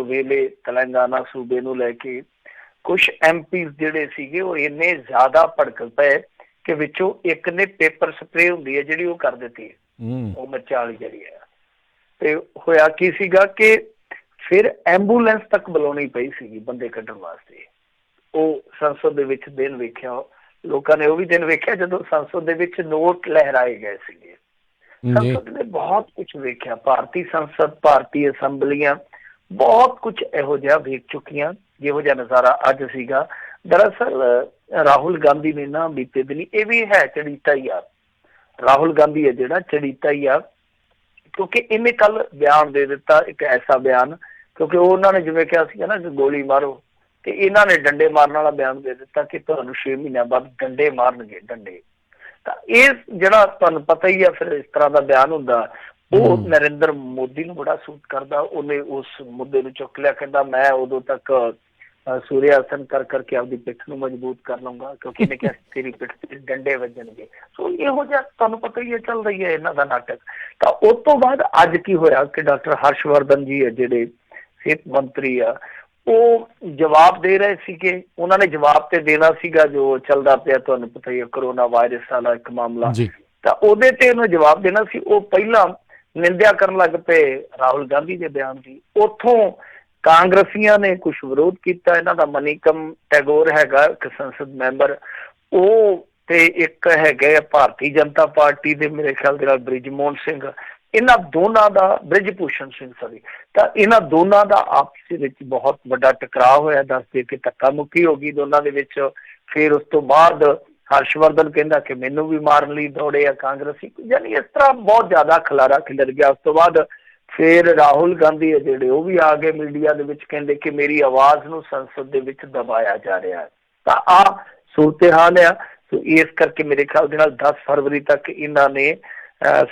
ਵੇਲੇ ਤੇਲੰਗਾਨਾ सूबे ਨੂੰ ਲੈ ਕੇ कुछ MPs ਜਿਹੜੇ ਸੀਗੇ ਉਹ ਇੰਨੇ ਜ਼ਿਆਦਾ ਭੜਕ ਪਏ ਕਿ ਵਿੱਚੋਂ ਇੱਕ ਨੇ ਪੇਪਰ ਸਪਰੇ ਹੁੰਦੀ ਹੈ ਜਿਹੜੀ ਉਹ ਕਰ ਦਿੱਤੀ ਉਹ ਮਿਰਚਾਂ ਵਾਲੀ ਜਿਹੜੀ ਹੈ। ਤੇ ਹੋਇਆ ਕੀ ਸੀਗਾ ਕਿ ਫਿਰ ਐਂਬੂਲੈਂਸ ਤੱਕ ਬੁਲਾਉਣੀ ਪਈ ਸੀਗੀ ਬੰਦੇ ਕੱਢਣ ਵਾਸਤੇ। ਉਹ ਸੰਸਦ ਦੇ ਵਿੱਚ ਦਿਨ ਵੇਖਿਆ, ਲੋਕਾਂ ਨੇ ਉਹ ਵੀ ਦਿਨ ਵੇਖਿਆ ਜਦੋਂ ਸੰਸਦ ਦੇ ਵਿੱਚ ਨੋਟ ਲਹਿਰਾਏ ਗਏ ਸੀਗੇ। ਸੰਸਦ ਨੇ ਬਹੁਤ ਕੁਛ ਵੇਖਿਆ, ਭਾਰਤੀ ਸੰਸਦ, ਭਾਰਤੀ ਅਸੈਂਬਲੀਆਂ ਬਹੁਤ ਕੁਛ ਇਹੋ ਜਿਹਾ ਵੇਖ ਚੁੱਕੀਆਂ ਜਿਹੋ ਜਿਹਾ ਨਜ਼ਾਰਾ ਅੱਜ ਸੀਗਾ। ਦਰਅਸਲ ਰਾਹੁਲ ਗਾਂਧੀ ਨੇ ਨਾ ਬੀਤੇ ਦਿਨੀ, ਇਹ ਵੀ ਹੈ ਚੜੀਤਾ ਹੀ ਆ, ਰਾਹੁਲ ਗਾਂਧੀ ਹੈ ਜਿਹੜਾ ਚੜੀਤਾ ਹੀ ਆ, ਕਿਉਂਕਿ ਇਹਨੇ ਕੱਲ ਬਿਆਨ ਦੇ ਦਿੱਤਾ ਇੱਕ ਐਸਾ ਬਿਆਨ, ਕਿਉਂਕਿ ਉਹਨਾਂ ਨੇ ਜਿਵੇਂ ਕਿਹਾ ਸੀਗਾ ਨਾ ਕਿ ਗੋਲੀ ਮਾਰੋ, ਤੇ ਇਹਨਾਂ ਨੇ ਡੰਡੇ ਮਾਰਨ ਵਾਲਾ ਬਿਆਨ ਦੇ ਦਿੱਤਾ ਕਿ ਤੁਹਾਨੂੰ 6 ਮਹੀਨਿਆਂ ਬਾਅਦ ਡੰਡੇ ਮਾਰਨਗੇ, ਡੰਡੇ। ਤਾਂ ਇਹ ਜਿਹੜਾ ਤੁਹਾਨੂੰ ਪਤਾ ਹੀ ਆ ਫਿਰ ਇਸ ਤਰ੍ਹਾਂ ਦਾ ਬਿਆਨ ਹੁੰਦਾ, ਉਹ ਨਰਿੰਦਰ ਮੋਦੀ ਨੂੰ ਬੜਾ ਸੂਟ ਕਰਦਾ। ਉਹਨੇ ਉਸ ਮੁੱਦੇ ਨੂੰ ਚੁੱਕ ਲਿਆ, ਕਹਿੰਦਾ ਮੈਂ ਉਦੋਂ ਤੱਕ ਸੂਰਿਆ ਆਸਨ ਕਰ ਕਰਕੇ ਆਪਦੀ ਪਿੱਠ ਨੂੰ ਮਜ਼ਬੂਤ ਕਰ ਲਊਂਗਾ, ਕਿਉਂਕਿ ਇਹਨੇ ਕਿਹਾ ਤੇਰੀ ਪਿੱਠ ਤੇ ਡੰਡੇ ਵੱਜਣਗੇ। ਸੋ ਇਹੋ ਜਿਹਾ ਤੁਹਾਨੂੰ ਪਤਾ ਹੀ ਹੈ ਚੱਲ ਰਹੀ ਹੈ ਇਹਨਾਂ ਦਾ ਨਾਟਕ। ਤਾਂ ਉਸ ਤੋਂ ਬਾਅਦ ਅੱਜ ਕੀ ਹੋਇਆ ਕਿ ਡਾਕਟਰ ਹਰਸ਼ਵਰਧਨ ਜੀ ਹੈ ਜਿਹੜੇ ਸਿਹਤ ਮੰਤਰੀ ਆ, ਉਹ ਜਵਾਬ ਦੇ ਰਹੇ ਸੀਗੇ। ਉਹਨਾਂ ਨੇ ਜਵਾਬ ਤੇ ਦੇਣਾ ਸੀਗਾ ਜੋ ਚੱਲਦਾ ਪਿਆ, ਤੁਹਾਨੂੰ ਪਤਾ ਹੀ ਹੈ ਕਰੋਨਾ ਵਾਇਰਸ ਵਾਲਾ ਇੱਕ ਮਾਮਲਾ, ਤਾਂ ਉਹਦੇ ਤੇ ਉਹਨੂੰ ਜਵਾਬ ਦੇਣਾ ਸੀ। ਉਹ ਪਹਿਲਾਂ ਨਿੰਦਿਆ ਕਰਨ ਲੱਗ ਪਏ ਰਾਹੁਲ ਗਾਂਧੀ ਦੇ ਬਿਆਨ ਦੀ। ਉੱਥੋਂ ਕਾਂਗਰਸੀਆਂ ਨੇ ਕੁਛ ਵਿਰੋਧ ਕੀਤਾ। ਇਹਨਾਂ ਦਾ ਮਨੀਕਮ ਟੈਗੋਰ ਹੈਗਾ ਇੱਕ ਸੰਸਦ ਮੈਂਬਰ, ਉਹ ਤੇ ਇੱਕ ਹੈਗੇ ਭਾਰਤੀ ਜਨਤਾ ਪਾਰਟੀ ਦੇ ਮੇਰੇ ਖਿਆਲ ਦੇ ਨਾਲ ਬ੍ਰਿਜਮੋਹਨ ਸਿੰਘ, ਇਹਨਾਂ ਦੋਨਾਂ ਦਾ ਬ੍ਰਿਜ ਭੂਸ਼ਣ ਸਿੰਘ ਸੌਰੀ, ਤਾਂ ਇਹਨਾਂ ਦੋਨਾਂ ਦਾ ਆਪਸ ਵਿੱਚ ਬਹੁਤ ਵੱਡਾ ਟਕਰਾਅ ਹੋਇਆ। ਦੱਸਦੇ ਕਿ ਧੱਕਾ ਮੁੱਕੀ ਹੋ ਗਈ ਦੋਨਾਂ ਦੇ ਵਿੱਚ। ਫਿਰ ਉਸ ਤੋਂ ਬਾਅਦ ਹਰਸ਼ਵਰਧਨ ਕਹਿੰਦਾ ਕਿ ਮੈਨੂੰ ਵੀ ਮਾਰਨ ਲਈ ਦੌੜੇ ਆ ਕਾਂਗਰਸੀ, ਯਾਨੀ ਇਸ ਤਰ੍ਹਾਂ ਬਹੁਤ ਜ਼ਿਆਦਾ ਖਿਲਾਰਾ ਖਿਲਰ ਗਿਆ। ਉਸ ਤੋਂ ਬਾਅਦ ਫਿਰ ਰਾਹੁਲ ਗਾਂਧੀ ਹੈ ਜਿਹੜੇ ਉਹ ਵੀ ਆ ਗਏ ਮੀਡੀਆ ਦੇ ਵਿੱਚ, ਕਹਿੰਦੇ ਕਿ ਮੇਰੀ ਆਵਾਜ਼ ਨੂੰ ਸੰਸਦ ਦੇ ਵਿੱਚ ਦਬਾਇਆ ਜਾ ਰਿਹਾ ਹੈ। ਤਾਂ ਆਹ ਸੂਰਤ ਹਾਲ ਆ। ਸੋ ਇਸ ਕਰਕੇ ਮੇਰੇ ਖਿਆਲ ਦੇ ਨਾਲ 10 ਫਰਵਰੀ ਤੱਕ ਇਹਨਾਂ ਨੇ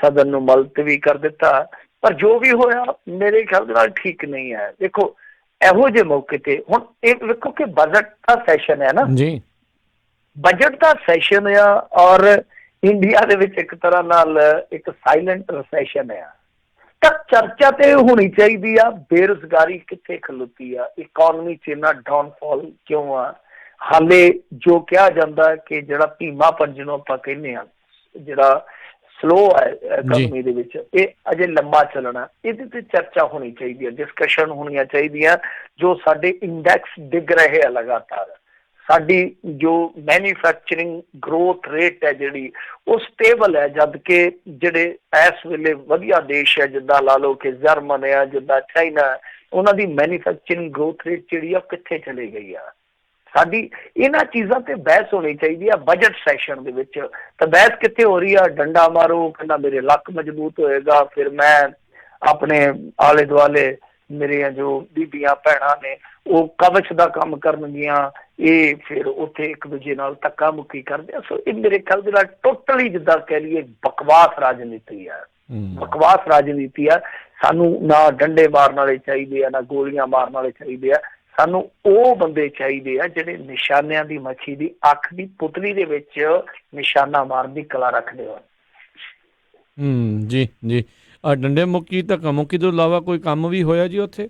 ਸਦਨ ਨੂੰ ਮੁਲਤਵੀ ਕਰ ਦਿੱਤਾ। ਪਰ ਜੋ ਵੀ ਹੋਇਆ ਮੇਰੇ ਖਿਆਲ ਦੇ ਨਾਲ ਠੀਕ ਨਹੀਂ ਹੈ। ਦੇਖੋ ਇਹੋ ਜਿਹੇ ਮੌਕੇ ਤੇ ਹੁਣ ਇਹ ਵੇਖੋ ਕਿ ਬਜਟ ਦਾ ਸੈਸ਼ਨ ਹੈ ਨਾ ਜੀ, ਬਜਟ ਦਾ ਸੈਸ਼ਨ ਆ, ਔਰ ਇੰਡੀਆ ਦੇ ਵਿੱਚ ਇੱਕ ਤਰ੍ਹਾਂ ਨਾਲ ਇੱਕ ਸਾਇਲੈਂਟ ਰਸੈਸ਼ਨ ਆ। ਤਾਂ ਚਰਚਾ ਤੇ ਹੋਣੀ ਚਾਹੀਦੀ ਆ, ਬੇਰੁਜ਼ਗਾਰੀ ਕਿੱਥੇ ਖਲੋਤੀ ਆ, ਇਕੋਨਮੀ 'ਚ ਇੰਨਾ ਡਾਊਨਫਾਲ ਕਿਉਂ ਆ। ਹਾਲੇ ਜੋ ਕਿਹਾ ਜਾਂਦਾ ਕਿ ਜਿਹੜਾ ਧੀਮਾ ਪੰਜ ਨੂੰ ਆਪਾਂ ਕਹਿੰਦੇ ਹਾਂ, ਜਿਹੜਾ ਸਲੋ ਹੈ ਇਕਨੋਮੀ ਦੇ ਵਿੱਚ, ਇਹ ਅਜੇ ਲੰਬਾ ਚੱਲਣਾ। ਇਹਦੇ ਤੇ ਚਰਚਾ ਹੋਣੀ ਚਾਹੀਦੀ ਹੈ, ਡਿਸਕਸ਼ਨ ਹੋਣੀਆਂ ਚਾਹੀਦੀਆਂ। ਜੋ ਸਾਡੇ ਇੰਡੈਕਸ ਡਿੱਗ ਰਹੇ ਆ ਲਗਾਤਾਰ, ਸਾਡੀ ਜੋ ਮੈਨੂਫੈਕਚਰਿੰਗ ਗਰੋਥ ਰੇਟ ਹੈ ਜਿਹੜੀ ਉਹ ਸਟੇਬਲ ਹੈ, ਜਦ ਕਿ ਜਿਹੜੇ ਇਸ ਵੇਲੇ ਵਧੀਆ ਦੇਸ਼ ਹੈ ਜਿੱਦਾਂ ਲਾ ਲਓ ਕਿ ਜਰਮਨ ਆ, ਜਿੱਦਾਂ ਚਾਈਨਾ, ਉਹਨਾਂ ਦੀ ਮੈਨੂਫੈਕਚਰਿੰਗ ਗਰੋਥ ਰੇਟ ਜਿਹੜੀ ਆ ਕਿੱਥੇ ਚਲੀ ਗਈ ਆ। ਸਾਡੀ ਇਹਨਾਂ ਚੀਜ਼ਾਂ ਤੇ ਬਹਿਸ ਹੋਣੀ ਚਾਹੀਦੀ ਆ ਬਜਟ ਸੈਸ਼ਨ ਦੇ ਵਿੱਚ। ਤਾਂ ਬਹਿਸ ਕਿੱਥੇ ਹੋ ਰਹੀ ਆ, ਡੰਡਾ ਮਾਰੋ, ਕਹਿੰਦਾ ਮੇਰੇ ਲੱਕ ਮਜ਼ਬੂਤ ਹੋਏਗਾ, ਫਿਰ ਮੈਂ ਆਪਣੇ ਆਲੇ ਦੁਆਲੇ ਮੇਰੀਆਂ ਜੋ ਬੀਬੀਆਂ ਭੈਣਾਂ ਨੇ ਉਹ ਕਵਚ ਦਾ ਕੰਮ ਕਰਨਗੀਆਂ, ਇਹ ਫਿਰ ਉੱਥੇ ਇੱਕ ਦੂਜੇ ਨਾਲ ਧੱਕਾ ਮੁੱਕੀ ਕਰਦੇ ਆ। ਸੋ ਇਹ ਮੇਰੇ ਖਿਆਲ ਦੇ ਨਾਲ ਟੋਟਲੀ ਜਿੱਦਾਂ ਕਹਿ ਲਈਏ ਬਕਵਾਸ ਰਾਜਨੀਤੀ ਆ, ਬਕਵਾਸ ਰਾਜਨੀਤੀ ਆ। ਸਾਨੂੰ ਨਾ ਡੰਡੇ ਮਾਰਨ ਵਾਲੇ ਚਾਹੀਦੇ ਆ, ਨਾ ਗੋਲੀਆਂ ਮਾਰਨ ਵਾਲੇ ਚਾਹੀਦੇ ਆ। ਸਾਨੂੰ ਉਹ ਬੰਦੇ ਚਾਹੀਦੇ ਆ ਜਿਹੜੇ ਨਿਸ਼ਾਨਿਆਂ ਦੀ ਮੱਛੀ ਦੀ ਅੱਖ ਦੀ ਪੁਤਲੀ ਦੇ ਵਿੱਚ ਨਿਸ਼ਾਨਾ ਮਾਰਨ ਦੀ ਕਲਾ ਰੱਖਦੇ ਹੋ। ਜੀ ਜੀ, ਡੰਡੇ ਮੁੱਕੀ ਧੱਕਾ ਮੁੱਕੀ ਤੋਂ ਇਲਾਵਾ ਕੋਈ ਕੰਮ ਵੀ ਹੋਇਆ ਜੀ ਉੱਥੇ?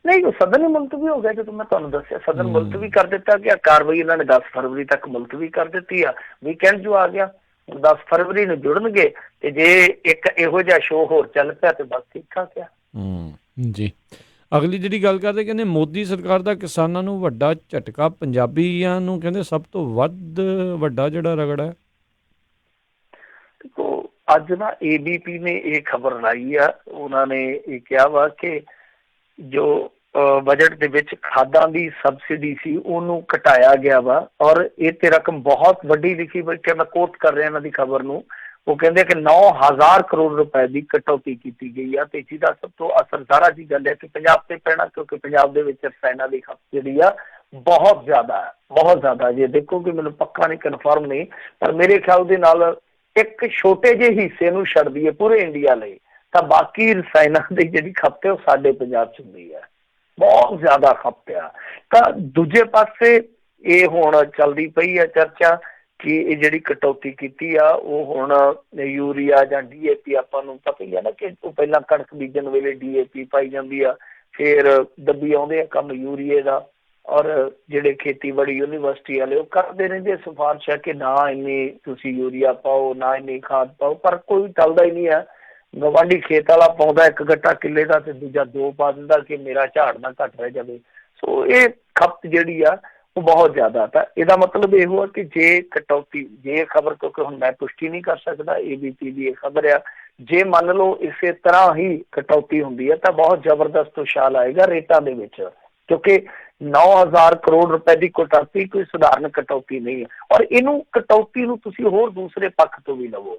ਨਹੀਂ, ਉਹ ਸਦਨ ਹੀ ਮੁਲਤਵੀ ਹੋ ਗਿਆ। ਜਦੋਂ ਮੈਂ ਤੁਹਾਨੂੰ ਦੱਸਿਆ ਸਦਨ ਮੁਲਤਵੀ ਕਰ ਦਿੱਤਾ ਗਿਆ, ਕਾਰਵਾਈ ਇਹਨਾਂ ਨੇ 10 ਫਰਵਰੀ ਤੱਕ ਮੁਲਤਵੀ ਕਰ ਦਿੱਤੀ ਆ। ਵੀਕਐਂਡ ਜੋ ਆ ਗਿਆ, 10 ਫਰਵਰੀ ਨੂੰ ਜੁੜਨਗੇ, ਤੇ ਜੇ ਇੱਕ ਇਹੋ ਜਿਹਾ ਸ਼ੋਅ ਹੋਰ ਚੱਲ ਪਿਆ ਤੇ ਬਸ ਠੀਕ ਠਾਕ ਆ। ਜੀ, ਅਗਲੀ ਜਿਹੜੀ ਗੱਲ ਕਰਦੇ, ਕਹਿੰਦੇ ਮੋਦੀ ਸਰਕਾਰ ਦਾ ਕਿਸਾਨਾਂ ਨੂੰ ਵੱਡਾ ਝਟਕਾ, ਪੰਜਾਬੀਆਂ ਨੂੰ ਕਹਿੰਦੇ ਸਭ ਤੋਂ ਵੱਡਾ ਜਿਹੜਾ ਰਗੜਾ ਹੈ। ਦੇਖੋ ਅੱਜ ਨਾ ABP ਨੇ ਇਹ ਖਬਰ ਲਾਈ ਆ, ਉਹਨਾਂ ਨੇ ਇਹ ਕਿਹਾ ਵਾ ਕਿ ਜੋ ਬਜਟ ਦੇ ਵਿੱਚ ਖਾਦਾਂ ਦੀ ਸਬਸਿਡੀ ਸੀ ਉਹਨੂੰ ਘਟਾਇਆ ਗਿਆ ਵਾ, ਔਰ ਇਹ ਤੇ ਰਕਮ ਬਹੁਤ ਵੱਡੀ ਲਿਖੀ ਬੈਠੀ। ਮੈਂ ਕੋਟ ਕਰ ਰਿਹਾ ਇਹਨਾਂ ਦੀ ਖਬਰ ਨੂੰ। ਉਹ ਕਹਿੰਦੇ ਕਿ 9,000 ਕਰੋੜ ਰੁਪਏ ਦੀ ਕਟੌਤੀ ਕੀਤੀ ਗਈ ਆ, ਤੇ ਜਿਹਦਾ ਸਭ ਤੋਂ ਅਸਰਦਾਰਾ ਜੀ ਗੱਲ ਹੈ ਕਿ ਪੰਜਾਬ ਤੇ ਪੈਣਾ, ਕਿਉਂਕਿ ਪੰਜਾਬ ਦੇ ਵਿੱਚ ਰਸਾਇਣਾਂ ਦੀ ਖਪਤ ਜਿਹੜੀ ਆ ਬਹੁਤ ਜ਼ਿਆਦਾ ਹੈ, ਬਹੁਤ ਜ਼ਿਆਦਾ। ਜੇ ਦੇਖੋ ਕਿ ਮੈਨੂੰ ਪੱਕਾ ਨਹੀਂ, ਕਨਫਰਮ ਨਹੀਂ, ਪਰ ਮੇਰੇ ਖਿਆਲ ਦੇ ਨਾਲ ਇੱਕ ਛੋਟੇ ਜਿਹੇ ਹਿੱਸੇ ਨੂੰ ਛੱਡਦੀ ਹੈ ਪੂਰੇ ਇੰਡੀਆ ਲਈ, ਤਾਂ ਬਾਕੀ ਰਸਾਇਣਾਂ ਦੀ ਜਿਹੜੀ ਖਪਤ ਹੈ ਉਹ ਸਾਡੇ ਪੰਜਾਬ 'ਚ ਹੁੰਦੀ ਹੈ, ਬਹੁਤ ਜ਼ਿਆਦਾ ਖਪਤ ਆ। ਤਾਂ ਦੂਜੇ ਪਾਸੇ ਇਹ ਹੁਣ ਚੱਲਦੀ ਪਈ ਹੈ ਚਰਚਾ ਕਿ ਇਹ ਜਿਹੜੀ ਕਟੌਤੀ ਕੀਤੀ ਆ ਉਹ ਹੁਣ ਯੂਰੀਆ ਜਾਂ DAP, ਆਪਾਂ ਨੂੰ ਪਤਾ ਹੀ ਹੈ ਨਾ ਕਿ ਉਹ ਪਹਿਲਾਂ ਕਣਕ ਬੀਜਣ ਵੇਲੇ DAP ਪਾਈ ਜਾਂਦੀ ਆ, ਫਿਰ ਦੱਬੀ ਆਉਂਦੇ ਆ ਕੰਮ ਯੂਰੀਏ ਦਾ। ਔਰ ਜਿਹੜੇ ਖੇਤੀਬਾੜੀ ਯੂਨੀਵਰਸਿਟੀ ਵਾਲੇ ਉਹ ਕਰਦੇ ਰਹਿੰਦੇ ਸਿਫਾਰਿਸ਼ ਹੈ ਕਿ ਨਾ ਇੰਨੀ ਤੁਸੀਂ ਯੂਰੀਆ ਪਾਓ, ਨਾ ਇੰਨੀ ਖਾਦ ਪਾਓ, ਪਰ ਕੋਈ ਟਲਦਾ ਹੀ ਨਹੀਂ ਹੈ। ਗਵਾਂਢੀ ਖੇਤ ਵਾਲਾ ਪਾਉਂਦਾ 1 ਗੱਟਾ ਕਿੱਲੇ ਦਾ ਤੇ ਦੂਜਾ 2 ਪਾ ਦਿੰਦਾ ਕਿ ਮੇਰਾ ਝਾੜ ਨਾ ਘੱਟ ਰਹਿ ਜਾਵੇ। ਸੋ ਇਹ ਖਪਤ ਜਿਹੜੀ ਆ ਉਹ ਬਹੁਤ ਜ਼ਿਆਦਾ। ਤਾਂ ਇਹਦਾ ਮਤਲਬ ਇਹੋ ਆ ਕਿ ਜੇ ਕਟੌਤੀ, ਜੇ ਖਬਰ, ਕਿਉਂਕਿ ਹੁਣ ਮੈਂ ਪੁਸ਼ਟੀ ਨਹੀਂ ਕਰ ਸਕਦਾ, ABP ਦੀ ਇਹ ਖਬਰ ਆ, ਜੇ ਮੰਨ ਲਓ ਇਸੇ ਤਰ੍ਹਾਂ ਹੀ ਕਟੌਤੀ ਹੁੰਦੀ ਹੈ ਤਾਂ ਬਹੁਤ ਜ਼ਬਰਦਸਤ ਉਛਾਲ ਆਏਗਾ ਰੇਟਾਂ ਦੇ ਵਿੱਚ, ਕਿਉਂਕਿ 9,000 ਕਰੋੜ ਰੁਪਏ ਦੀ ਕਟੌਤੀ ਕੋਈ ਸਧਾਰਨ ਕਟੌਤੀ ਨਹੀਂ ਹੈ। ਔਰ ਇਹਨੂੰ ਕਟੌਤੀ ਨੂੰ ਤੁਸੀਂ ਹੋਰ ਦੂਸਰੇ ਪੱਖ ਤੋਂ ਵੀ ਲਵੋ।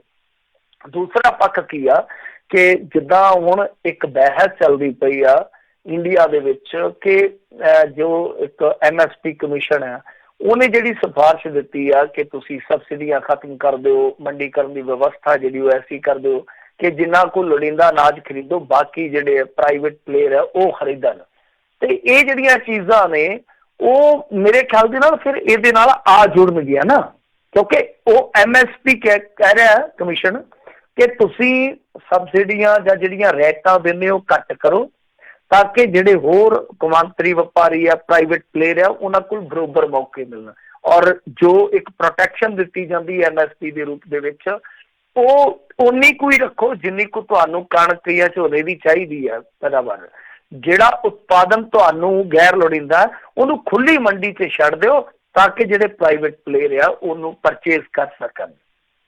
ਦੂਸਰਾ ਪੱਖ ਕੀ ਆ ਕਿ ਜਿੱਦਾਂ ਹੁਣ ਇੱਕ ਬਹਿਸ ਚੱਲਦੀ ਪਈ ਆ ਇੰਡੀਆ ਦੇ ਵਿੱਚ ਕਿ ਜੋ ਇੱਕ MSP ਕਮਿਸ਼ਨ ਹੈ ਉਹਨੇ ਜਿਹੜੀ ਸਿਫਾਰਿਸ਼ ਦਿੱਤੀ ਆ ਕਿ ਤੁਸੀਂ ਸਬਸਿਡੀਆਂ ਖਤਮ ਕਰ ਦਿਓ, ਮੰਡੀਕਰਨ ਦੀ ਵਿਵਸਥਾ ਜਿਹੜੀ ਉਹ ਐਸੀ ਕਰ ਦਿਓ ਕਿ ਜਿੰਨਾ ਕੋਲ ਲੋੜੀਂਦਾ ਅਨਾਜ ਖਰੀਦੋ, ਬਾਕੀ ਜਿਹੜੇ ਪ੍ਰਾਈਵੇਟ ਪਲੇਅਰ ਆ ਉਹ ਖਰੀਦਣ। ਤੇ ਇਹ ਜਿਹੜੀਆਂ ਚੀਜ਼ਾਂ ਨੇ ਉਹ ਮੇਰੇ ਖਿਆਲ ਦੇ ਨਾਲ ਫਿਰ ਇਹਦੇ ਨਾਲ ਆ ਜੁੜਨਗੀਆਂ ਨਾ, ਕਿਉਂਕਿ ਉਹ MSP ਕਹਿ ਰਿਹਾ ਕਮਿਸ਼ਨ ਕਿ ਤੁਸੀਂ ਸਬਸਿਡੀਆਂ ਜਾਂ ਜਿਹੜੀਆਂ ਰੈਟਾਂ ਦਿੰਦੇ ਹੋ ਘੱਟ ਕਰੋ ਤਾਂ ਕਿ ਜਿਹੜੇ ਹੋਰ ਕੌਮਾਂਤਰੀ ਵਪਾਰੀ ਆ, ਪ੍ਰਾਈਵੇਟ ਪਲੇਅਰ ਆ, ਉਹਨਾਂ ਕੋਲ ਬਰਾਬਰ ਮੌਕੇ ਮਿਲਣ। ਔਰ ਜੋ ਇੱਕ ਪ੍ਰੋਟੈਕਸ਼ਨ ਦਿੱਤੀ ਜਾਂਦੀ ਹੈ MSP ਦੇ ਰੂਪ ਦੇ ਵਿੱਚ, ਉਹ ਉਨੀ ਕੁ ਹੀ ਰੱਖੋ ਜਿੰਨੀ ਕੁ ਤੁਹਾਨੂੰ ਕਣਕ ਜਾਂ ਝੋਨੇ ਦੀ ਚਾਹੀਦੀ ਹੈ ਪੈਦਾਵਾਰ। ਜਿਹੜਾ ਉਤਪਾਦਨ ਤੁਹਾਨੂੰ ਗੈਰ ਲੋੜੀਂਦਾ ਉਹਨੂੰ ਖੁੱਲੀ ਮੰਡੀ 'ਚ ਛੱਡ ਦਿਓ ਤਾਂ ਕਿ ਜਿਹੜੇ ਪ੍ਰਾਈਵੇਟ ਪਲੇਅਰ ਆ ਉਹਨੂੰ ਪਰਚੇਜ਼ ਕਰ ਸਕਣ।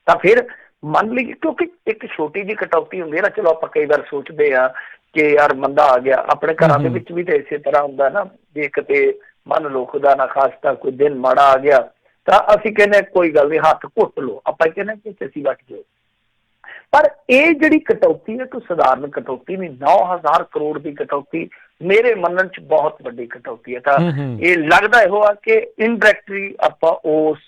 ਤਾਂ ਫਿਰ ਮੰਨ ਲਈ, ਕਿਉਂਕਿ ਇੱਕ ਛੋਟੀ ਜਿਹੀ ਕਟੌਤੀ ਹੁੰਦੀ ਹੈ ਨਾ, ਚਲੋ ਆਪਾਂ ਕਈ ਵਾਰ ਸੋਚਦੇ ਆ ਕਿ ਯਾਰ ਮੰਦਾ ਆ ਗਿਆ, ਆਪਣੇ ਘਰਾਂ ਦੇ ਵਿੱਚ ਵੀ ਤਾਂ ਇਸੇ ਤਰ੍ਹਾਂ ਹੁੰਦਾ ਨਾ, ਜੇ ਕਿਤੇ ਮੰਨ ਲਓ ਖੁਦਾ ਨਾ ਖਾਸਤਾ ਕੋਈ ਦਿਨ ਮਾੜਾ ਆ ਗਿਆ ਤਾਂ ਅਸੀਂ ਕਹਿੰਦੇ ਕੋਈ ਗੱਲ ਨਹੀਂ, ਹੱਥ ਘੁੱਟ ਲਓ, ਆਪਾਂ ਕਹਿੰਦੇ ਕਿ ਅਸੀਂ ਵੱਟ ਜਾਓ। ਪਰ ਇਹ ਜਿਹੜੀ ਕਟੌਤੀ ਹੈ ਕੋਈ ਸਧਾਰਨ ਕਟੌਤੀ ਨਹੀਂ। 9,000 ਕਰੋੜ ਦੀ ਕਟੌਤੀ ਮੇਰੇ ਮੰਨਣ 'ਚ ਬਹੁਤ ਵੱਡੀ ਕਟੌਤੀ ਹੈ। ਤਾਂ ਇਹ ਲੱਗਦਾ ਇਹੋ ਆ ਕਿ ਇਨਡਾਇਰੈਕਟਲੀ ਆਪਾਂ ਉਸ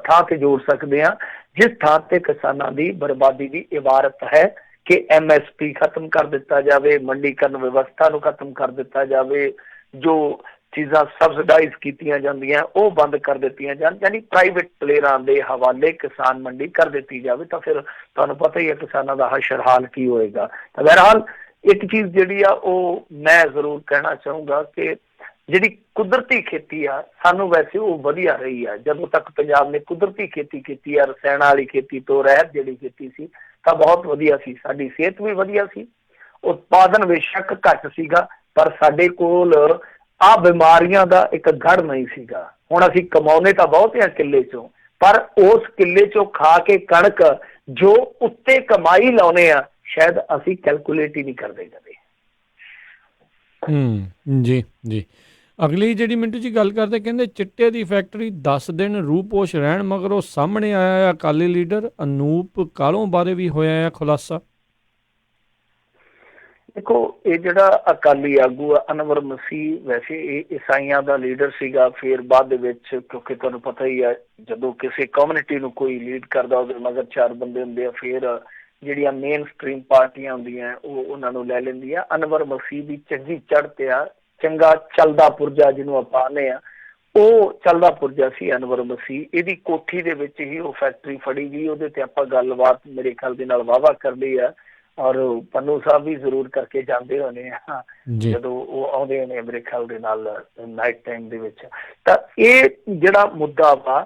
ਥਾਂ ਤੇ ਜੋੜ ਸਕਦੇ ਹਾਂ ਜਿਸ ਥਾਂ ਤੇ ਕਿਸਾਨਾਂ ਦੀ ਬਰਬਾਦੀ ਦੀ ਇਬਾਰਤ ਹੈ ਕਿ MSP ਖਤਮ ਕਰ ਦਿੱਤਾ ਜਾਵੇ, ਮੰਡੀਕਰਨ ਵਿਵਸਥਾ ਨੂੰ ਖਤਮ ਕਰ ਦਿੱਤਾ ਜਾਵੇ, ਜੋ ਚੀਜ਼ਾਂ ਸਬਸਿਡਾਈਜ਼ ਕੀਤੀਆਂ ਜਾਂਦੀਆਂ ਉਹ ਬੰਦ ਕਰ ਦਿੱਤੀਆਂ ਜਾਣ, ਯਾਨੀ ਪ੍ਰਾਈਵੇਟ ਪਲੇਅਰਾਂ ਦੇ ਹਵਾਲੇ ਕਿਸਾਨ ਮੰਡੀ ਕਰ ਦਿੱਤੀ ਜਾਵੇ। ਤਾਂ ਫਿਰ ਤੁਹਾਨੂੰ ਪਤਾ ਹੀ ਹੈ ਕਿਸਾਨਾਂ ਦਾ ਹਸ਼ਰ ਹਾਲ ਕੀ ਹੋਏਗਾ। ਤਾਂ ਬਹਰਹਾਲ ਇੱਕ ਚੀਜ਼ ਜਿਹੜੀ ਆ ਉਹ ਮੈਂ ਜ਼ਰੂਰ ਕਹਿਣਾ ਚਾਹੂੰਗਾ ਕਿ ਜਿਹੜੀ ਕੁਦਰਤੀ ਖੇਤੀ ਆ ਸਾਨੂੰ ਵੈਸੇ ਉਹ ਵਧੀਆ ਰਹੀ ਆ। ਜਦੋਂ ਤੱਕ ਪੰਜਾਬ ਨੇ ਕੁਦਰਤੀ ਖੇਤੀ ਕੀਤੀ ਆ, ਰਸਾਇਣਾਂ ਵਾਲੀ ਖੇਤੀ ਤੋਂ ਰਹਿਤ ਜਿਹੜੀ ਕੀਤੀ ਸੀ, ਤਾਂ ਬਹੁਤ ਵਧੀਆ ਸੀ। ਸਾਡੀ ਸਿਹਤ ਵੀ ਵਧੀਆ ਸੀ, ਉਤਪਾਦਨ ਬੇਸ਼ੱਕ ਘੱਟ ਸੀਗਾ ਪਰ ਸਾਡੇ ਕੋਲ ਆ ਬਿਮਾਰੀਆਂ ਦਾ ਇੱਕ ਗੜ੍ਹ ਨਹੀਂ ਸੀਗਾ। ਹੁਣ ਅਸੀਂ ਕਮਾਉਨੇ ਤਾਂ ਬਹੁਤ ਆ ਕਿੱਲੇ ਚੋਂ, ਪਰ ਉਸ ਕਿੱਲੇ ਚੋਂ ਖਾ ਕੇ ਕਣਕ ਜੋ ਉੱਤੇ ਕਮਾਈ ਲਾਉਨੇ ਆ ਸ਼ਾਇਦ ਅਸੀਂ ਕੈਲਕੂਲੇਟ ਹੀ ਨਹੀਂ ਕਰਦੇ ਕਦੇ। ਜੀ ਜੀ। ਅਗਲੀ ਜਿਹੜੀ ਮਿੰਟੂ ਜੀ ਗੱਲ ਕਰਦੇ, ਕਹਿੰਦੇ ਚਿੱਟੇ ਦੀ ਫੈਕਟਰੀ 10 ਦਿਨ ਰੂਪੋਸ਼ ਰਹਿਣ ਮਗਰੋਂ ਸਾਹਮਣੇ ਆਇਆ ਅਕਾਲੀ ਲੀਡਰ ਅਨੂਪ ਕਾਲੋਂ ਬਾਰੇ ਵੀ ਹੋਇਆ ਹੈ ਖੁਲਾਸਾ। ਦੇਖੋ ਇਹ ਜਿਹੜਾ ਅਕਾਲੀ ਆਗੂ ਆ ਅਨਵਰ ਮਸੀਹ, ਵੈਸੇ ਇਹ ਈਸਾਈਆਂ ਦਾ ਲੀਡਰ ਸੀਗਾ, ਫਿਰ ਬਾਅਦ ਦੇ ਵਿੱਚ ਕਿਉਂਕਿ ਤੁਹਾਨੂੰ ਪਤਾ ਹੀ ਆ ਜਦੋਂ ਕਿਸੇ ਕਮਿਊਨਿਟੀ ਨੂੰ ਕੋਈ ਲੀਡ ਕਰਦਾ ਉਹਦੇ ਮਗਰ 4 ਬੰਦੇ ਹੁੰਦੇ ਆ, ਫਿਰ ਜਿਹੜੀਆਂ ਮੇਨ ਸਟ੍ਰੀਮ ਪਾਰਟੀਆਂ ਹੁੰਦੀਆਂ ਉਹ ਉਹਨਾਂ ਨੂੰ ਲੈ ਲੈਂਦੀਆਂ। ਅਨਵਰ ਮਸੀਹ ਦੀ ਚੰਗੀ ਚੜ੍ਹ ਤੇ ਆ, ਚੰਗਾ ਚੱਲਦਾ ਪੁਰਜਾ ਜਿਹਨੂੰ ਆਪਾਂ ਆਨੇ ਆ, ਉਹ ਚੱਲਦਾ ਪੁਰਜਾ ਸੀ ਅਨਵਰ ਮਸੀਹ। ਇਹਦੀ ਕੋਠੀ ਦੇ ਵਿੱਚ ਹੀ ਉਹ ਫੈਕਟਰੀ ਫੜੀ ਗਈ, ਉਹਦੇ ਤੇ ਆਪਾਂ ਗੱਲਬਾਤ ਮੇਰੇ ਖਿਆਲ ਦੇ ਨਾਲ ਵਾਹਵਾ ਕਰਦੀ ਆ ਔਰ ਪੰਨੂ ਸਾਹਿਬ ਵੀ ਜ਼ਰੂਰ ਕਰਕੇ ਜਾਂਦੇ ਹੋਣੇ ਆ ਜਦੋਂ ਉਹ ਆਉਂਦੇ ਨੇ ਮੇਰੇ ਖਿਆਲ ਦੇ ਨਾਲ ਨਾਈਟ ਟਾਈਮ ਦੇ ਵਿੱਚ। ਤਾਂ ਇਹ ਜਿਹੜਾ ਮੁੱਦਾ ਵਾ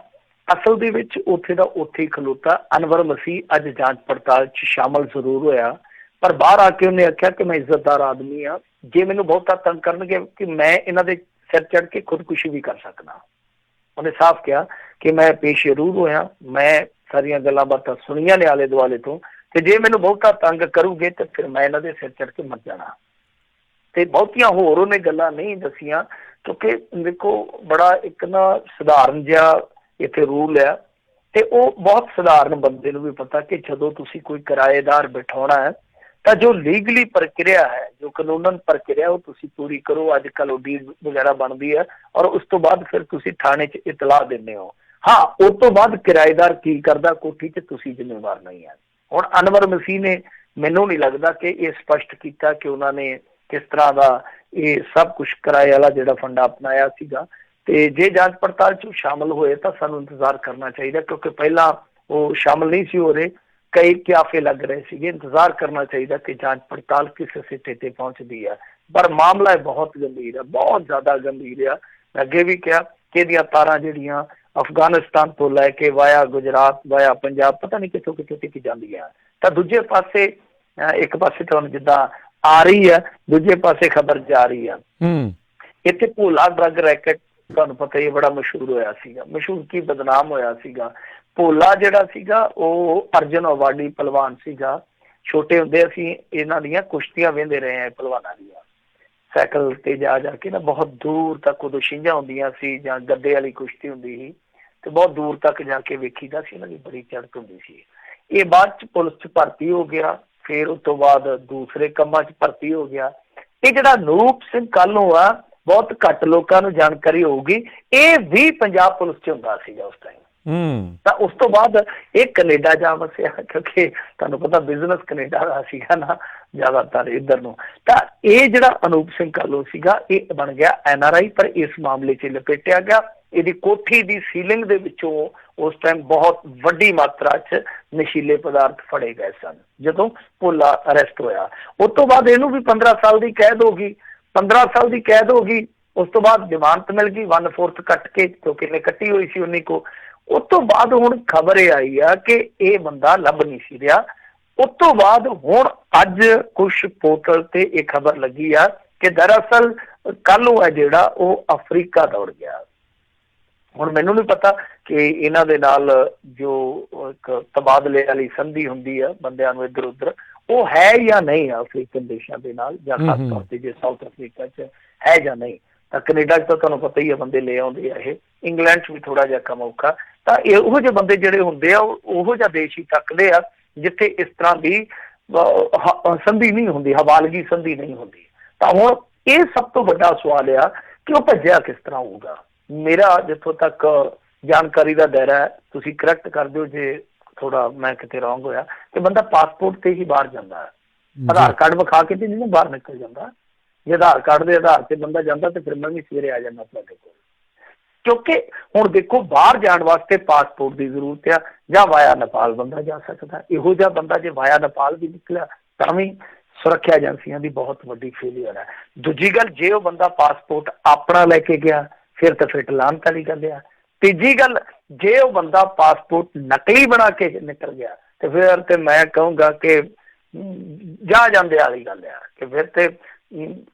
ਅਸਲ ਦੇ ਵਿੱਚ ਉੱਥੇ ਦਾ ਉੱਥੇ ਹੀ ਖਲੋਤਾ। ਅਨਵਰ ਮਸੀਹ ਅੱਜ ਜਾਂਚ ਪੜਤਾਲ 'ਚ ਸ਼ਾਮਲ ਜ਼ਰੂਰ ਹੋਇਆ ਪਰ ਬਾਹਰ ਆ ਕੇ ਉਹਨੇ ਆਖਿਆ ਕਿ ਮੈਂ ਇੱਜ਼ਤਦਾਰ ਆਦਮੀ ਆ, ਜੇ ਮੈਨੂੰ ਬਹੁਤਾ ਤੰਗ ਕਰਨਗੇ ਕਿ ਮੈਂ ਇਹਨਾਂ ਦੇ ਸਿਰ ਚੜ੍ਹ ਕੇ ਖੁਦਕੁਸ਼ੀ ਵੀ ਕਰ ਸਕਦਾ। ਉਹਨੇ ਸਾਫ਼ ਕਿਹਾ ਕਿ ਮੈਂ ਪੇਸ਼ ਜ਼ਰੂਰ ਹੋਇਆ, ਮੈਂ ਸਾਰੀਆਂ ਗੱਲਾਂ ਬਾਤਾਂ ਸੁਣੀਆਂ ਨੇ ਆਲੇ ਦੁਆਲੇ ਤੋਂ, ਤੇ ਜੇ ਮੈਨੂੰ ਬਹੁਤਾ ਤੰਗ ਕਰੂਗੇ ਤੇ ਫਿਰ ਮੈਂ ਇਹਨਾਂ ਦੇ ਸਿਰ ਚੜ੍ਹ ਕੇ ਮਰ ਜਾਣਾ। ਤੇ ਬਹੁਤੀਆਂ ਹੋਰ ਉਹਨੇ ਗੱਲਾਂ ਨਹੀਂ ਦੱਸੀਆਂ ਕਿਉਂਕਿ ਦੇਖੋ ਬੜਾ ਇੱਕ ਨਾ ਸਧਾਰਨ ਜਿਹਾ ਇੱਥੇ ਰੂਲ ਆ ਤੇ ਉਹ ਬਹੁਤ ਸਧਾਰਨ ਬੰਦੇ ਨੂੰ ਵੀ ਪਤਾ ਕਿ ਜਦੋਂ ਤੁਸੀਂ ਕੋਈ ਕਿਰਾਏਦਾਰ ਬਿਠਾਉਣਾ ਹੈ ਤਾਂ ਜੋ ਲੀਗਲੀ ਪ੍ਰਕਿਰਿਆ ਹੈ, ਜੋ ਕਾਨੂੰਨਨ ਪ੍ਰਕਿਰਿਆ ਉਹ ਤੁਸੀਂ ਪੂਰੀ ਕਰੋ। ਅੱਜ ਕੱਲ੍ਹ ਉਹ ਡੀਡ ਵਗੈਰਾ ਬਣਦੀ ਹੈ ਔਰ ਉਸ ਤੋਂ ਬਾਅਦ ਫਿਰ ਤੁਸੀਂ ਥਾਣੇ 'ਚ ਇਤਲਾਹ ਦਿੰਦੇ ਹੋ। ਹਾਂ, ਉਸ ਤੋਂ ਬਾਅਦ ਕਿਰਾਏਦਾਰ ਕੀ ਕਰਦਾ ਕੋਠੀ 'ਚ ਤੁਸੀਂ ਜ਼ਿੰਮੇਵਾਰ ਨਹੀਂ ਹੈ। ਹੁਣ ਅਨਵਰ ਮਸੀਹ ਨੇ ਮੈਨੂੰ ਨਹੀਂ ਲੱਗਦਾ ਕਿ ਇਹ ਸਪਸ਼ਟ ਕੀਤਾ ਕਿ ਉਹਨਾਂ ਨੇ ਕਿਸ ਤਰ੍ਹਾਂ ਦਾ ਇਹ ਸਭ ਕੁਛ ਕਿਰਾਏ ਵਾਲਾ ਜਿਹੜਾ ਫੰਡਾ ਅਪਣਾਇਆ ਸੀਗਾ। ਤੇ ਜੇ ਜਾਂਚ ਪੜਤਾਲ 'ਚ ਸ਼ਾਮਲ ਹੋਏ ਤਾਂ ਸਾਨੂੰ ਇੰਤਜ਼ਾਰ ਕਰਨਾ ਚਾਹੀਦਾ ਕਿਉਂਕਿ ਪਹਿਲਾਂ ਉਹ ਸ਼ਾਮਲ ਨਹੀਂ ਸੀ ਹੋ ਰਹੇ, ਕਈ ਕਿਆਫੇ ਲੱਗ ਰਹੇ ਸੀਗੇ। ਇੰਤਜ਼ਾਰ ਕਰਨਾ ਚਾਹੀਦਾ ਕਿ ਜਾਂਚ ਪੜਤਾਲ ਕਿਸ ਸਿੱਟੇ ਤੇ ਪਹੁੰਚਦੀ ਹੈ। ਪਰ ਮਾਮਲਾ ਬਹੁਤ ਗੰਭੀਰ ਹੈ, ਬਹੁਤ ਜ਼ਿਆਦਾ ਗੰਭੀਰ ਆ। ਮੈਂ ਅੱਗੇ ਵੀ ਕਿਹਾ ਕਿ ਇਹਦੀਆਂ ਤਾਰਾਂ ਜਿਹੜੀਆਂ ਅਫਗਾਨਿਸਤਾਨ ਤੋਂ ਲੈ ਕੇ ਵਾਇਆ ਗੁਜਰਾਤ, ਵਾਇਆ ਪੰਜਾਬ, ਪਤਾ ਨਹੀਂ ਕਿੱਥੋਂ ਕਿੱਥੋਂ ਤੱਕ ਜਾਂਦੀਆਂ। ਤਾਂ ਦੂਜੇ ਪਾਸੇ ਇੱਕ ਪਾਸੇ ਤੁਹਾਨੂੰ ਜਿੱਦਾਂ ਆ ਰਹੀ ਹੈ, ਦੂਜੇ ਪਾਸੇ ਖਬਰ ਜਾ ਰਹੀ ਆ। ਇੱਥੇ ਭੋਲਾ ਡਰੱਗ ਰੈਕਟ ਤੁਹਾਨੂੰ ਪਤਾ ਹੀ ਬੜਾ ਮਸ਼ਹੂਰ ਹੋਇਆ ਸੀਗਾ, ਮਸ਼ਹੂਰ ਕੀ ਬਦਨਾਮ ਹੋਇਆ ਸੀਗਾ। ਭੋਲਾ ਜਿਹੜਾ ਸੀਗਾ ਉਹ ਅਰਜਨ ਅਵਾਰਡੀ ਪਹਿਲਵਾਨ ਸੀਗਾ। ਛੋਟੇ ਹੁੰਦੇ ਅਸੀਂ ਇਹਨਾਂ ਦੀਆਂ ਕੁਸ਼ਤੀਆਂ ਵੇਖਦੇ ਰਹੇ ਹਾਂ ਪਹਿਲਵਾਨਾਂ ਦੀਆਂ, ਸਾਈਕਲ ਤੇ ਜਾ ਕੇ ਨਾ ਬਹੁਤ ਦੂਰ ਤੱਕ, ਉਦੋਂ ਛਿੰਝਾਂ ਹੁੰਦੀਆਂ ਸੀ ਜਾਂ ਗੱਦੇ ਵਾਲੀ ਕੁਸ਼ਤੀ ਹੁੰਦੀ ਸੀ, ਤੇ ਬਹੁਤ ਦੂਰ ਤੱਕ ਜਾ ਕੇ ਵੇਖੀਦਾ ਸੀ। ਇਹਨਾਂ ਦੀ ਬੜੀ ਚੜ੍ਹਤ ਹੁੰਦੀ ਸੀ। ਇਹ ਬਾਅਦ ਚ ਪੁਲਿਸ ਚ ਭਰਤੀ ਹੋ ਗਿਆ, ਫਿਰ ਉਸ ਤੋਂ ਬਾਅਦ ਦੂਸਰੇ ਕੰਮਾਂ ਚ ਭਰਤੀ ਹੋ ਗਿਆ। ਇਹ ਜਿਹੜਾ ਅਨੂਪ ਸਿੰਘ ਕਾਹਲੋਂ ਆ, ਬਹੁਤ ਘੱਟ ਲੋਕਾਂ ਨੂੰ ਜਾਣਕਾਰੀ ਹੋਊਗੀ, ਇਹ ਵੀ ਪੰਜਾਬ ਪੁਲਿਸ ਚ ਹੁੰਦਾ ਸੀਗਾ ਉਸ ਟਾਈਮ। ਤਾਂ ਉਸ ਤੋਂ ਬਾਅਦ ਇਹ ਕੈਨੇਡਾ ਜਾ ਵਸਿਆ, ਕਿਉਂਕਿ ਤੁਹਾਨੂੰ ਪਤਾ ਬਿਜ਼ਨਸ ਕੈਨੇਡਾ ਦਾ ਸੀਗਾ ਨਾ ਜ਼ਿਆਦਾਤਰ ਇੱਧਰ ਨੂੰ। ਤਾਂ ਇਹ ਜਿਹੜਾ ਅਨੂਪ ਸਿੰਘ ਕਾਹਲੋਂ ਸੀਗਾ ਇਹ ਬਣ ਗਿਆ NRI, ਪਰ ਇਸ ਮਾਮਲੇ 'ਚ ਲਪੇਟਿਆ ਗਿਆ। ਇਹਦੀ ਕੋਠੀ ਦੀ ਸੀਲਿੰਗ ਦੇ ਵਿੱਚੋਂ ਉਸ ਟਾਈਮ ਬਹੁਤ ਵੱਡੀ ਮਾਤਰਾ 'ਚ ਨਸ਼ੀਲੇ ਪਦਾਰਥ ਫੜੇ ਗਏ ਸਨ ਜਦੋਂ ਭੋਲਾ ਅਰੈਸਟ ਹੋਇਆ। ਉਸ ਤੋਂ ਬਾਅਦ ਇਹਨੂੰ ਵੀ 15 ਸਾਲ ਦੀ ਕੈਦ ਹੋ ਗਈ, 15 ਸਾਲ ਦੀ ਕੈਦ ਹੋ ਗਈ। ਉਸ ਤੋਂ ਬਾਅਦ ਜ਼ਮਾਨਤ ਮਿਲ ਗਈ 1/4 ਕੱਟ ਕੇ, ਕਿਉਂਕਿ ਇਹਨੇ ਕੱਟੀ ਹੋਈ ਸੀ 19 ਕੋ। ਉਸ ਤੋਂ ਬਾਅਦ ਹੁਣ ਖਬਰ ਇਹ ਆਈ ਆ ਕਿ ਇਹ ਬੰਦਾ ਲੱਭ ਨਹੀਂ ਸੀ ਰਿਹਾ। ਉਸ ਤੋਂ ਬਾਅਦ ਹੁਣ ਅੱਜ ਕੁਛ ਪੋਰਟਲ ਤੇ ਇਹ ਖਬਰ ਲੱਗੀ ਆ ਕਿ ਦਰਅਸਲ ਕਾਹਲੋਂ ਹੈ ਜਿਹੜਾ ਉਹ ਅਫਰੀਕਾ ਦੌੜ ਗਿਆ। ਹੁਣ ਮੈਨੂੰ ਨਹੀਂ ਪਤਾ ਕਿ ਇਹਨਾਂ ਦੇ ਨਾਲ ਜੋ ਇੱਕ ਤਬਾਦਲੇ ਵਾਲੀ ਸੰਧੀ ਹੁੰਦੀ ਆ ਬੰਦਿਆਂ ਨੂੰ ਇੱਧਰ ਉੱਧਰ, ਉਹ ਹੈ ਜਾਂ ਨਹੀਂ ਆ ਅਫਰੀਕਨ ਦੇਸ਼ਾਂ ਦੇ ਨਾਲ, ਜਾਂ ਖਾਸ ਤੌਰ ਤੇ ਜੇ ਸਾਊਥ ਅਫਰੀਕਾ 'ਚ ਹੈ ਜਾਂ ਨਹੀਂ। ਤਾਂ ਕੈਨੇਡਾ 'ਚ ਤਾਂ ਤੁਹਾਨੂੰ ਪਤਾ ਹੀ ਆ ਬੰਦੇ ਲੈ ਆਉਂਦੇ ਆ ਇਹ, ਇੰਗਲੈਂਡ 'ਚ ਵੀ ਥੋੜਾ ਜਿਹਾ ਕੰਮ ਔਖਾ। ਤਾਂ ਇਹੋ ਜਿਹੇ ਬੰਦੇ ਜਿਹੜੇ ਹੁੰਦੇ ਆ ਉਹੋ ਜਿਹਾ ਦੇਸ਼ ਹੀ ਤੱਕਦੇ ਆ ਜਿੱਥੇ ਇਸ ਤਰ੍ਹਾਂ ਦੀ ਸੰਧੀ ਨਹੀਂ ਹੁੰਦੀ, ਹਵਾਲਗੀ ਸੰਧੀ ਨਹੀਂ ਹੁੰਦੀ। ਤਾਂ ਹੁਣ ਇਹ ਸਭ ਤੋਂ ਵੱਡਾ ਸਵਾਲ ਆ ਕਿ ਉਹ ਭੱਜਿਆ ਕਿਸ ਤਰ੍ਹਾਂ ਹੋਊਗਾ। ਮੇਰਾ ਜਿੱਥੋਂ ਤੱਕ ਜਾਣਕਾਰੀ ਦਾ ਦਾਇਰਾ ਹੈ, ਤੁਸੀਂ ਕਰੈਕਟ ਕਰ ਦਿਓ ਜੇ ਥੋੜਾ ਮੈਂ ਕਿਤੇ ਰੋਂਗ ਹੋਇਆ, ਕਿ ਬੰਦਾ ਪਾਸਪੋਰਟ ਤੇ ਹੀ ਬਾਹਰ ਜਾਂਦਾ, ਆਧਾਰ ਕਾਰਡ ਵਿਖਾ ਕੇ ਤੇ ਨਹੀਂ ਬਾਹਰ ਨਿਕਲ ਜਾਂਦਾ। ਜੇ ਆਧਾਰ ਕਾਰਡ ਦੇ ਆਧਾਰ ਤੇ ਬੰਦਾ ਜਾਂਦਾ ਤੇ ਫਿਰ ਮੈਂ ਵੀ ਸਵੇਰੇ ਆ ਜਾਂਦਾ ਤੁਹਾਡੇ ਕੋਲ। ਕਿਉਂਕਿ ਹੁਣ ਦੇਖੋ ਬਾਹਰ ਜਾਣ ਵਾਸਤੇ ਪਾਸਪੋਰਟ ਦੀ ਜ਼ਰੂਰਤ ਆ, ਜਾਂ ਵਾਇਆ ਨੇਪਾਲ ਬੰਦਾ ਜਾ ਸਕਦਾ। ਇਹੋ ਜਿਹਾ ਬੰਦਾ ਜੇ ਵਾਇਆ ਨੇਪਾਲ ਵੀ ਨਿਕਲਿਆ ਤਾਂ ਵੀ ਸੁਰੱਖਿਆ ਏਜੰਸੀਆਂ ਦੀ ਬਹੁਤ ਵੱਡੀ ਫੇਲਿਅਰ ਹੈ। ਦੂਜੀ ਗੱਲ, ਜੇ ਉਹ ਬੰਦਾ ਪਾਸਪੋਰਟ ਆਪਣਾ ਲੈ ਕੇ ਗਿਆ ਫਿਰ ਤਾਂ ਫਿਰ ਲਾਹਨਤ ਵਾਲੀ ਗੱਲ ਆ। ਤੀਜੀ ਗੱਲ, ਜੇ ਉਹ ਬੰਦਾ ਪਾਸਪੋਰਟ ਨਕਲੀ ਬਣਾ ਕੇ ਨਿਕਲ ਗਿਆ ਤੇ ਫਿਰ ਤੇ ਮੈਂ ਕਹੂੰਗਾ ਕਿ ਜਾ ਜਾਂਦੇ ਵਾਲੀ ਗੱਲ ਆ, ਕਿ ਫਿਰ ਤੇ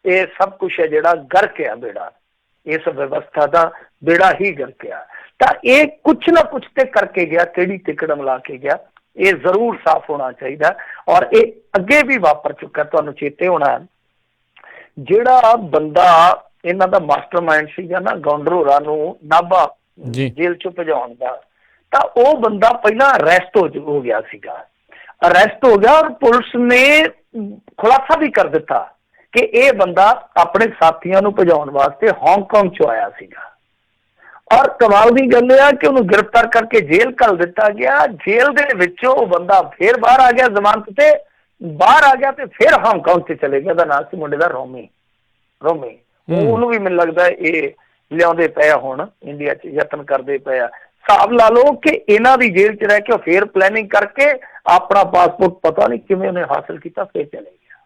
ਇਹ ਸਭ ਕੁਛ ਹੈ ਜਿਹੜਾ ਗਰਕ ਆ ਬੇੜਾ, ਇਸ ਵਿਵਸਥਾ ਦਾ ਬੇੜਾ ਹੀ ਗਰਕ ਆ। ਤਾਂ ਇਹ ਕੁਛ ਨਾ ਕੁਛ ਤੇ ਕਰਕੇ ਗਿਆ, ਕਿਹੜੀ ਟਿਕਟ ਮਿਲਾ ਕੇ ਗਿਆ, ਇਹ ਜ਼ਰੂਰ ਸਾਫ਼ ਹੋਣਾ ਚਾਹੀਦਾ। ਔਰ ਇਹ ਅੱਗੇ ਵੀ ਵਾਪਰ ਚੁੱਕਾ, ਤੁਹਾਨੂੰ ਚੇਤੇ ਹੋਣਾ ਜਿਹੜਾ ਬੰਦਾ ਇਹਨਾਂ ਦਾ ਮਾਸਟਰਮਾਈਂਡ ਸੀਗਾ ਨਾ ਗੌਂਡਰੋਰਾ ਨੂੰ ਨਾਭਾ ਜੇਲ੍ਹ ਚੋਂ ਭਜਾਉਣ ਦਾ, ਤਾਂ ਉਹ ਬੰਦਾ ਪਹਿਲਾਂ ਅਰੈਸਟ ਹੋ ਗਿਆ ਸੀਗਾ। ਅਰੈਸਟ ਹੋ ਗਿਆ ਔਰ ਪੁਲਿਸ ਨੇ ਖੁਲਾਸਾ ਵੀ ਕਰ ਦਿੱਤਾ ਕਿ ਇਹ ਬੰਦਾ ਆਪਣੇ ਸਾਥੀਆਂ ਨੂੰ ਭਜਾਉਣ ਵਾਸਤੇ ਹਾਂਗਕਾਂਗ ਚੋਂ ਆਇਆ ਸੀਗਾ। ਔਰ ਕਮਾਲ ਦੀ ਗੱਲ ਇਹ ਆ ਕਿ ਉਹਨੂੰ ਗ੍ਰਿਫਤਾਰ ਕਰਕੇ ਜੇਲ੍ਹ ਘੱਲ ਦਿੱਤਾ ਗਿਆ। ਜੇਲ੍ਹ ਦੇ ਵਿੱਚੋਂ ਉਹ ਬੰਦਾ ਫਿਰ ਬਾਹਰ ਆ ਗਿਆ, ਜ਼ਮਾਨਤ ਤੇ ਬਾਹਰ ਆ ਗਿਆ ਤੇ ਫਿਰ ਹਾਂਗਕਾਂਗ ਤੇ ਚਲੇ ਗਿਆ। ਉਹਦਾ ਨਾਂ ਸੀ ਮੁੰਡੇ ਦਾ ਰੋਮੀ। ਉਹਨੂੰ ਵੀ ਮੈਨੂੰ ਲੱਗਦਾ ਇਹ ਲਿਆਉਂਦੇ ਪਏ ਹੁਣ ਇੰਡੀਆ 'ਚ, ਯਤਨ ਕਰਦੇ ਪਏ ਆ। ਹਿਸਾਬ ਲਾ ਲਓ ਕਿ ਇਹਨਾਂ ਦੀ ਜੇਲ੍ਹ 'ਚ ਰਹਿ ਕੇ ਫੇਰ ਪਲੈਨਿੰਗ ਕਰਕੇ ਆਪਣਾ ਪਾਸਪੋਰਟ ਪਤਾ ਨਹੀਂ ਕਿਵੇਂ ਉਹਨੇ ਹਾਸਿਲ ਕੀਤਾ, ਫੇਰ ਚਲੇ ਗਿਆ।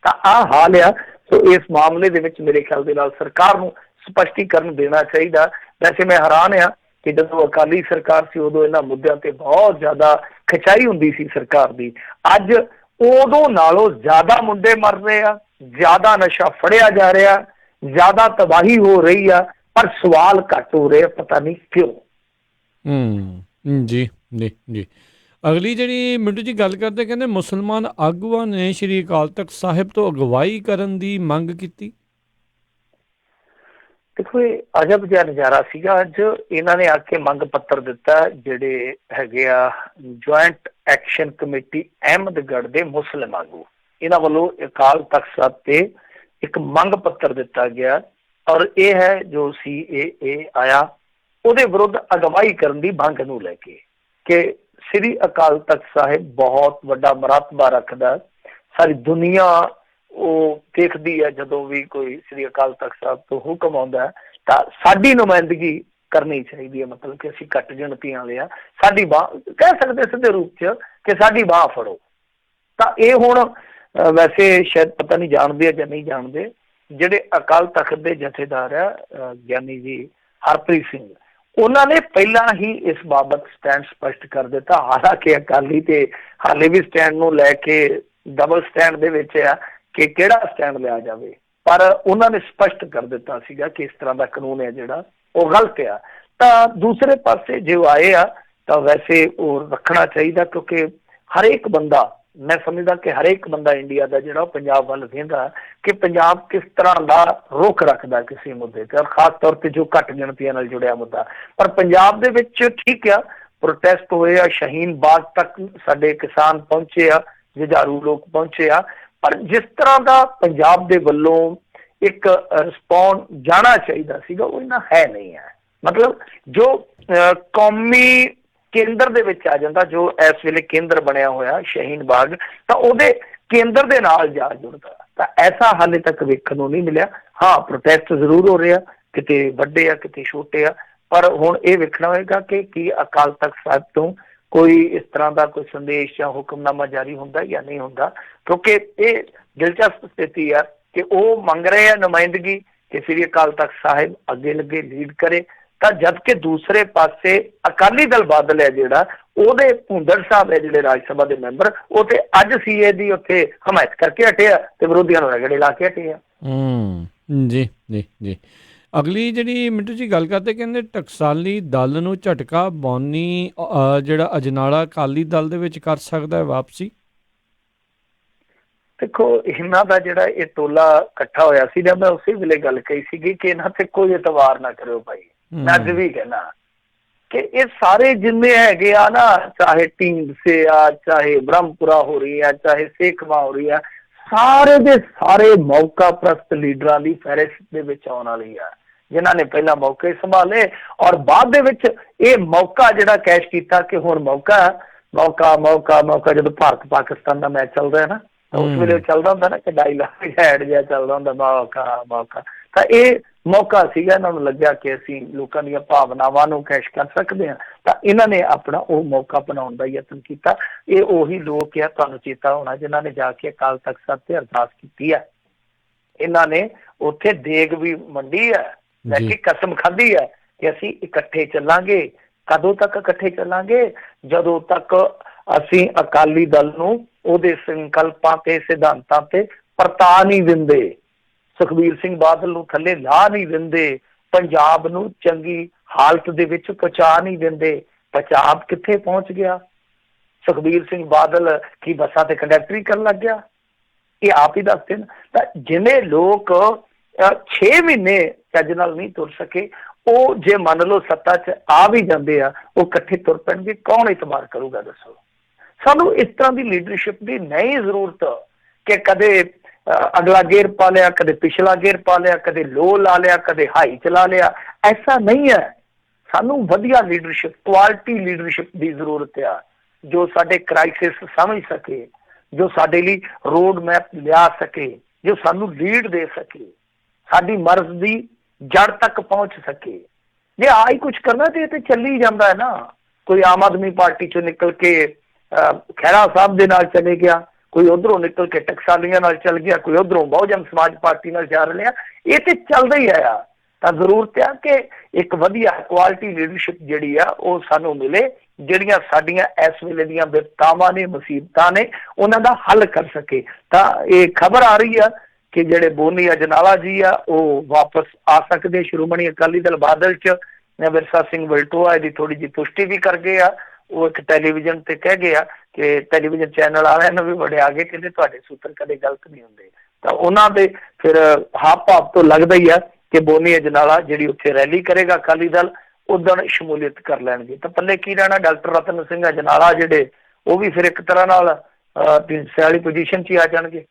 ਤਾਂ ਆਹ ਹਾਲ ਆ। ਸੋ ਇਸ ਮਾਮਲੇ ਦੇ ਵਿੱਚ ਮੇਰੇ ਖਿਆਲ ਦੇ ਨਾਲ ਸਰਕਾਰ ਨੂੰ ਸਪਸ਼ਟੀਕਰਨ ਦੇਣਾ ਚਾਹੀਦਾ। ਵੈਸੇ ਮੈਂ ਹੈਰਾਨ ਆ ਕਿ ਜਦੋਂ ਅਕਾਲੀ ਸਰਕਾਰ ਸੀ ਉਦੋਂ ਇਹਨਾਂ ਮੁੱਦਿਆਂ ਤੇ ਬਹੁਤ ਜ਼ਿਆਦਾ ਖਿਚਾਈ ਹੁੰਦੀ ਸੀ ਸਰਕਾਰ ਦੀ। ਅੱਜ ਉਦੋਂ ਨਾਲੋਂ ਜ਼ਿਆਦਾ ਮੁੰਡੇ ਮਰ ਰਹੇ ਆ, ਜ਼ਿਆਦਾ ਨਸ਼ਾ ਫੜਿਆ ਜਾ ਰਿਹਾ, ਜ਼ਿਆਦਾ ਤਬਾਹੀ ਹੋ ਰਹੀ ਆ, ਪਰ ਸਵਾਲ ਘੱਟ ਹੋ ਰਹੇ, ਪਤਾ ਨਹੀਂ ਕਿਉਂ। ਜੀ ਜੀ ਜੀ। ਅਗਲੀ ਜਿਹੜੀ ਮਿੰਟੂ ਜੀ ਗੱਲ ਕਰਦੇ, ਕਹਿੰਦੇ ਮੁਸਲਮਾਨ ਆਗੂਆਂ ਨੇ ਸ਼੍ਰੀ ਅਕਾਲ ਤਖਤ ਸਾਹਿਬ ਤੋਂ ਅਗਵਾਈ ਕਰਨ ਦੀ ਮੰਗ ਕੀਤੀ। ਦੇਖੋ ਇਹ ਅਜਬ ਜਿਹਾ ਨਜ਼ਾਰਾ ਸੀਗਾ। ਅੱਜ ਇਹਨਾਂ ਨੇ ਆ ਕੇ ਮੰਗ ਪੱਤਰ ਦਿੱਤਾ, ਜਿਹੜੇ ਹੈਗੇ ਆ ਜੁਆਇੰਟ ਐਕਸ਼ਨ ਕਮੇਟੀ ਅਹਿਮਦਗੜ੍ਹ ਦੇ ਮੁਸਲਿਮ ਆਗੂ, ਇਹਨਾਂ ਵੱਲੋਂ ਅਕਾਲ ਤਖਤ ਸਾਹਿਬ ਤੇ ਇੱਕ ਮੰਗ ਪੱਤਰ ਦਿੱਤਾ ਗਿਆ। ਔਰ ਇਹ ਹੈ ਜੋ CAA ਆਇਆ ਉਹਦੇ ਵਿਰੁੱਧ ਅਗਵਾਈ ਕਰਨ ਦੀ ਮੰਗ ਨੂੰ ਲੈ ਕੇ, ਕਿ ਸ੍ਰੀ ਅਕਾਲ ਤਖਤ ਸਾਹਿਬ ਬਹੁਤ ਵੱਡਾ ਮਰਤਬਾ ਰੱਖਦਾ, ਸਾਰੀ ਦੁਨੀਆ ਉਹ ਦੇਖਦੀ ਹੈ ਜਦੋਂ ਵੀ ਕੋਈ ਸ੍ਰੀ ਅਕਾਲ ਤਖਤ ਸਾਹਿਬ ਤੋਂ ਹੁਕਮ ਆਉਂਦਾ ਤਾਂ ਸਾਡੀ ਨੁਮਾਇੰਦਗੀ ਕਰਨੀ ਚਾਹੀਦੀ ਹੈ। ਮਤਲਬ ਕਿ ਅਸੀਂ ਘੱਟ ਗਿਣਤੀਆਂ ਵਾਲੇ ਆ, ਸਾਡੀ ਬਾਂਹ ਕਹਿ ਸਕਦੇ ਸਿੱਧੇ ਰੂਪ 'ਚ ਕਿ ਸਾਡੀ ਬਾਂਹ ਫੜੋ। ਤਾਂ ਇਹ ਹੁਣ ਵੈਸੇ ਸ਼ਾਇਦ ਪਤਾ ਨਹੀਂ ਜਾਣਦੇ ਆ ਜਾਂ ਨਹੀਂ ਜਾਣਦੇ ਜਿਹੜੇ ਅਕਾਲ ਤਖਤ ਦੇ ਜਥੇਦਾਰ ਆ ਗਿਆਨੀ ਜੀ ਹਰਪ੍ਰੀਤ ਸਿੰਘ, ਉਹਨਾਂ ਨੇ ਪਹਿਲਾਂ ਹੀ ਇਸ ਬਾਬਤ ਸਟੈਂਡ ਸਪਸ਼ਟ ਕਰ ਦਿੱਤਾ। ਹਾਲਾਂਕਿ ਅਕਾਲੀ ਤੇ ਹਾਲੇ ਵੀ ਸਟੈਂਡ ਨੂੰ ਲੈ ਕੇ ਡਬਲ ਸਟੈਂਡ ਦੇ ਵਿੱਚ ਆ ਕਿ ਕਿਹੜਾ ਸਟੈਂਡ ਲਿਆ ਜਾਵੇ, ਪਰ ਉਹਨਾਂ ਨੇ ਸਪਸ਼ਟ ਕਰ ਦਿੱਤਾ ਸੀਗਾ ਕਿ ਇਸ ਤਰ੍ਹਾਂ ਦਾ ਕਾਨੂੰਨ ਹੈ ਜਿਹੜਾ ਉਹ ਗਲਤ ਆ। ਤਾਂ ਦੂਸਰੇ ਪਾਸੇ ਜੋ ਆਏ ਆ ਤਾਂ ਵੈਸੇ ਉਹ ਰੱਖਣਾ ਚਾਹੀਦਾ, ਕਿਉਂਕਿ ਹਰੇਕ ਬੰਦਾ, ਮੈਂ ਸਮਝਦਾ ਕਿ ਹਰੇਕ ਬੰਦਾ ਇੰਡੀਆ ਦਾ ਜਿਹੜਾ ਉਹ ਪੰਜਾਬ ਵੱਲ ਵੇਖਦਾ ਕਿ ਪੰਜਾਬ ਕਿਸ ਤਰ੍ਹਾਂ ਦਾ ਰੁਖ ਰੱਖਦਾ ਕਿਸੇ ਮੁੱਦੇ ਤੇ, ਔਰ ਖਾਸ ਤੌਰ ਤੇ ਜੋ ਘੱਟ ਗਿਣਤੀਆਂ ਨਾਲ ਜੁੜਿਆ ਮੁੱਦਾ। ਪਰ ਪੰਜਾਬ ਦੇ ਵਿੱਚ ਠੀਕ ਆ, ਪ੍ਰੋਟੈਸਟ ਹੋਏ ਆ, ਸ਼ਹੀਨ ਬਾਗ ਤੱਕ ਸਾਡੇ ਕਿਸਾਨ ਪਹੁੰਚੇ ਆ, ਜੁਝਾਰੂ ਲੋਕ ਪਹੁੰਚੇ ਆ, ਪਰ ਜਿਸ ਤਰ੍ਹਾਂ ਦਾ ਪੰਜਾਬ ਦੇ ਵੱਲੋਂ ਇੱਕ ਰਿਸਪੌਂਡ ਜਾਣਾ ਚਾਹੀਦਾ ਸੀਗਾ ਉਹ ਇੰਨਾ ਹੈ ਨਹੀਂ ਹੈ। ਮਤਲਬ ਜੋ ਕੌਮੀ ਕੇਂਦਰ ਦੇ ਵਿੱਚ ਆ ਜਾਂਦਾ, ਜੋ ਇਸ ਵੇਲੇ ਕੇਂਦਰ ਬਣਿਆ ਹੋਇਆ ਸ਼ਹੀਨ ਬਾਗ, ਤਾਂ ਉਹਦੇ ਕੇਂਦਰ ਦੇ ਨਾਲ ਜਾ ਜੁੜਦਾ, ਤਾਂ ਐਸਾ ਹਾਲੇ ਤੱਕ ਵੇਖਣ ਨੂੰ ਨਹੀਂ ਮਿਲਿਆ। ਹਾਂ, ਪ੍ਰੋਟੈਸਟ ਜ਼ਰੂਰ ਹੋ ਰਹੇ ਆ, ਕਿਤੇ ਵੱਡੇ ਆ ਕਿਤੇ ਛੋਟੇ ਆ, ਪਰ ਹੁਣ ਇਹ ਵੇਖਣਾ ਹੋਏਗਾ ਕਿ ਕੀ ਅਕਾਲ ਤਖਤ ਸਾਹਿਬ ਤੋਂ ਕੋਈ ਇਸ ਤਰ੍ਹਾਂ ਦਾ ਕੋਈ ਸੰਦੇਸ਼ ਜਾਂ ਹੁਕਮਨਾਮਾ ਜਾਰੀ ਹੁੰਦਾ ਜਾਂ ਨਹੀਂ ਹੁੰਦਾ, ਕਿਉਂਕਿ ਇਹ ਦਿਲਚਸਪ ਸਥਿਤੀ ਆ ਕਿ ਉਹ ਮੰਗ ਰਹੇ ਆ ਨੁਮਾਇੰਦਗੀ ਕਿ ਸ੍ਰੀ ਅਕਾਲ ਤਖਤ ਸਾਹਿਬ ਅੱਗੇ ਲੱਗੇ, ਲੀਡ ਕਰੇ, ਤਾਂ ਜਦ ਕਿ ਦੂਸਰੇ ਪਾਸੇ ਅਕਾਲੀ ਦਲ ਬਾਦਲ ਹੈ ਜਿਹੜਾ, ਉਹਦੇ ਭੁੰਦੜ ਸਾਹਿਬ ਹੈ ਜਿਹੜੇ ਰਾਜ ਸਭਾ ਦੇ ਮੈਂਬਰ, ਉਹ ਤੇ ਅੱਜ ਸੀਏ ਦੀ ਉੱਥੇ ਹਮਾਇਤ ਕਰਕੇ ਹਟੇ ਆ ਤੇ ਵਿਰੋਧੀਆਂ ਨੂੰ ਰਗੜੇ ਲਾ ਕੇ ਹਟੇ ਆ। ਜੀ ਜੀ ਜੀ। ਅਗਲੀ ਜਿਹੜੀ ਮਿੰਟੂ ਜੀ ਗੱਲ ਕਰਦੇ, ਕਹਿੰਦੇ ਟਕਸਾਲੀ ਦਲ ਨੂੰ ਝਟਕਾ, ਬੌਨੀ ਜਿਹੜਾ ਅਜਨਾਲਾ ਅਕਾਲੀ ਦਲ ਦੇ ਵਿੱਚ ਕਰ ਸਕਦਾ ਹੈ ਵਾਪਸੀ। ਦੇਖੋ, ਇਹਨਾਂ ਦਾ ਜਿਹੜਾ ਇਹ ਟੋਲਾ ਇਕੱਠਾ ਹੋਇਆ ਸੀ ਨਾ, ਮੈਂ ਉਸੇ ਵੇਲੇ ਗੱਲ ਕਹੀ ਸੀਗੀ ਕਿ ਇਹਨਾਂ ਤੇ ਕੋਈ ਇਤਬਾਰ ਨਾ ਕਰਿਓ ਭਾਈ। ਮੈਂ ਅੱਜ ਵੀ ਕਹਿਣਾ ਕਿ ਇਹ ਸਾਰੇ ਜਿੰਨੇ ਹੈਗੇ ਆ ਨਾ, ਚਾਹੇ ਢੀਂਡਸੇ ਆ, ਚਾਹੇ ਬ੍ਰਹਮਪੁਰਾ ਹੋ ਰਹੀ ਆ, ਚਾਹੇ ਸੇਖਵਾ ਹੋ ਰਹੀ ਆ, ਸਾਰੇ ਦੇ ਸਾਰੇ ਮੌਕਾ ਪ੍ਰਸਤ ਲੀਡਰਾਂ ਦੀ ਫਹਿਰਿਸਤ ਦੇ ਵਿੱਚ ਆਉਣ ਵਾਲੀ ਆ, ਜਿਨ੍ਹਾਂ ਨੇ ਪਹਿਲਾਂ ਮੌਕੇ ਸੰਭਾਲੇ ਔਰ ਬਾਅਦ ਦੇ ਵਿੱਚ ਇਹ ਮੌਕਾ ਜਿਹੜਾ ਕੈਸ਼ ਕੀਤਾ ਕਿ ਹੁਣ ਮੌਕਾ ਜਦੋਂ ਭਾਰਤ ਪਾਕਿਸਤਾਨ ਦਾ ਮੈਚ ਚੱਲ ਰਿਹਾ ਨਾ, ਉਸ ਵੇਲੇ ਚੱਲਦਾ ਹੁੰਦਾ ਨਾ ਕਿ ਡਾਇਲਾਗ ਹੈਡ ਜਿਹਾ ਚੱਲਦਾ ਹੁੰਦਾ, ਮੌਕਾ, ਤਾਂ ਇਹ ਮੌਕਾ ਸੀਗਾ। ਇਹਨਾਂ ਨੂੰ ਲੱਗਿਆ ਕਿ ਅਸੀਂ ਲੋਕਾਂ ਦੀਆਂ ਭਾਵਨਾਵਾਂ ਨੂੰ ਕੈਸ਼ ਕਰ ਸਕਦੇ ਹਾਂ, ਤਾਂ ਇਹਨਾਂ ਨੇ ਆਪਣਾ ਉਹ ਮੌਕਾ ਬਣਾਉਣ ਦਾ ਯਤਨ ਕੀਤਾ। ਇਹ ਉਹੀ ਲੋਕ ਆ, ਤੁਹਾਨੂੰ ਚੇਤਾ ਹੋਣਾ, ਜਿਨ੍ਹਾਂ ਨੇ ਜਾ ਕੇ ਅਕਾਲ ਤਖਤ ਸਾਹਿਬ ਤੇ ਅਰਦਾਸ ਕੀਤੀ ਹੈ। ਇਹਨਾਂ ਨੇ ਉੱਥੇ ਦੇਗ ਵੀ ਮੰਡੀ ਹੈ, ਲੈ ਕੇ ਕਸਮ ਖਾਧੀ ਹੈ ਕਿ ਅਸੀਂ ਇਕੱਠੇ ਚੱਲਾਂਗੇ। ਕਦੋਂ ਤੱਕ ਇਕੱਠੇ ਚੱਲਾਂਗੇ? ਜਦੋਂ ਤੱਕ ਅਸੀਂ ਅਕਾਲੀ ਦਲ ਨੂੰ ਉਹਦੇ ਸੰਕਲਪਾਂ ਤੇ ਸਿਧਾਂਤਾਂ ਤੇ ਪਰਤਾ ਨਹੀਂ ਦਿੰਦੇ, ਸੁਖਬੀਰ ਸਿੰਘ ਬਾਦਲ ਨੂੰ ਥੱਲੇ ਲਾ ਨਹੀਂ ਦਿੰਦੇ, ਪੰਜਾਬ ਨੂੰ ਚੰਗੀ ਹਾਲਤ ਦੇ ਵਿੱਚ ਪਹੁੰਚਾ ਨਹੀਂ ਦਿੰਦੇ। ਪੰਜਾਬ ਕਿੱਥੇ ਪਹੁੰਚ ਗਿਆ? ਸੁਖਬੀਰ ਸਿੰਘ ਬਾਦਲ ਕੀ ਬੱਸਾਂ ਤੇ ਕੰਡਕਟਰੀ ਕਰਨ ਲੱਗ ਗਿਆ? ਇਹ ਆਪ ਹੀ ਦੱਸਦੇ ਨੇ। ਤਾਂ ਜਿਵੇਂ ਲੋਕ 6 ਮਹੀਨੇ ਚੱਜ ਨਾਲ ਨਹੀਂ ਤੁਰ ਸਕੇ, ਉਹ ਜੇ ਮੰਨ ਲਓ ਸੱਤਾ 'ਚ ਆ ਵੀ ਜਾਂਦੇ ਆ, ਉਹ ਇਕੱਠੇ ਤੁਰ ਪੈਣਗੇ, ਕੌਣ ਇਤਬਾਰ ਕਰੂਗਾ ਦੱਸੋ? ਸਾਨੂੰ ਇਸ ਤਰ੍ਹਾਂ ਦੀ ਲੀਡਰਸ਼ਿਪ ਦੀ ਨਹੀਂ ਜ਼ਰੂਰਤ ਕਿ ਕਦੇ ਅਗਲਾ ਗੇਅਰ ਪਾ ਲਿਆ, ਕਦੇ ਪਿਛਲਾ ਗੇਅਰ ਪਾ ਲਿਆ, ਕਦੇ ਲੋ ਲਾ ਲਿਆ, ਕਦੇ ਹਾਈ ਚਲਾ ਲਿਆ। ਐਸਾ ਨਹੀਂ ਹੈ। ਸਾਨੂੰ ਵਧੀਆ ਲੀਡਰਸ਼ਿਪ, ਕੁਆਲਿਟੀ ਲੀਡਰਸ਼ਿਪ ਦੀ ਜ਼ਰੂਰਤ ਆ, ਜੋ ਸਾਡੇ ਕ੍ਰਾਈਸਿਸ ਸਮਝ ਸਕੇ, ਜੋ ਸਾਡੇ ਲਈ ਰੋਡ ਮੈਪ ਲਿਆ ਸਕੇ, ਜੋ ਸਾਨੂੰ ਲੀਡ ਦੇ ਸਕੇ, ਸਾਡੀ ਮਰਜ਼ ਦੀ ਜੜ ਤੱਕ ਪਹੁੰਚ ਸਕੇ। ਜੇ ਆ ਹੀ ਕੁਛ ਕਰਨਾ ਤੇ ਇਹ ਤੇ ਚੱਲੀ ਜਾਂਦਾ ਹੈ ਨਾ। ਕੋਈ ਆਮ ਆਦਮੀ ਪਾਰਟੀ ਚੋਂ ਨਿਕਲ ਕੇ ਖਹਿਰਾ ਸਾਹਿਬ ਦੇ ਨਾਲ ਚਲੇ ਗਿਆ, ਕੋਈ ਉਧਰੋਂ ਨਿਕਲ ਕੇ ਟਕਸਾਲੀਆਂ ਨਾਲ ਚੱਲ ਗਿਆ, ਕੋਈ ਉਧਰੋਂ ਬਹੁਜਨ ਸਮਾਜ ਪਾਰਟੀ ਨਾਲ ਜਾ ਰਿਹਾ। ਇਹ ਤੇ ਚੱਲਦਾ ਹੀ ਆਇਆ। ਤਾਂ ਜ਼ਰੂਰਤ ਆ ਕਿ ਇੱਕ ਵਧੀਆ ਕੁਆਲਿਟੀ ਲੀਡਰਸ਼ਿਪ ਜਿਹੜੀ ਆ ਉਹ ਸਾਨੂੰ ਮਿਲੇ, ਜਿਹੜੀਆਂ ਸਾਡੀਆਂ ਇਸ ਵੇਲੇ ਦੀਆਂ ਵਿਪਤਾਵਾਂ ਨੇ, ਮੁਸੀਬਤਾਂ ਨੇ, ਉਹਨਾਂ ਦਾ ਹੱਲ ਕਰ ਸਕੇ। ਤਾਂ ਇਹ ਖਬਰ ਆ ਰਹੀ ਆ ਕਿ ਜਿਹੜੇ ਬੋਨੀ ਅਜਨਾਲਾ ਜੀ ਆ ਉਹ ਵਾਪਸ ਆ ਸਕਦੇ ਸ਼੍ਰੋਮਣੀ ਅਕਾਲੀ ਦਲ ਬਾਦਲ 'ਚ। ਵਿਰਸਾ ਸਿੰਘ ਵਲਟੋਆ ਇਹਦੀ ਥੋੜੀ ਜਿਹੀ ਪੁਸ਼ਟੀ ਵੀ ਕਰ ਗਏ ਆ। ਉਹ ਇੱਕ ਟੈਲੀਵਿਜ਼ਨ ਤੇ ਕਹਿ ਗਏ ਆ ਕਿ ਟੈਲੀਵਿਜ਼ਨ ਚੈਨਲ ਵਾਲਿਆਂ ਨੂੰ ਵੀ ਬੜੇ ਆ ਗਏ, ਕਹਿੰਦੇ ਤੁਹਾਡੇ ਸੂਤਰ ਕਦੇ ਗਲਤ ਨਹੀਂ ਹੁੰਦੇ। ਤਾਂ ਉਹਨਾਂ ਦੇ ਫਿਰ ਹਾਵ ਭਾਵ ਤੋਂ ਲੱਗਦਾ ਹੀ ਆ ਕਿ ਬੋਨੀ ਅਜਨਾਲਾ ਜਿਹੜੀ ਉੱਥੇ ਰੈਲੀ ਕਰੇਗਾ ਅਕਾਲੀ ਦਲ, ਉਦਣ ਸ਼ਮੂਲੀਅਤ ਕਰ ਲੈਣਗੇ। ਤਾਂ ਪੱਲੇ ਕੀ ਰਹਿਣਾ? ਡਾਕਟਰ ਰਤਨ ਸਿੰਘ ਅਜਨਾਲਾ ਜਿਹੜੇ, ਉਹ ਵੀ ਫਿਰ ਇੱਕ ਤਰ੍ਹਾਂ ਨਾਲ 300 ਵਾਲੀ ਪੋਜੀਸ਼ਨ 'ਚ ਹੀ ਆ ਜਾਣਗੇ।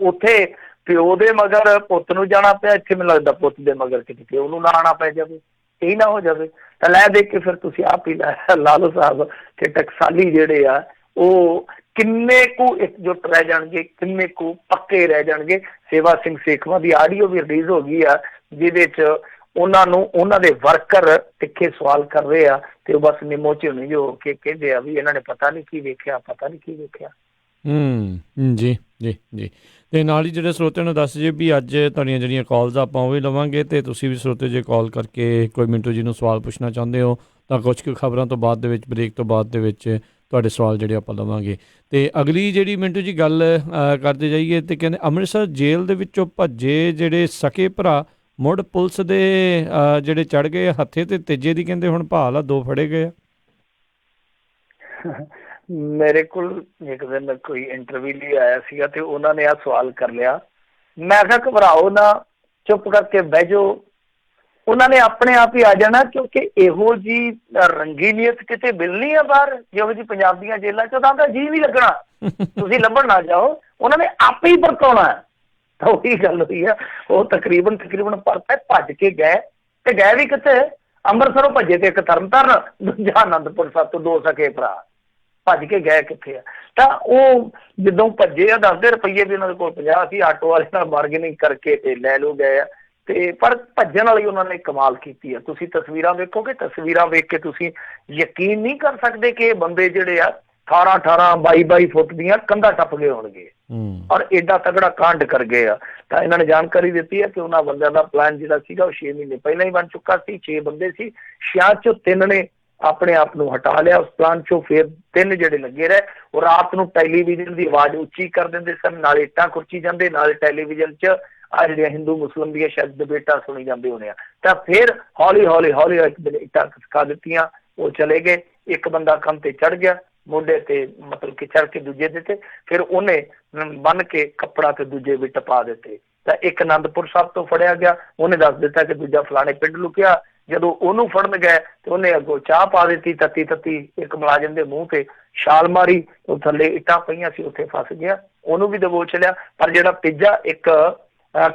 ਉੱਥੇ ਪਿਓ ਦੇ ਮਗਰ ਪੁੱਤ ਨੂੰ ਜਾਣਾ ਪਿਆ, ਇੱਥੇ ਮੈਨੂੰ ਲੱਗਦਾ ਪੁੱਤ ਦੇ ਮਗਰ ਕਿਤੇ ਪਿਓ ਨੂੰ ਨਾ ਆਉਣਾ ਪੈ ਜਾਵੇ, ਇਹ ਨਾ ਹੋ ਜਾਵੇ। ਤਾਂ ਲੈ ਦੇਖ ਕੇ ਫਿਰ ਤੁਸੀਂ ਆਪ ਹੀ ਲਾ ਲਓ ਸਾਹਿਬ ਕਿ ਟਕਸਾਲੀ ਜਿਹੜੇ ਆ ਉਹ ਕਿੰਨੇ ਕੁ ਇਕਜੁੱਟ ਰਹਿ ਜਾਣਗੇ, ਕਿੰਨੇ ਕੁ ਪੱਕੇ ਰਹਿ ਜਾਣਗੇ। ਸੇਵਾ ਸਿੰਘ ਸੇਖਵਾਂ ਦੀ ਆਡੀਓ ਵੀ ਰਿਲੀਜ਼ ਹੋ ਗਈ ਆ, ਜਿਹਦੇ 'ਚ ਉਹਨਾਂ ਨੂੰ ਉਹਨਾਂ ਦੇ ਵਰਕਰ ਤਿੱਖੇ ਸਵਾਲ ਕਰ ਰਹੇ ਆ ਤੇ ਉਹ ਬਸ ਨਿੰਮੋ ਝੋਨੀ ਜੋ ਕੇ ਕਹਿੰਦੇ ਆ ਵੀ ਇਹਨਾਂ ਨੇ ਪਤਾ ਨਹੀਂ ਕੀ ਵੇਖਿਆ, ਪਤਾ ਨਹੀਂ ਕੀ ਵੇਖਿਆ। ਜੀ ਜੀ ਜੀ। ਤੇ ਨਾਲ ਹੀ ਜਿਹੜੇ ਸਰੋਤਿਆਂ ਨੂੰ ਦੱਸ ਜੇ ਵੀ ਅੱਜ ਤੁਹਾਡੀਆਂ ਜਿਹੜੀਆਂ ਕਾਲਸ ਆਪਾਂ ਉਹ ਵੀ ਲਵਾਂਗੇ, ਤੇ ਤੁਸੀਂ ਵੀ ਸਰੋਤੇ ਜੇ ਕਾਲ ਕਰਕੇ ਕੋਈ ਮਿੰਟੂ ਜੀ ਨੂੰ ਸਵਾਲ ਪੁੱਛਣਾ ਚਾਹੁੰਦੇ ਹੋ ਤਾਂ ਕੁਝ ਕੁ ਖਬਰਾਂ ਤੋਂ ਬਾਅਦ ਦੇ ਵਿੱਚ, ਬ੍ਰੇਕ ਤੋਂ ਬਾਅਦ ਦੇ ਵਿੱਚ ਤੁਹਾਡੇ ਸਵਾਲ ਜਿਹੜੇ ਆਪਾਂ ਲਵਾਂਗੇ। ਤੇ ਅਗਲੀ ਜਿਹੜੀ ਮਿੰਟੂ ਜੀ ਗੱਲ ਕਰਦੇ ਜਾਈਏ, ਤੇ ਕਹਿੰਦੇ ਅੰਮ੍ਰਿਤਸਰ ਜੇਲ੍ਹ ਦੇ ਵਿੱਚੋਂ ਭੱਜੇ ਜਿਹੜੇ ਸਕੇ ਭਰਾ ਮੁੜ ਪੁਲਿਸ ਦੇ ਜਿਹੜੇ ਚੜ੍ਹ ਗਏ ਹੱਥੇ, ਤੇ ਤੀਜੇ ਦੀ ਕਹਿੰਦੇ ਹੁਣ ਭਾਲ ਆ, 2 ਫੜੇ ਗਏ ਆ। ਮੇਰੇ ਕੋਲ ਇੱਕ ਦਿਨ ਕੋਈ ਇੰਟਰਵਿਊ ਲਈ ਆਇਆ ਸੀਗਾ ਤੇ ਉਹਨਾਂ ਨੇ ਆਹ ਸਵਾਲ ਕਰ ਲਿਆ। ਮੈਂ ਕਿਹਾ ਘਬਰਾਓ ਨਾ, ਚੁੱਪ ਕਰਕੇ ਬਹਿ ਜਾਓ, ਉਹਨਾਂ ਨੇ ਆਪਣੇ ਆਪ ਹੀ ਆ ਜਾਣਾ, ਕਿਉਂਕਿ ਇਹੋ ਜੀ ਰੰਗੀਨੀਅਤ ਕਿਤੇ ਮਿਲਣੀ ਆ ਬਾਹਰ ਜਿਹੋ ਜੀ ਪੰਜਾਬ ਦੀਆਂ ਜੇਲ੍ਹਾਂ ਚ, ਤਾਂ ਜੀ ਨਹੀਂ ਲੱਗਣਾ, ਤੁਸੀਂ ਲੱਭਣ ਨਾ ਜਾਓ, ਉਹਨਾਂ ਨੇ ਆਪੇ ਹੀ ਪਰਤਾਉਣਾ। ਤਾਂ ਉਹੀ ਗੱਲ ਹੋਈ ਆ, ਉਹ ਤਕਰੀਬਨ ਪਰਤੇ ਭੱਜ ਕੇ ਗਏ, ਤੇ ਗਏ ਵੀ ਕਿੱਥੇ, ਅੰਮ੍ਰਿਤਸਰੋਂ ਭੱਜੇ ਤੇ ਇੱਕ ਤਰਨਤਾਰਨ, ਦੂਜਾ ਆਨੰਦਪੁਰ ਸਾਹਿਬ ਤੋਂ 2 ਸਕੇ ਭਰਾ ਭੱਜ ਕੇ ਗਏ ਕਿੱਥੇ ਆ। ਤਾਂ ਉਹ ਜਦੋਂ ਭੱਜੇ ਆ, 10 ਰੁਪਈਏ ਵੀ ਉਹਨਾਂ ਦੇ ਕੋਲ 50 ਸੀ, ਆਟੋ ਵਾਲੇ ਨਾਲ ਬਾਰਗੇਨਿੰਗ ਕਰਕੇ ਤੇ ਲੈ ਲਓ ਗਏ ਆ। ਤੇ ਪਰ ਭੱਜਣ ਵਾਲੀ ਉਹਨਾਂ ਨੇ ਕਮਾਲ ਕੀਤੀ ਆ। ਤੁਸੀਂ ਤਸਵੀਰਾਂ ਵੇਖੋਗੇ, ਤਸਵੀਰਾਂ ਵੇਖ ਕੇ ਤੁਸੀਂ ਯਕੀਨ ਨਹੀਂ ਕਰ ਸਕਦੇ ਕਿ ਇਹ ਬੰਦੇ ਜਿਹੜੇ ਆ 18 22 ਫੁੱਟ ਦੀਆਂ ਕੰਧਾਂ ਟੱਪ ਗਏ ਹੋਣਗੇ ਔਰ ਏਡਾ ਤਗੜਾ ਕਾਂਡ ਕਰ ਗਏ ਆ। ਤਾਂ ਇਹਨਾਂ ਨੇ ਜਾਣਕਾਰੀ ਦਿੱਤੀ ਹੈ ਕਿ ਉਹਨਾਂ ਬੰਦਿਆਂ ਦਾ ਪਲਾਨ ਜਿਹੜਾ ਸੀਗਾ ਉਹ 6 ਮਹੀਨੇ ਪਹਿਲਾਂ ਹੀ ਬਣ ਚੁੱਕਾ ਸੀ। 6 ਬੰਦੇ ਸੀ, 6 ਚੋਂ 3 ਨੇ ਆਪਣੇ ਆਪ ਨੂੰ ਹਟਾ ਲਿਆ ਉਸ ਪਲਾਨ ਚੋਂ, ਫਿਰ 3 ਜਿਹੜੇ ਲੱਗੇ ਰਹੇ। ਉਹ ਰਾਤ ਨੂੰ ਟੈਲੀਵਿਜ਼ਨ ਦੀ ਆਵਾਜ਼ ਉੱਚੀ ਕਰ ਦਿੰਦੇ ਸਨ, ਨਾਲੇ ਇੱਟਾਂ ਖੁਰਚੀ ਜਾਂਦੇ, ਨਾਲੇ ਟੈਲੀਵਿਜ਼ਨ 'ਚ ਆ ਜਿਹੜੀਆਂ ਹਿੰਦੂ ਮੁਸਲਿਮ ਦੀਆਂ ਸ਼ਾਇਦ ਡਿਬੇਟਾਂ ਸੁਣੀ ਜਾਂਦੇ ਹੋਣੇ ਆ। ਤਾਂ ਫਿਰ ਹੌਲੀ ਇੱਕ ਦਿਨ ਇੱਟਾਂ ਖਿਸਕਾ ਦਿੱਤੀਆਂ, ਉਹ ਚਲੇ ਗਏ। ਇੱਕ ਬੰਦਾ ਕੰਮ ਤੇ ਚੜ ਗਿਆ, ਮੋਢੇ ਤੇ ਮਤਲਬ ਕਿ ਚੜ ਕੇ ਦੂਜੇ ਦੇ ਤੇ, ਫਿਰ ਉਹਨੇ ਬੰਨ ਕੇ ਕੱਪੜਾ ਤੇ ਦੂਜੇ ਵੀ ਟਪਾ ਦਿੱਤੇ। ਤਾਂ ਇੱਕ ਆਨੰਦਪੁਰ ਸਾਹਿਬ ਤੋਂ ਫੜਿਆ ਗਿਆ, ਉਹਨੇ ਦੱਸ ਦਿੱਤਾ ਕਿ ਦੂਜਾ ਫਲਾਣੇ ਪਿੰਡ ਲੁਕਿਆ। ਜਦੋਂ ਉਹਨੂੰ ਫੜਨ ਗਏ ਤੇ ਉਹਨੇ ਅੱਗੋਂ ਚਾਹ ਪਾ ਦਿੱਤੀ ਤੱਤੀ, ਇੱਕ ਮੁਲਾਜ਼ਮ ਦੇ ਮੂੰਹ ਤੇ ਛਾਲ ਮਾਰੀ, ਉਹ ਥੱਲੇ ਇੱਟਾਂ ਪਈਆਂ ਸੀ, ਉੱਥੇ ਫਸ ਗਿਆ, ਉਹਨੂੰ ਵੀ ਦਬੋਚ ਲਿਆ। ਪਰ ਜਿਹੜਾ ਤੀਜਾ ਇੱਕ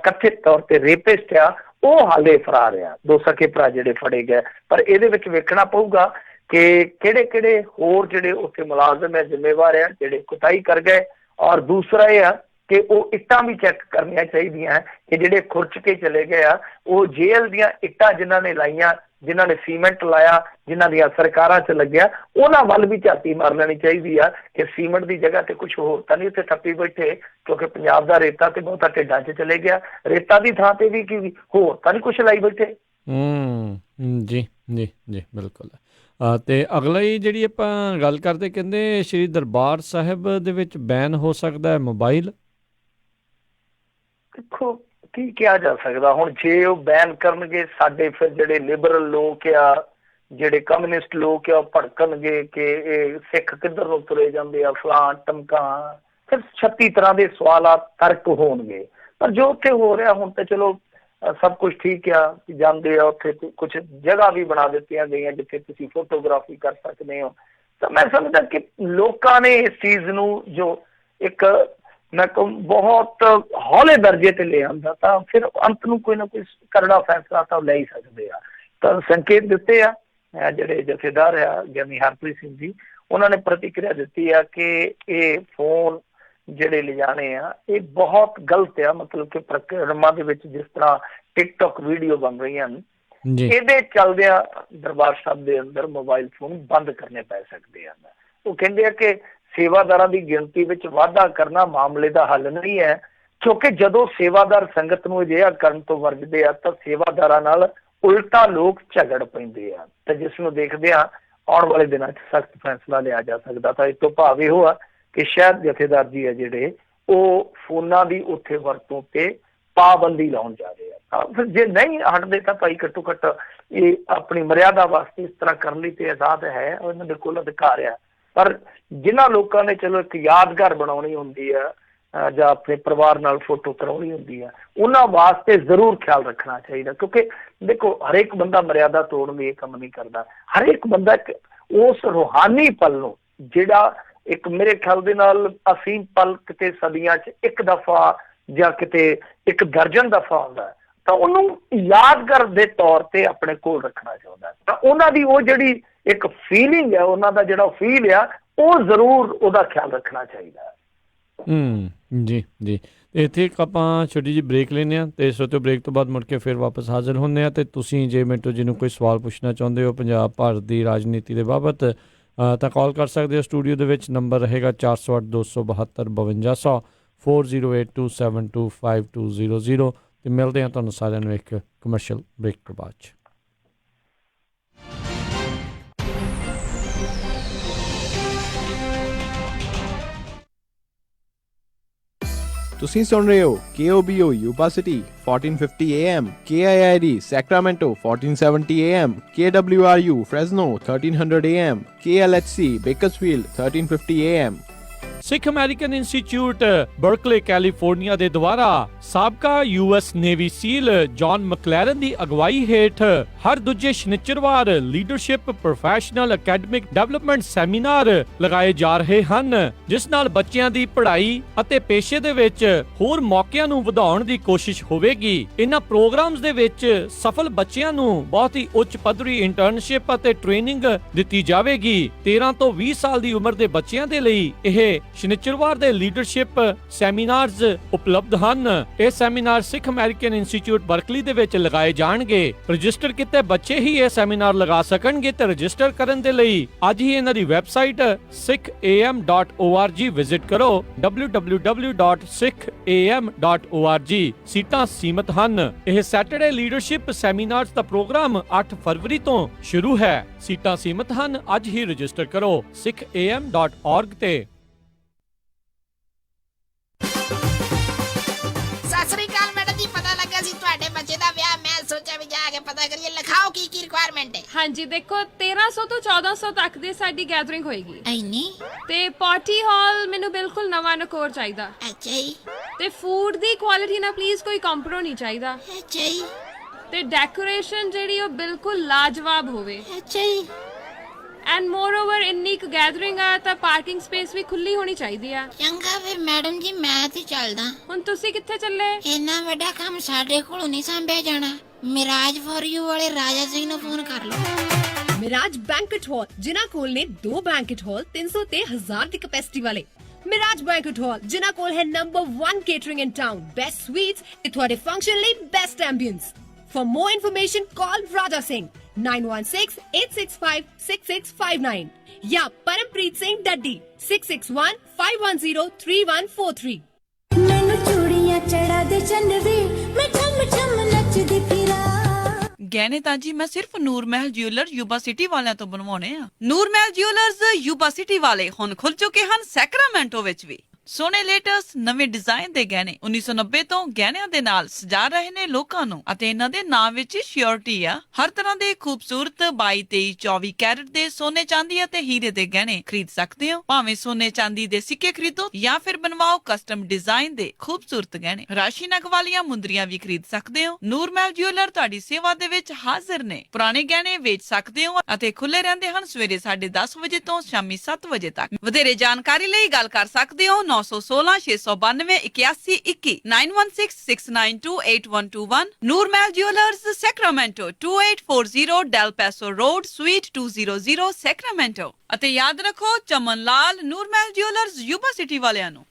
ਕਥਿਤ ਤੌਰ ਤੇ ਰੇਪਿਸਟ ਆ, ਉਹ ਹਾਲੇ ਫਰਾਰ ਆ। 2 ਸਕੇ ਭਰਾ ਜਿਹੜੇ ਫੜੇ ਗਏ। ਪਰ ਇਹਦੇ ਵਿੱਚ ਵੇਖਣਾ ਪਊਗਾ ਕਿ ਕਿਹੜੇ ਹੋਰ ਜਿਹੜੇ ਉੱਥੇ ਮੁਲਾਜ਼ਮ ਹੈ ਜ਼ਿੰਮੇਵਾਰ ਆ ਜਿਹੜੇ ਕੁਤਾਹੀ ਕਰ ਗਏ। ਔਰ ਦੂਸਰਾ ਇਹ ਆ ਕਿ ਉਹ ਇੱਟਾਂ ਵੀ ਚੈੱਕ ਕਰਨੀਆਂ ਚਾਹੀਦੀਆਂ ਕਿ ਜਿਹੜੇ ਖੁਰਚ ਕੇ ਚਲੇ ਗਏ ਆ, ਉਹ ਜੇਲ੍ਹ ਦੀਆਂ ਇੱਟਾਂ ਜਿਨ੍ਹਾਂ ਨੇ ਲਾਈਆਂ, ਜਿਨ੍ਹਾਂ ਨੇ ਸੀਮੈਂਟ ਲਾਇਆ, ਜਿਨ੍ਹਾਂ ਦੀਆਂ ਸਰਕਾਰਾਂ 'ਚ ਲੱਗਿਆ, ਉਹਨਾਂ ਵੱਲ ਵੀ ਝਾਤੀ ਮਾਰ ਲੈਣੀ ਚਾਹੀਦੀ ਆ ਕਿ ਸੀਮੈਂਟ ਦੀ ਜਗ੍ਹਾ ਤੇ ਕੁਝ ਹੋਰ ਤਾਂ ਨਹੀਂ ਉੱਥੇ ਥੱਪੀ ਬੈਠੇ। ਕਿਉਂਕਿ ਪੰਜਾਬ ਦਾ ਰੇਤਾ ਤੇ ਬਹੁਤਾ ਢਿੱਡਾਂ 'ਚ ਚਲੇ ਗਿਆ, ਰੇਤਾ ਦੀ ਥਾਂ ਤੇ ਵੀ ਕੀ ਹੋਰ ਤਾਂ ਨਹੀਂ ਕੁਛ ਲਾਈ ਬੈਠੇ। ਜੀ ਜੀ ਜੀ ਬਿਲਕੁਲ। ਤੇ ਅਗਲਾ ਹੀ ਜਿਹੜੀ ਆਪਾਂ ਗੱਲ ਕਰਦੇ, ਕਹਿੰਦੇ ਸ਼੍ਰੀ ਦਰਬਾਰ ਸਾਹਿਬ ਦੇ ਵਿੱਚ ਬੈਨ ਹੋ ਸਕਦਾ ਹੈ ਮੋਬਾਈਲ। ਦੇਖੋ ਕੀ ਕਿਹਾ ਜਾ ਸਕਦਾ ਹੁਣ, ਜੇ ਉਹ ਬੈਨ ਕਰਨਗੇ ਸਾਡੇ ਫਿਰ ਜਿਹੜੇ ਲਿਬਰਲ ਲੋਕ ਆ, ਜਿਹੜੇ ਕਮਿਊਨਿਸਟ ਲੋਕ ਆ, ਉਹ ਭੜਕਣਗੇ ਕਿ ਇਹ ਸਿੱਖ ਕਿੱਧਰ ਨੂੰ ਤੁਰੇ ਜਾਂਦੇ ਆ, ਫਲਾਂ ਟਮਕਾਂ, ਫਿਰ 36 ਤਰ੍ਹਾਂ ਦੇ ਸਵਾਲਾਤ ਤਰਕ ਹੋਣਗੇ। ਪਰ ਜੋ ਉੱਥੇ ਹੋ ਰਿਹਾ ਹੁਣ ਤਾਂ ਚਲੋ ਸਭ ਕੁਝ ਠੀਕ ਆ, ਜਾਂਦੇ ਆ ਉੱਥੇ ਕੁਛ ਜਗ੍ਹਾ ਵੀ ਬਣਾ ਦਿੱਤੀਆਂ ਗਈਆਂ ਜਿੱਥੇ ਤੁਸੀਂ ਫੋਟੋਗ੍ਰਾਫੀ ਕਰ ਸਕਦੇ ਹੋ। ਤਾਂ ਮੈਂ ਸਮਝਦਾ ਕਿ ਲੋਕਾਂ ਨੇ ਇਸ ਚੀਜ਼ ਨੂੰ ਜੋ ਇੱਕ ਮੈਂ ਬਹੁਤ ਹੌਲੇ ਦਰਜੇ ਤੇ ਲੈ ਆਉਂਦਾ, ਤਾਂ ਫਿਰ ਅੰਤ ਨੂੰ ਕੋਈ ਨਾ ਕੋਈ ਕਰੜਾ ਫੈਸਲਾ ਤਾਂ ਲੈ ਹੀ ਸਕਦੇ ਆ। ਤਾਂ ਸੰਕੇਤ ਦਿੱਤੇ ਆ ਜਿਹੜੇ ਜਥੇਦਾਰ ਆ ਗਿਆਨੀ ਹਰਪ੍ਰੀਤ ਸਿੰਘ ਜੀ, ਉਹਨਾਂ ਨੇ ਪ੍ਰਤੀਕਿਰਿਆ ਦਿੱਤੀ ਆ ਕਿ ਇਹ ਫੋਨ ਜਿਹੜੇ ਲਿਜਾਣੇ ਆ ਇਹ ਬਹੁਤ ਗਲਤ ਆ। ਮਤਲਬ ਕਿ ਪ੍ਰਕਰਮਾਂ ਦੇ ਵਿੱਚ ਜਿਸ ਤਰ੍ਹਾਂ ਟਿਕਟੋਕ ਵੀਡੀਓ ਬਣ ਰਹੀਆਂ ਹਨ, ਇਹਦੇ ਚੱਲਦਿਆਂ ਦਰਬਾਰ ਸਾਹਿਬ ਦੇ ਅੰਦਰ ਮੋਬਾਈਲ ਫੋਨ ਬੰਦ ਕਰਨੇ ਪੈ ਸਕਦੇ ਹਨ। ਉਹ ਕਹਿੰਦੇ ਆ ਕਿ ਸੇਵਾਦਾਰਾਂ ਦੀ ਗਿਣਤੀ ਵਿੱਚ ਵਾਧਾ ਕਰਨਾ ਮਾਮਲੇ ਦਾ ਹੱਲ ਨਹੀਂ ਹੈ, ਕਿਉਂਕਿ ਜਦੋਂ ਸੇਵਾਦਾਰ ਸੰਗਤ ਨੂੰ ਅਜਿਹਾ ਕਰਨ ਤੋਂ ਵਰਜਦੇ ਆ ਤਾਂ ਸੇਵਾਦਾਰਾਂ ਨਾਲ ਉਲਟਾ ਲੋਕ ਝਗੜ ਪੈਂਦੇ ਆ। ਤਾਂ ਜਿਸ ਨੂੰ ਦੇਖਦੇ ਆ ਆਉਣ ਵਾਲੇ ਦਿਨਾਂ 'ਚ ਸਖਤ ਫੈਸਲਾ ਲਿਆ ਜਾ ਸਕਦਾ। ਤਾਂ ਇਸ ਤੋਂ ਭਾਵ ਇਹੋ ਆ ਕਿ ਸ਼ਾਇਦ ਜਥੇਦਾਰ ਜੀ ਆ ਜਿਹੜੇ ਉਹ ਫੋਨਾਂ ਦੀ ਉੱਥੇ ਵਰਤੋਂ ਤੇ ਪਾਬੰਦੀ ਲਾਉਣ ਜਾ ਰਹੇ ਆ। ਫਿਰ ਜੇ ਨਹੀਂ ਹਟਦੇ ਤਾਂ ਭਾਈ ਘੱਟੋ ਘੱਟ ਇਹ ਆਪਣੀ ਮਰਿਆਦਾ ਵਾਸਤੇ ਇਸ ਤਰ੍ਹਾਂ ਕਰਨ ਲਈ ਤੇ ਆਜ਼ਾਦ ਹੈ, ਉਹਨਾਂ ਦੇ ਕੋਲ ਅਧਿਕਾਰ ਆ। ਪਰ ਜਿਨ੍ਹਾਂ ਲੋਕਾਂ ਨੇ ਚਲੋ ਇੱਕ ਯਾਦਗਾਰ ਬਣਾਉਣੀ ਹੁੰਦੀ ਆ ਜਾਂ ਆਪਣੇ ਪਰਿਵਾਰ ਨਾਲ ਫੋਟੋ ਕਰਾਉਣੀ ਹੁੰਦੀ ਆ, ਉਹਨਾਂ ਵਾਸਤੇ ਜ਼ਰੂਰ ਖਿਆਲ ਰੱਖਣਾ ਚਾਹੀਦਾ। ਕਿਉਂਕਿ ਦੇਖੋ ਹਰੇਕ ਬੰਦਾ ਮਰਿਆਦਾ ਤੋੜਨ ਲਈ ਇਹ ਕੰਮ ਨਹੀਂ ਕਰਦਾ। ਹਰੇਕ ਬੰਦਾ ਉਸ ਰੂਹਾਨੀ ਪਲ ਨੂੰ ਜਿਹੜਾ ਇੱਕ ਮੇਰੇ ਖਿਆਲ ਦੇ ਨਾਲ ਅਸੀਮ ਪਲ ਕਿਤੇ ਸਦੀਆਂ 'ਚ ਇੱਕ ਦਫਾ ਜਾਂ ਕਿਤੇ ਇੱਕ ਦਰਜਨ ਦਫਾ ਆਉਂਦਾ, ਤਾਂ ਉਹਨੂੰ ਯਾਦਗਾਰ ਦੇ ਤੌਰ ਤੇ ਆਪਣੇ ਕੋਲ ਰੱਖਣਾ ਚਾਹੁੰਦਾ। ਤਾਂ ਉਹਨਾਂ ਦੀ ਉਹ ਜਿਹੜੀ ਇੱਕ ਫੀਲਿੰਗ ਹੈ, ਉਹਨਾਂ ਦਾ ਜਿਹੜਾ ਫੀਲ ਆ, ਉਹ ਜ਼ਰੂਰ ਉਹਦਾ ਖਿਆਲ ਰੱਖਣਾ ਚਾਹੀਦਾ। ਜੀ ਜੀ। ਇੱਥੇ ਇੱਕ ਆਪਾਂ ਛੋਟੀ ਜਿਹੀ ਬ੍ਰੇਕ ਲੈਂਦੇ ਹਾਂ ਅਤੇ ਇਸ ਤੋਂ ਬ੍ਰੇਕ ਤੋਂ ਬਾਅਦ ਮੁੜ ਕੇ ਫਿਰ ਵਾਪਸ ਹਾਜ਼ਰ ਹੁੰਦੇ ਹਾਂ। ਅਤੇ ਤੁਸੀਂ ਜੇ ਮਿੰਟੂ ਜੀ ਨੂੰ ਕੋਈ ਸਵਾਲ ਪੁੱਛਣਾ ਚਾਹੁੰਦੇ ਹੋ ਪੰਜਾਬ ਭਾਰਤ ਦੀ ਰਾਜਨੀਤੀ ਦੇ ਬਾਬਤ ਤਾਂ ਕਾਲ ਕਰ ਸਕਦੇ ਹੋ। ਸਟੂਡੀਓ ਦੇ ਵਿੱਚ ਨੰਬਰ ਰਹੇਗਾ 408 272 5200। 4082725200 ਤੇ ਮਿਲਦੇ ਹਾਂ ਤੁਹਾਨੂੰ ਸਾਰਿਆਂ ਨੂੰ ਇੱਕ ਕਮਰਸ਼ੀਅਲ ਬ੍ਰੇਕ ਤੋਂ ਬਾਅਦ 'ਚ। ਤੁਸੀਂ ਸੁਣ ਰਹੇ ਹੋ KOBO Yuba City 1450 AM, KIID Sacramento 1470 AM, KWRU Fresno 1300 AM, KLHC Bakersfield 1350 AM। Sikh American Institute Berkeley California ਦੇ ਦੁਆਰਾ ਸਾਬਕਾ US navy SEAL John McLaren ਦੀ ਅਗਵਾਈ ਹੇਠ ਹਰ ਦੂਜੇ ਸ਼ਨੀਚਰਵਾਰ leadership professional academic development seminar ਲਗਾਏ ਜਾ ਰਹੇ ਹਨ, ਜਿਸ ਨਾਲ ਬੱਚਿਆਂ ਦੀ ਪੜ੍ਹਾਈ ਅਤੇ ਪੇਸ਼ੇ ਦੇ ਵਿੱਚ ਹੋਰ ਮੌਕਿਆਂ ਨੂੰ ਵਧਾਉਣ ਦੀ ਕੋਸ਼ਿਸ਼ ਹੋਵੇਗੀ। ਇਹਨਾਂ ਪ੍ਰੋਗਰਾਮਸ ਦੇ ਵਿੱਚ ਸਫਲ ਬੱਚਿਆਂ ਨੂੰ ਬਹੁਤ ਹੀ ਉੱਚ ਪੱਧਰੀ ਇੰਟਰਨਸ਼ਿਪ ਅਤੇ ਟ੍ਰੇਨਿੰਗ ਦਿੱਤੀ ਜਾਵੇਗੀ। 13 ਤੋਂ 20 ਸਾਲ ਦੀ ਉਮਰ ਦੇ ਬੱਚਿਆਂ ਦੇ ਲਈ ਇਹ ਸ਼ਨੀਚਰਵਾਰ ਦੇ ਲੀਡਰਸ਼ਿਪ ਸੈਮੀਨਾਰਸ ਉਪਲਬਧ ਹਨ। ਇਹ ਸੈਮੀਨਾਰ ਸਿੱਖ ਅਮਰੀਕਨ ਇੰਸਟੀਚਿਊਟ ਬਰਕਲੀ ਦੇ ਵਿੱਚ ਲਗਾਏ ਜਾਣਗੇ। ਰਜਿਸਟਰ ਕੀਤੇ ਬੱਚੇ ਹੀ ਇਹ ਸੈਮੀਨਾਰ ਲਗਾ ਸਕਣਗੇ ਤੇ ਰਜਿਸਟਰ ਕਰਨ ਦੇ ਲਈ ਅੱਜ ਹੀ ਇਹਨਾਂ ਦੀ ਵੈਬਸਾਈਟ sikham.org ਵਿਜ਼ਿਟ ਕਰੋ, www.sikham.org। ਸੀਟਾਂ ਸੀਮਤ ਹਨ। ਇਹ ਸੈਟਰਡੇ ਲੀਡਰਸ਼ਿਪ ਸੈਮੀਨਾਰਸ ਦਾ ਪ੍ਰੋਗਰਾਮ 8 ਫਰਵਰੀ ਤੋਂ ਸ਼ੁਰੂ ਹੈ। ਸੀਟਾਂ ਸੀਮਤ ਹਨ। ਅੱਜ ਹੀ ਰਜਿਸਟਰ ਕਰੋ sikham.org ਤੇ। ਤੁਹਾਡੇ ਬੱਚੇ ਦਾ ਵਿਆਹ, ਮੈਂ ਸੋਚਿਆ ਵੀ ਜਾ ਕੇ ਪਤਾ ਕਰੀਏ, ਲਿਖਾਓ ਕੀ ਕੀ ਰਿਕੁਆਇਰਮੈਂਟ ਹੈ। ਹਾਂਜੀ ਦੇਖੋ 1300 ਤੋਂ 1400 ਤੱਕ ਦੀ ਸਾਡੀ ਗੈਦਰਿੰਗ ਹੋਏਗੀ। ਐਨੀ ਤੇ ਪਾਰਟੀ ਹਾਲ ਮੈਨੂੰ ਬਿਲਕੁਲ ਨਵਾਂ ਨਕੋਰ ਚਾਹੀਦਾ। ਅੱਛਾ ਜੀ। ਤੇ ਫੂਡ ਦੀ ਕੁਆਲਿਟੀ ਨਾਲ ਪਲੀਜ਼ ਕੋਈ ਕੰਪਰੋ ਨਹੀਂ ਚਾਹੀਦਾ। ਅੱਛਾ ਜੀ। ਤੇ ਡੈਕੋਰੇਸ਼ਨ ਜਿਹੜੀ ਉਹ ਬਿਲਕੁਲ ਲਾਜਵਾਬ ਹੋਵੇ। ਅੱਛਾ ਜੀ। ਐਂਡ ਮੋਰ ਓਵਰ ਇੰਨੀ ਕੁ ਗੈਦਰਿੰਗ ਆ ਤਾਂ ਪਾਰਕਿੰਗ ਸਪੇਸ ਵੀ ਖੁੱਲੀ ਹੋਣੀ ਚਾਹੀਦੀ ਆ। ਚੰਗਾ ਫਿਰ ਮੈਡਮ ਜੀ, ਮੈਂ ਤੇ ਚੱਲਦਾ। ਹੁਣ ਤੁਸੀਂ ਕਿੱਥੇ ਚੱਲੇ? ਇੰਨਾ ਵੱਡਾ ਕੰਮ ਸਾਡੇ ਕੋਲੋਂ ਨਹੀਂ ਸੰਭਿਆ ਜਾਣਾ। ਮਿਰਾਜ ਫॉर ਯੂ ਵਾਲੇ ਰਾਜਾ ਸਿੰਘ ਨੂੰ ਫੋਨ ਕਰ ਲਓ। ਮਿਰਾਜ ਬੈਂਕਟ ਹਾਲ, ਜਿਨ੍ਹਾਂ ਕੋਲ ਨੇ 2 ਬੈਂਕਟ ਹਾਲ 300 ਤੇ 1000 ਦੀ ਕੈਪੈਸਿਟੀ ਵਾਲੇ। ਮਿਰਾਜ ਬੈਂਕਟ ਹਾਲ ਜਿਨ੍ਹਾਂ ਕੋਲ ਹੈ ਨੰਬਰ 1 ਕੇਟਰਿੰਗ ਇਨ ਟਾਊਨ, ਬੈਸਟ ਸਵੀਟਸ ਤੇ ਤੁਹਾਡੇ ਫੰਕਸ਼ਨ ਲਈ best ambience. For more information, call Raja Singh 9168656659 या परमप्रीत सिंह डड्डी 6615103143। ਮੈਨੂੰ ਚੂੜੀਆਂ ਚੜਾ ਦੇ ਚੰਨਵੇ, ਮੈਂ ਠਮ ਠਮ ਨੱਚਦੀ ਫਿਰਾਂ। ਗਹਿਣੇ ਤਾਂ ਜੀ ਮੈਂ ਸਿਰਫ ਨੂਰ ਮਹਿਲ ਜਿਊਲਰ ਯੂਬਾ ਸਿਟੀ ਵਾਲਿਆਂ ਤੋਂ ਬਣਵਾਉਣੇ ਆ। ਨੂਰ ਮਹਿਲ ਜਿਊਲਰਸ ਯੂਬਾ ਸਿਟੀ ਵਾਲੇ ਹੁਣ ਖੁੱਲ ਚੁੱਕੇ ਹਨ ਸੈਕਰਾਮੈਂਟੋ ਵਿੱਚ ਵੀ। ਸੋਹਣੇ ਲੇਟੈਸਟ ਨਵੇਂ ਡਿਜ਼ਾਈਨ ਦੇ ਗਹਿਣੇ 1990 ਤੋਂ ਗਹਿਣਿਆਂ ਦੇ ਨਾਲ ਸਜਾ ਰਹੇ ਨੇ ਲੋਕਾਂ ਨੂੰ ਅਤੇ ਇਹਨਾਂ ਦੇ ਨਾਮ ਵਿੱਚ ਸ਼ਿਓਰਿਟੀ ਆ। ਹਰ ਤਰ੍ਹਾਂ ਦੇ ਖੂਬਸੂਰਤ 22, 23, 24 ਕੈਰਟ ਦੇ ਸੋਨੇ ਚਾਂਦੀ ਅਤੇ ਹੀਰੇ ਦੇ ਗਹਿਣੇ ਖਰੀਦ ਸਕਦੇ ਹੋ। ਭਾਵੇਂ ਸੋਨੇ ਚਾਂਦੀ ਦੇ ਸਿੱਕੇ ਖਰੀਦੋ ਜਾਂ ਫਿਰ ਬਣਵਾਓ ਕਸਟਮ ਡਿਜ਼ਾਈਨ ਦੇ ਖੂਬਸੂਰਤ ਗਹਿਣੇ। ਰਾਸ਼ੀ ਨਗ ਵਾਲੀਆਂ ਮੁੰਦਰੀਆਂ ਵੀ ਖਰੀਦ ਸਕਦੇ ਹੋ। ਨੂਰ ਮਹਿਲ ਜਿਊਲਰ ਤੁਹਾਡੀ ਸੇਵਾ ਦੇ ਵਿੱਚ ਹਾਜ਼ਰ ਨੇ। ਪੁਰਾਣੇ ਗਹਿਣੇ ਵੇਚ ਸਕਦੇ ਹੋ ਅਤੇ ਖੁੱਲੇ ਰਹਿੰਦੇ ਹਨ ਸਵੇਰੇ 10:30 ਵਜੇ ਤੋਂ ਸ਼ਾਮੀ 7 ਵਜੇ ਤੱਕ। ਵਧੇਰੇ ਜਾਣਕਾਰੀ ਲਈ ਗੱਲ ਕਰ ਸਕਦੇ ਹੋ 916 692 8121 9166928121। Noor Mahal jewellers Sacramento 2840 Del Paso Road suite 200 Sacramento. ਅਤੇ ਯਾਦ ਰੱਖੋ Chaman Lal Noor Mahal jewellers Yuba City ਵਾਲਿਆਂ ਨੂੰ।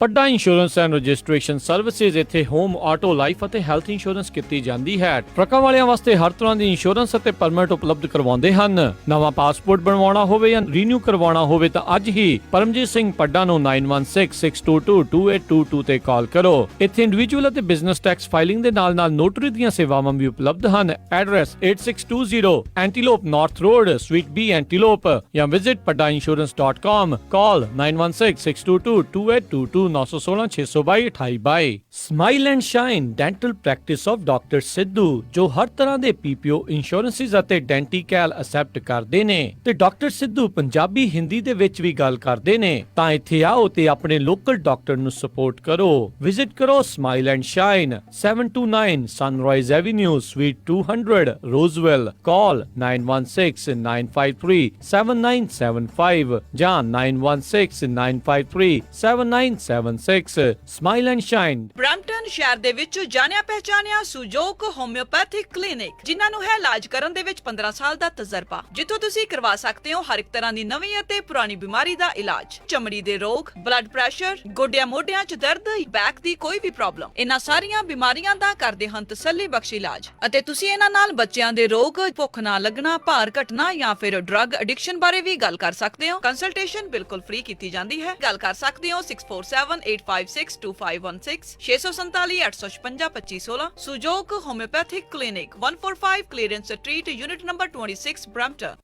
Padda insurance and registration services ਇੱਥੇ ਹੋਮ, ਆਟੋ, ਲਾਈਫ ਅਤੇ ਹੈਲਥ ਇੰਸ਼ੋਰੈਂਸ ਕੀਤੀ ਜਾਂਦੀ ਹੈ। ਟਰੱਕਾਂ ਵਾਲਿਆਂ ਵਾਸਤੇ ਹਰ ਤਰ੍ਹਾਂ ਦੀ ਇੰਸ਼ੋਰੈਂਸ ਅਤੇ ਪਰਮਿਟ ਉਪਲਬਧ ਕਰਵਾਉਂਦੇ ਹਨ। ਨਵਾਂ ਪਾਸਪੋਰਟ ਬਣਵਾਉਣਾ ਹੋਵੇ ਜਾਂ ਰੀਨਿਊ ਕਰਵਾਉਣਾ ਹੋਵੇ ਤਾਂ ਅੱਜ ਹੀ ਪਰਮਜੀਤ ਸਿੰਘ ਪੱਡਾ ਨੂੰ 9166222822 ਤੇ ਕਾਲ ਕਰੋ। ਇੱਥੇ ਇੰਡੀਵਿਜੂਅਲ ਅਤੇ ਬਿਜ਼ਨਸ ਟੈਕਸ ਫਾਈਲਿੰਗ ਦੇ ਨਾਲ-ਨਾਲ ਨੋਟਰੀ ਦੀਆਂ ਸੇਵਾਵਾਂ ਵੀ ਉਪਲਬਧ ਹਨ। Address 8620 Antelope North Road, suite B, Antelope ਜਾਂ visit paddaiinsurance.com। Call 9166222822 916 622 2822। Smile and Shine dental practice of doctor Sidhu, ਜੋ ਹਰ ਤਰ੍ਹਾਂ ਦੇ PPO ਇੰਸ਼ੋਰੈਂਸਿਸ ਅਤੇ ਡੈਂਟੀਕੈਲ ਅਸੈਪਟ ਕਰਦੇ ਨੇ ਤੇ ਡਾਕਟਰ ਸਿੱਧੂ ਪੰਜਾਬੀ ਹਿੰਦੀ ਦੇ ਵਿੱਚ ਵੀ ਗੱਲ ਕਰਦੇ ਨੇ। ਤਾਂ ਇੱਥੇ ਆਓ ਤੇ ਆਪਣੇ ਲੋਕਲ ਡਾਕਟਰ ਨੂੰ ਸਪੋਰਟ ਕਰੋ। ਵਿਜ਼ਿਟ ਕਰੋ Smile and Shine 729 Sunrise Avenue suite 200 Roseville. Call 9169537975 ਜਾਂ 9169537976। Smile and shine. ਬ੍ਰੈਂਪਟਨ ਸ਼ਹਿਰ ਦੇ ਵਿੱਚ ਜਾਣਿਆ ਪਹਿਚਾਨਿਆ ਸੁਜੋਕ ਹੋਮਿਓਪੈਥਿਕ ਕਲੀਨਿਕ, ਜਿਨ੍ਹਾਂ ਨੂੰ ਹੈ ਇਲਾਜ ਕਰਨ ਦੇ ਵਿੱਚ 15 ਸਾਲ ਦਾ ਤਜਰਬਾ, ਜਿੱਥੋਂ ਤੁਸੀਂ ਕਰਵਾ ਸਕਦੇ ਹੋ ਹਰ ਇੱਕ ਤਰ੍ਹਾਂ ਦੀ ਨਵੀਂ ਅਤੇ ਪੁਰਾਣੀ ਬਿਮਾਰੀ ਦਾ ਇਲਾਜ। ਚਮੜੀ ਦੇ ਰੋਗ, ਬਲੱਡ ਪ੍ਰੈਸ਼ਰ, ਗੋਡਿਆਂ ਮੋਢਿਆਂ 'ਚ ਦਰਦ, ਬੈਕ ਦੀ ਕੋਈ ਵੀ ਪ੍ਰੋਬਲਮ, ਇਹਨਾਂ ਸਾਰੀਆਂ ਬਿਮਾਰੀਆਂ ਦਾ ਕਰਦੇ ਹਨ ਤਸੱਲੀ ਬਖਸ਼ ਇਲਾਜ। ਅਤੇ ਤੁਸੀਂ ਇਹਨਾਂ ਨਾਲ ਬੱਚਿਆਂ ਦੇ ਰੋਗ, ਭੁੱਖ ਨਾ ਲੱਗਣਾ, ਭਾਰ ਘਟਣਾ ਜਾਂ ਫਿਰ ਡਰੱਗ ਐਡਿਕਸ਼ਨ ਬਾਰੇ ਵੀ ਗੱਲ ਕਰ ਸਕਦੇ ਹੋ। ਕੰਸਲਟੇਸ਼ਨ ਬਿਲਕੁਲ ਫ੍ਰੀ ਕੀਤੀ ਜਾਂਦੀ ਹੈ। ਗੱਲ ਕਰ ਸਕਦੇ ਹੋ 647 078562516 647 856 2516 Sujok Homeopathic Clinic 145 Clearance Street Unit number 26 Brampton।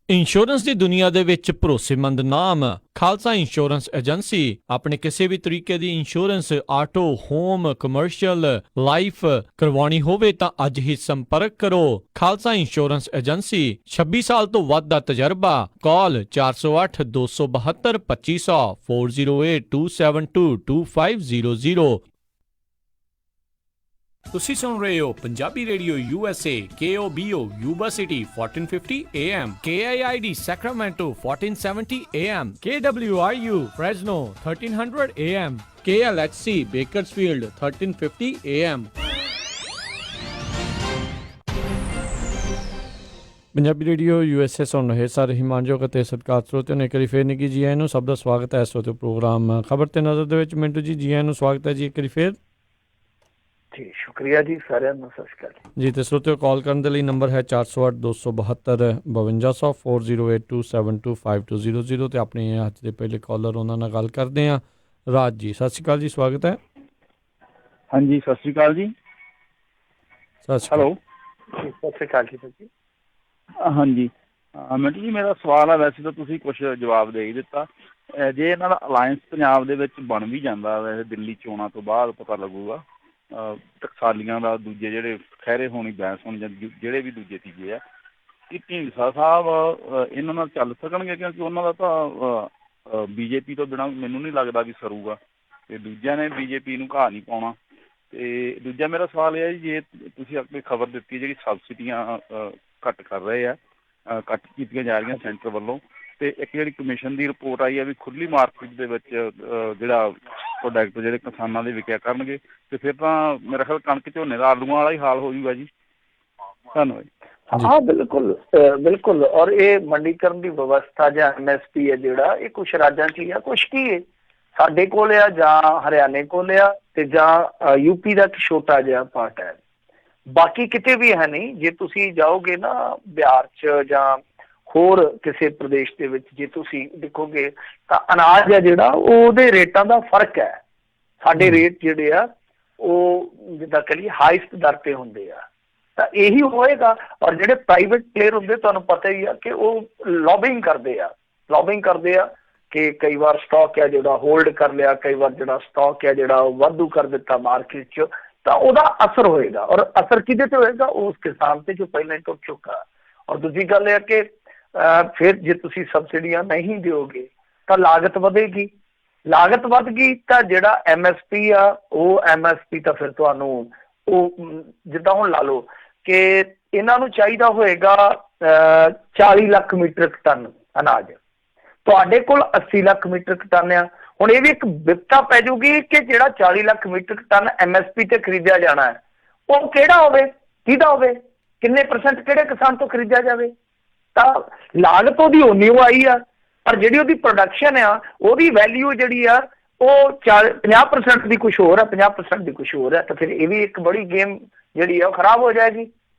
Insurance ਦੀ ਦੁਨੀਆ ਦੇ ਵਿੱਚ ਭਰੋਸੇਮੰਦ ਨਾਮ ਖਾਲਸਾ ਇੰਸ਼ੋਰੈਂਸ ਏਜੰਸੀ। ਆਪਣੇ ਕਿਸੇ ਵੀ ਤਰੀਕੇ ਦੀ insurance auto, home, commercial, life ਕਰਵਾਉਣੀ ਹੋਵੇ ਤਾਂ ਅੱਜ ਹੀ ਸੰਪਰਕ ਕਰੋ। ਖਾਲਸਾ ਇੰਸ਼ੋਰੈਂਸ ਏਜੰਸੀ, 26 ਸਾਲ ਤੋਂ ਵੱਧ ਦਾ ਤਜਰਬਾ। ਕਾਲ 408 272 2500 408 272 2500। ਤੁਸੀਂ ਸੁਣ ਰਹੇ ਹੋ Punjabi radio USA KOBO Yuba city 1450 AM, KIID Sacramento 1470 AM, KWRU Fresno 1300 AM, KLHC Bakersfield 1350 AM। Punjabi radio USA ਸੁਣ ਰਹੇ ਸਾਰੇ ਹਿਮਾਨਯੋਗ ਅਤੇ ਸਤਿਕਾਰਯੋਗ ਸਰੋਤਿਆਂ ਨੂੰ ਇੱਕ ਵਾਰੀ ਫੇਰ ਨਿੱਘੀ ਜੀ ਆਇਆਂ ਨੂੰ। ਸਭ ਦਾ ਸਵਾਗਤ ਹੈ ਇਸ ਵਕਤ ਪ੍ਰੋਗਰਾਮ ਖਬਰ ਤੇ ਨਜ਼ਰ ਦੇ ਵਿੱਚ। ਮਿੰਟੂ ਜੀ, ਜੀ ਆਇਆਂ ਨੂੰ ਸਵਾਗਤ ਹੈ ਜੀ ਇੱਕ ਵਾਰੀ ਫੇਰ ਜੀ। ਸ਼ੁਕਰੀਆ ਜੀ, ਸਾਰਿਆਂ ਨੂੰ ਸਤਿ ਸ਼੍ਰੀ ਅਕਾਲ ਜੀ। ਤੇ ਸਰੋਤਿਓ, ਕਾਲ ਕਰਨ ਦੇ ਲਈ ਨੰਬਰ ਹੈ 408 272 5200 408 272 5200 ਤੇ ਆਪਣੇ ਅੱਜ ਦੇ ਪਹਿਲੇ ਕਾਲਰ ਉਹਨਾਂ ਨਾਲ ਗੱਲ ਕਰਦੇ ਹਾਂ। ਰਾਜ ਜੀ, ਸਤਿ ਸ਼੍ਰੀ ਅਕਾਲ ਜੀ, ਸਵਾਗਤ ਹੈ। ਹਾਂਜੀ, ਸਤਿ ਸ਼੍ਰੀ ਅਕਾਲ ਜੀ। ਸਤਿ ਸ਼੍ਰੀ ਹੈਲੋ, ਸਤਿ ਸ਼੍ਰੀ ਅਕਾਲ ਜੀ। ਹਾਂਜੀ ਮਿੰਟੂ ਜੀ, ਮੇਰਾ ਸਵਾਲ ਆ, ਵੈਸੇ ਤਾਂ ਤੁਸੀਂ ਕੁਝ ਜਵਾਬ ਦੇ ਹੀ ਦਿੱਤਾ। ਜੇ ਇਹਨਾਂ ਦਾ ਅਲਾਇੰਸ ਪੰਜਾਬ ਦੇ ਵਿੱਚ ਬਣ ਵੀ ਜਾਂਦਾ, ਵੈਸੇ ਦਿੱਲੀ ਚੋਣਾਂ ਤੋਂ ਬਾਅਦ ਪਤਾ ਲੱਗੂਗਾ, ਟਕਸਾਲੀਆਂ ਦਾ ਦੂਜੇ ਜਿਹੜੇ ਖਹਿਰੇ ਹੋਣੀ ਬੈਂਸ ਹੋਣੀ ਜਾਂ ਜਿਹੜੇ ਵੀ ਦੂਜੇ ਤੀਜੇ ਆ, ਕਿ ਢੀਂਡਸਾ ਸਾਹਿਬ ਇਹਨਾਂ ਨਾਲ ਚੱਲ ਸਕਣਗੇ? ਕਿਉਂਕਿ ਉਹਨਾਂ ਦਾ ਤਾਂ BJP ਤੋਂ ਬਿਨਾਂ ਮੈਨੂੰ ਨਹੀਂ ਲੱਗਦਾ ਵੀ ਸਰੂਗਾ, ਤੇ ਦੂਜਿਆਂ ਨੇ BJP ਨੂੰ ਘਾਹ ਨਹੀਂ ਪਾਉਣਾ। ਤੇ ਦੂਜਾ ਮੇਰਾ ਸਵਾਲ ਇਹ ਹੈ ਜੀ, ਜੇ ਤੁਸੀਂ ਆਪਣੀ ਖਬਰ ਦਿੱਤੀ ਜਿਹੜੀ ਸਬਸਿਡੀਆਂ ਘੱਟ ਕਰ ਰਹੇ ਆ, ਘੱਟ ਕੀਤੀਆਂ ਜਾ ਰਹੀਆਂ ਸੈਂਟਰ ਵੱਲੋਂ, ਤੇ ਇੱਕ ਜਿਹੜੀ ਕਮਿਸ਼ਨ ਦੀ ਰਿਪੋਰਟ ਆਈ ਹੈ ਵੀ ਖੁੱਲੀ ਮਾਰਕੀਟ ਦੇ ਵਿੱਚ ਜਿਹੜਾ ਪ੍ਰੋਡਕਟ ਜਿਹੜੇ ਕਿਸਾਨਾਂ ਦੇ ਵਿਕਿਆ ਕਰਨਗੇ, ਤੇ ਫਿਰ ਤਾਂ ਮੇਰਾ ਖਿਆਲ ਕਣਕ, ਝੋਨੇ ਦਾ, ਆਲੂਆਂ ਵਾਲਾ ਹੀ ਹਾਲ ਹੋ ਜੂਗਾ ਜੀ। ਧੰਨਵਾਦ। ਹਾਂ, ਬਿਲਕੁਲ ਬਿਲਕੁਲ। ਔਰ ਇਹ ਮੰਡੀਕਰਨ ਦੀ ਵਿਵਸਥਾ ਜਾਂ MSP ਹੈ ਜਿਹੜਾ, ਇਹ ਕੁਛ ਰਾਜਾਂ 'ਚ ਹੀ ਆ, ਕੁਛ ਕੀ ਹੈ ਸਾਡੇ ਕੋਲ ਆ, ਜਾਂ ਹਰਿਆਣੇ ਕੋਲ ਆ, ਤੇ ਜਾਂ UP ਦਾ ਇੱਕ ਛੋਟਾ ਜਿਹਾ ਪਾਰਟ ਹੈ, ਬਾਕੀ ਕਿਤੇ ਵੀ ਹੈ ਨਹੀਂ। ਜੇ ਤੁਸੀਂ ਜਾਓਗੇ ਨਾ ਬਿਹਾਰ 'ਚ ਜਾਂ ਹੋਰ ਕਿਸੇ ਪ੍ਰਦੇਸ਼ ਦੇ ਵਿੱਚ, ਜੇ ਤੁਸੀਂ ਦੇਖੋਗੇ ਤਾਂ ਅਨਾਜ ਹੈ ਜਿਹੜਾ, ਉਹਦੇ ਰੇਟਾਂ ਦਾ ਫਰਕ ਹੈ। ਸਾਡੇ ਰੇਟ ਜਿਹੜੇ ਆ ਉਹ ਜਿੱਦਾਂ ਕਹੀਏ ਹਾਈਸਟ ਦਰ ਤੇ ਹੁੰਦੇ ਆ, ਤਾਂ ਇਹੀ ਹੋਏਗਾ। ਔਰ ਜਿਹੜੇ ਪ੍ਰਾਈਵੇਟ ਪਲੇਅਰ ਹੁੰਦੇ, ਤੁਹਾਨੂੰ ਪਤਾ ਹੀ ਆ ਕਿ ਉਹ ਲੌਬਿੰਗ ਕਰਦੇ ਆ ਕਿ ਕਈ ਵਾਰ ਸਟਾਕ ਹੈ ਜਿਹੜਾ ਹੋਲਡ ਕਰ ਲਿਆ, ਕਈ ਵਾਰ ਜਿਹੜਾ ਸਟਾਕ ਹੈ ਜਿਹੜਾ ਉਹ ਵਾਧੂ ਕਰ ਦਿੱਤਾ ਮਾਰਕੀਟ 'ਚ, ਤਾਂ ਉਹਦਾ ਅਸਰ ਹੋਏਗਾ। ਔਰ ਅਸਰ ਕਿਹਦੇ ਤੇ ਹੋਏਗਾ? ਉਸ ਕਿਸਾਨ ਤੇ ਜੋ ਪਹਿਲਾਂ ਹੀ ਟੁੱਟ ਚੁੱਕਾ। ਔਰ ਦੂਜੀ ਗੱਲ ਇਹ ਹੈ ਕਿ ਫਿਰ ਜੇ ਤੁਸੀਂ ਸਬਸਿਡੀਆਂ ਨਹੀਂ ਦਿਓਗੇ ਤਾਂ ਲਾਗਤ ਵਧੇਗੀ, ਲਾਗਤ ਵੱਧ ਗਈ ਤਾਂ ਜਿਹੜਾ MSP ਆ, ਉਹ MSP ਤਾਂ ਫਿਰ ਤੁਹਾਨੂੰ ਉਹ ਜਿੱਦਾਂ ਹੁਣ ਲਾ ਲਓ ਕਿ ਇਹਨਾਂ ਨੂੰ ਚਾਹੀਦਾ ਹੋਏਗਾ 40 ਲੱਖ ਮੀਟ੍ਰਿਕ ਟਨ ਅਨਾਜ, ਤੁਹਾਡੇ ਕੋਲ 80 ਲੱਖ ਮੀਟ੍ਰਿਕ ਟਨ ਆ। ਹੁਣ ਇਹ ਵੀ ਇੱਕ ਵਿਪਤਾ ਪੈ ਜੂਗੀ ਕਿ ਜਿਹੜਾ 40 ਲੱਖ ਮੀਟ੍ਰਿਕ ਟਨ MSP ਤੇ ਖਰੀਦਿਆ ਜਾਣਾ ਹੈ, ਉਹ ਕਿਹੜਾ ਹੋਵੇ, ਕਿਹਦਾ ਹੋਵੇ, ਕਿੰਨੇ ਪਰਸੈਂਟ ਕਿਹੜੇ ਕਿਸਾਨ ਤੋਂ ਖਰੀਦਿਆ ਜਾਵੇ। ਤਾਂ ਲਾਗਤ ਉਹਦੀ ਉਨੀ ਆਈ ਆ, ਪਰ ਜਿਹੜੀ ਉਹਦੀ ਪ੍ਰੋਡਕਸ਼ਨ ਆ, ਉਹਦੀ ਵੈਲਿਊ ਜਿਹੜੀ ਆ ਉਹ 50% ਦੀ ਕੁਛ ਹੋਰ ਆ, 50% ਦੀ ਕੁਛ ਹੋਰ ਆ। ਤਾਂ ਫਿਰ ਇਹ ਵੀ ਇੱਕ ਬੜੀ ਗੇਮ ਜਿਹੜੀ ਆ ਉਹ ਖਰਾਬ ਹੋ ਜਾਏਗੀ।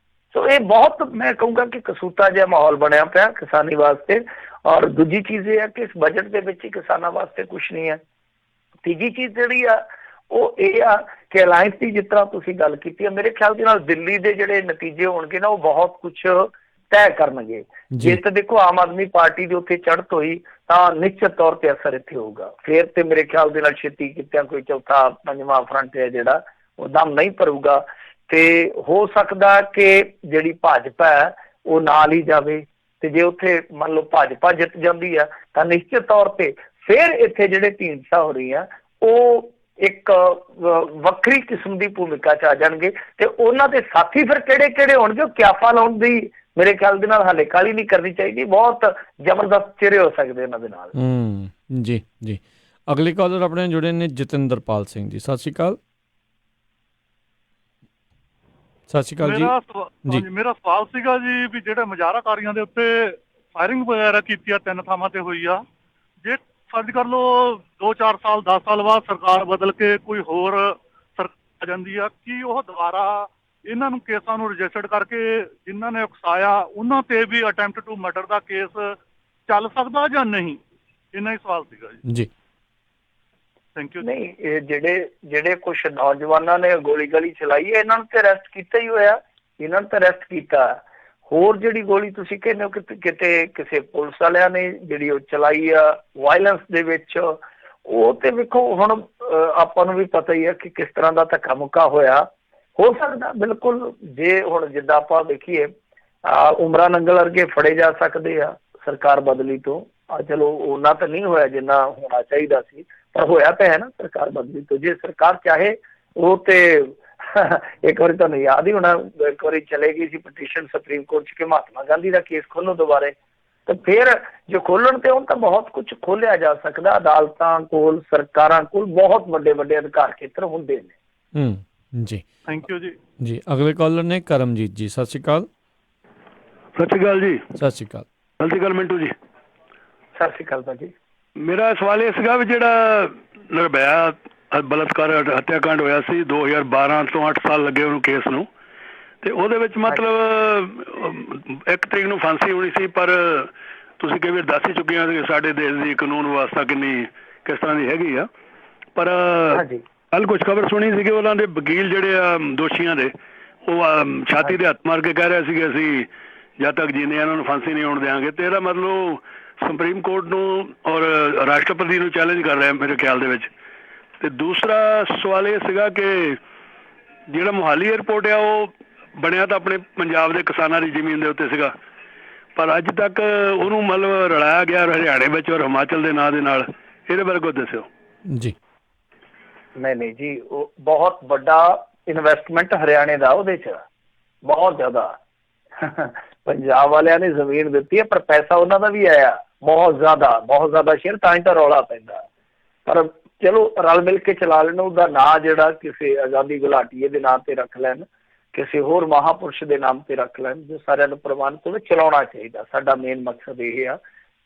ਸੋ ਇਹ ਬਹੁਤ, ਮੈਂ ਕਹੂੰਗਾ ਕਿ ਕਸੂਤਾ ਜਿਹਾ ਮਾਹੌਲ ਬਣਿਆ ਪਿਆ ਕਿਸਾਨੀ ਵਾਸਤੇ। ਔਰ ਦੂਜੀ ਚੀਜ਼ ਇਹ ਹੈ ਕਿ ਇਸ ਬਜਟ ਦੇ ਵਿੱਚ ਹੀ ਕਿਸਾਨਾਂ ਵਾਸਤੇ ਕੁਛ ਨਹੀਂ ਹੈ। ਤੀਜੀ ਚੀਜ਼ ਜਿਹੜੀ ਆ ਉਹ ਇਹ ਆ ਕਿ ਅਲਾਇੰਸ ਦੀ ਜਿਸ ਤਰ੍ਹਾਂ ਤੁਸੀਂ ਗੱਲ ਕੀਤੀ ਹੈ, ਮੇਰੇ ਖਿਆਲ ਦੇ ਨਾਲ ਦਿੱਲੀ ਦੇ ਜਿਹੜੇ ਨਤੀਜੇ ਹੋਣਗੇ ਨਾ, ਉਹ ਬਹੁਤ ਕੁਛ ਤੈਅ ਕਰਨਗੇ। ਜੇ ਤਾਂ ਦੇਖੋ ਆਮ ਆਦਮੀ ਪਾਰਟੀ ਦੀ ਉੱਥੇ ਚੜ੍ਹਤ ਹੋਈ ਤਾਂ ਨਿਸ਼ਚਿਤ ਤੌਰ ਤੇ ਅਸਰ ਇੱਥੇ ਹੋਊਗਾ। ਫਿਰ ਤੇ ਮੇਰੇ ਖਿਆਲ ਦੇ ਨਾਲ ਛੇਤੀ ਕਿਤਿਆਂ ਕੋਈ ਚੌਥਾ ਪੰਜਵਾਂ ਫਰੰਟ ਹੈ ਜਿਹੜਾ ਉਹ ਦਮ ਨਹੀਂ ਭਰੂਗਾ, ਤੇ ਹੋ ਸਕਦਾ ਕਿ ਜਿਹੜੀ ਭਾਜਪਾ ਹੈ ਉਹ ਨਾਲ ਹੀ ਜਾਵੇ। ਤੇ ਜੇ ਉੱਥੇ ਮੰਨ ਲਓ ਭਾਜਪਾ ਜਿੱਤ ਜਾਂਦੀ ਆ ਤਾਂ ਨਿਸ਼ਚਿਤ ਤੌਰ ਤੇ ਫਿਰ ਇੱਥੇ ਜਿਹੜੇ ਢੀਂਡਸਾ ਹੋ ਰਹੀ ਆ ਉਹ ਇੱਕ ਵੱਖਰੀ ਕਿਸਮ ਦੀ ਭੂਮਿਕਾ 'ਚ ਆ ਜਾਣਗੇ। ਤੇ ਉਹਨਾਂ ਦੇ ਸਾਥੀ ਫਿਰ ਕਿਹੜੇ ਕਿਹੜੇ ਹੋਣਗੇ, ਉਹ ਕਿਆਫਾ ਲਾਉਣ ਦੀ ਮੇਰੇ ਖਿਆਲ ਦੇ ਨਾਲ ਹਾਲੇ ਕਾਹਲੀ ਨਹੀਂ ਕਰਨੀ ਚਾਹੀਦੀ। ਬਹੁਤ ਜ਼ਬਰਦਸਤ ਚਿਹਰੇ ਹੋ ਸਕਦੇ ਇਹਨਾਂ ਦੇ ਨਾਲ। ਜੀ ਜੀ। ਅਗਲੇ ਕਾਲਰ ਆਪਣੇ ਜੁੜੇ ਨੇ ਜਤਿੰਦਰਪਾਲ ਸਿੰਘ ਜੀ, ਸਤਿ ਸ਼੍ਰੀ ਅਕਾਲ। ਸਤਿ ਸ਼੍ਰੀ ਅਕਾਲ ਜੀ। ਮੇਰਾ ਸਵਾਲ ਸੀਗਾ ਜੀ ਵੀ ਜਿਹੜੇ ਮੁਜ਼ਾਹਰਾਕਾਰੀਆਂ ਦੇ ਉੱਤੇ ਫਾਇਰਿੰਗ ਵਗੈਰਾ ਕੀਤੀ ਆ 3 ਥਾਵਾਂ ਤੇ ਹੋਈ ਆ, ਜੇ ਫਰਜ਼ ਕਰ ਲਓ 2-4 ਸਾਲ 10 ਸਾਲ ਬਾਅਦ ਸਰਕਾਰ ਬਦਲ ਕੇ ਕੋਈ ਹੋਰ ਸਰਕਾਰ ਆ ਜਾਂਦੀ ਆ, ਕੀ ਉਹ ਦੁਬਾਰਾ ਇਹਨਾਂ ਨੂੰ ਕੇਸਾਂ ਨੂੰ ਰਜਿਸਟਰਡ ਕਰਕੇ ਜਿਨ੍ਹਾਂ ਨੇ ਉਕਸਾਇਆ ਉਹਨਾਂ ਤੇ ਵੀ ਅਟੈਂਪਟ ਟੂ ਮਰਡਰ ਦਾ ਕੇਸ ਚੱਲ ਸਕਦਾ ਜਾਂ ਨਹੀਂ? ਇੰਨਾ ਹੀ ਸਵਾਲ ਸੀਗਾ ਜੀ। Thank you. ਨਹੀਂ, ਇਹ ਜਿਹੜੇ ਕੁਝ ਨੌਜਵਾਨਾਂ ਨੇ ਗੋਲੀ ਗਾਲੀ ਚਲਾਈ ਹੈ, ਇਹਨਾਂ ਨੂੰ ਤੇ ਅਰੈਸਟ ਕੀਤਾ ਹੀ ਹੋਇਆ, ਇਹਨਾਂ ਨੂੰ ਤਾਂ ਅਰੈਸਟ ਕੀਤਾ। ਹੋਰ ਜਿਹੜੀ ਗੋਲੀ ਤੁਸੀਂ ਕਹਿੰਦੇ ਹੋ ਕਿਤੇ ਕਿਸੇ ਪੁਲਿਸ ਵਾਲਿਆਂ ਨੇ ਜਿਹੜੀ ਉਹ ਚਲਾਈ ਆ ਵਾਇਲੈਂਸ ਦੇ ਵਿੱਚ, ਉਹ ਤੇ ਵੇਖੋ ਹੁਣ ਆਪਾਂ ਨੂੰ ਵੀ ਪਤਾ ਹੀ ਹੈ ਕਿ ਕਿਸ ਤਰ੍ਹਾਂ ਦਾ ਧੱਕਾ ਮੁੱਕਾ ਹੋਇਆ। ਹੋ ਸਕਦਾ ਬਿਲਕੁਲ, ਜੇ ਹੁਣ ਜਿੱਦਾਂ ਆਪਾਂ ਦੇਖੀਏ ਉਮਰਾਂ ਨੰਗਲ ਵਰਗੇ ਫੜੇ ਜਾ ਸਕਦੇ ਆ ਸਰਕਾਰ ਬਦਲੀ ਤੋਂ। ਚਲੋ ਉਹਨਾਂ ਤਾਂ ਨਹੀਂ ਹੋਇਆ ਜਿੰਨਾ ਹੋਣਾ ਚਾਹੀਦਾ ਸੀ, ਪਰ ਹੋਇਆ ਤਾਂ ਹੈ ਨਾ ਸਰਕਾਰ ਬਦਲੀ ਤੋਂ। ਜੇ ਸਰਕਾਰ ਚਾਹੇ ਉਹ ਤੇ ਇੱਕ ਵਾਰੀ ਤੁਹਾਨੂੰ ਯਾਦ ਹੀ ਹੋਣਾ, ਇੱਕ ਵਾਰੀ ਚਲੇ ਗਈ ਸੀ ਪਟੀਸ਼ਨ ਸੁਪਰੀਮ ਕੋਰਟ 'ਚ ਕਿ ਮਹਾਤਮਾ ਗਾਂਧੀ ਦਾ ਕੇਸ ਖੋਲ੍ਹੋ ਦੁਬਾਰੇ, ਤੇ ਫਿਰ ਜੇ ਖੋਲ੍ਹਣ ਤੇ ਹੁਣ ਤਾਂ ਬਹੁਤ ਕੁਝ ਖੋਲ੍ਹਿਆ ਜਾ ਸਕਦਾ। ਅਦਾਲਤਾਂ ਕੋਲ, ਸਰਕਾਰਾਂ ਕੋਲ ਬਹੁਤ ਵੱਡੇ ਵੱਡੇ ਅਧਿਕਾਰ ਖੇਤਰ ਹੁੰਦੇ ਨੇ। ਜੀ ਥੈਂਕ ਯੂ ਜੀ। ਅਗਲੇ ਕਾਲਰ ਨੇ ਕਰਮਜੀਤ ਜੀ। ਸਤਿ ਸ਼੍ਰੀ ਅਕਾਲ। ਸਤਿ ਸ਼੍ਰੀ ਅਕਾਲ ਜੀ। ਸਤਿ ਸ਼੍ਰੀ ਅਕਾਲ। ਸਤਿ ਸ਼੍ਰੀ ਅਕਾਲ ਮਿੰਟੂ ਜੀ। ਸਤਿ ਸ਼੍ਰੀ ਅਕਾਲ ਭਾਜੀ। ਮੇਰਾ ਸਵਾਲ ਇਹ ਸੀਗਾ ਵੀ ਜਿਹੜਾ ਨਿਰਭਇਆ ਬਲਾਤਕਾਰ ਹੱਤਿਆਕਾਂਡ ਹੋਇਆ ਸੀ 2012 ਤੋਂ 8 ਸਾਲ ਲੱਗੇ ਉਹਨੂੰ ਕੇਸ ਨੂੰ, ਤੇ ਉਹਦੇ ਵਿੱਚ ਮਤਲਬ 1 ਤਰੀਕ ਨੂੰ ਫਾਂਸੀ ਹੋਣੀ ਸੀ, ਪਰ ਤੁਸੀਂ ਕਈ ਵਾਰ ਦੱਸ ਹੀ ਚੁੱਕੇ ਹੋ ਕਿ ਸਾਡੇ ਦੇਸ਼ ਦੀ ਕਾਨੂੰਨ ਵਿਵਸਥਾ ਕਿਸ ਤਰ੍ਹਾਂ ਦੀ ਹੈਗੀ ਆ। ਪਰ ਕੱਲ ਕੁਝ ਖਬਰ ਸੁਣੀ ਸੀ ਕਿ ਉਹਨਾਂ ਦੇ ਵਕੀਲ ਜਿਹੜੇ ਆ ਦੋਸ਼ੀਆਂ ਦੇ, ਉਹ ਛਾਤੀ ਦੇ ਹੱਥ ਮਾਰ ਕੇ ਕਹਿ ਰਹੇ ਸੀਗੇ ਅਸੀਂ ਜਦ ਤੱਕ ਜੀਨੇ ਇਹਨਾਂ ਨੂੰ ਫਾਂਸੀ ਨਹੀਂ ਹੋਣ ਦਿਆਂਗੇ। ਤੇ ਇਹਦਾ ਮਤਲਬ ਸੁਪਰੀਮ ਕੋਰਟ ਨੂੰ ਔਰ ਰਾਸ਼ਟਰਪਤੀ ਨੂੰ ਚੈਲੰਜ ਕਰ ਰਿਹਾ ਮੇਰੇ ਖਿਆਲ ਦੇ ਵਿੱਚ। ਤੇ ਦੂਸਰਾ ਸਵਾਲ ਇਹ ਸੀਗਾ ਕਿ ਜਿਹੜਾ ਮੋਹਾਲੀ ਏਅਰਪੋਰਟ ਆ ਉਹ ਬਣਿਆ ਤਾਂ ਆਪਣੇ ਪੰਜਾਬ ਦੇ ਕਿਸਾਨਾਂ ਦੀ ਜ਼ਮੀਨ ਦੇ ਉੱਤੇ ਸੀਗਾ, ਪਰ ਅੱਜ ਤੱਕ ਉਹਨੂੰ ਮਤਲਬ ਰਲਾਇਆ ਗਿਆ ਹਰਿਆਣੇ ਵਿੱਚ ਔਰ ਹਿਮਾਚਲ ਦੇ ਨਾਂ ਦੇ ਨਾਲ। ਇਹਦੇ ਬਾਰੇ ਕੁਝ ਦੱਸਿਓ ਜੀ। ਨਹੀਂ ਜੀ, ਉਹ ਬਹੁਤ ਵੱਡਾ ਇਨਵੈਸਟਮੈਂਟ ਹਰਿਆਣੇ ਦਾ ਉਹਦੇ 'ਚ ਬਹੁਤ ਜ਼ਿਆਦਾ। ਪੰਜਾਬ ਵਾਲਿਆਂ ਨੇ ਜ਼ਮੀਨ ਦਿੱਤੀ ਹੈ, ਪਰ ਪੈਸਾ ਉਹਨਾਂ ਦਾ ਵੀ ਆਇਆ ਬਹੁਤ ਜ਼ਿਆਦਾ ਸ਼ੇਅਰ, ਤਾਂ ਹੀ ਤਾਂ ਰੌਲਾ ਪੈਂਦਾ। ਪਰ ਚਲੋ ਰਲ ਮਿਲ ਕੇ ਚਲਾ ਲੈਣ। ਉਹਦਾ ਨਾਂ ਜਿਹੜਾ ਕਿਸੇ ਆਜ਼ਾਦੀ ਘੁਲਾਟੀਏ ਦੇ ਨਾਂ ਤੇ ਰੱਖ ਲੈਣ, ਕਿਸੇ ਹੋਰ ਮਹਾਂਪੁਰਸ਼ ਦੇ ਨਾਮ ਤੇ ਰੱਖ ਲੈਣ, ਜੋ ਸਾਰਿਆਂ ਨੂੰ ਪ੍ਰਵਾਨਿਤ ਹੋਵੇ। ਚਲਾਉਣਾ ਚਾਹੀਦਾ, ਸਾਡਾ ਮੇਨ ਮਕਸਦ ਇਹ ਆ।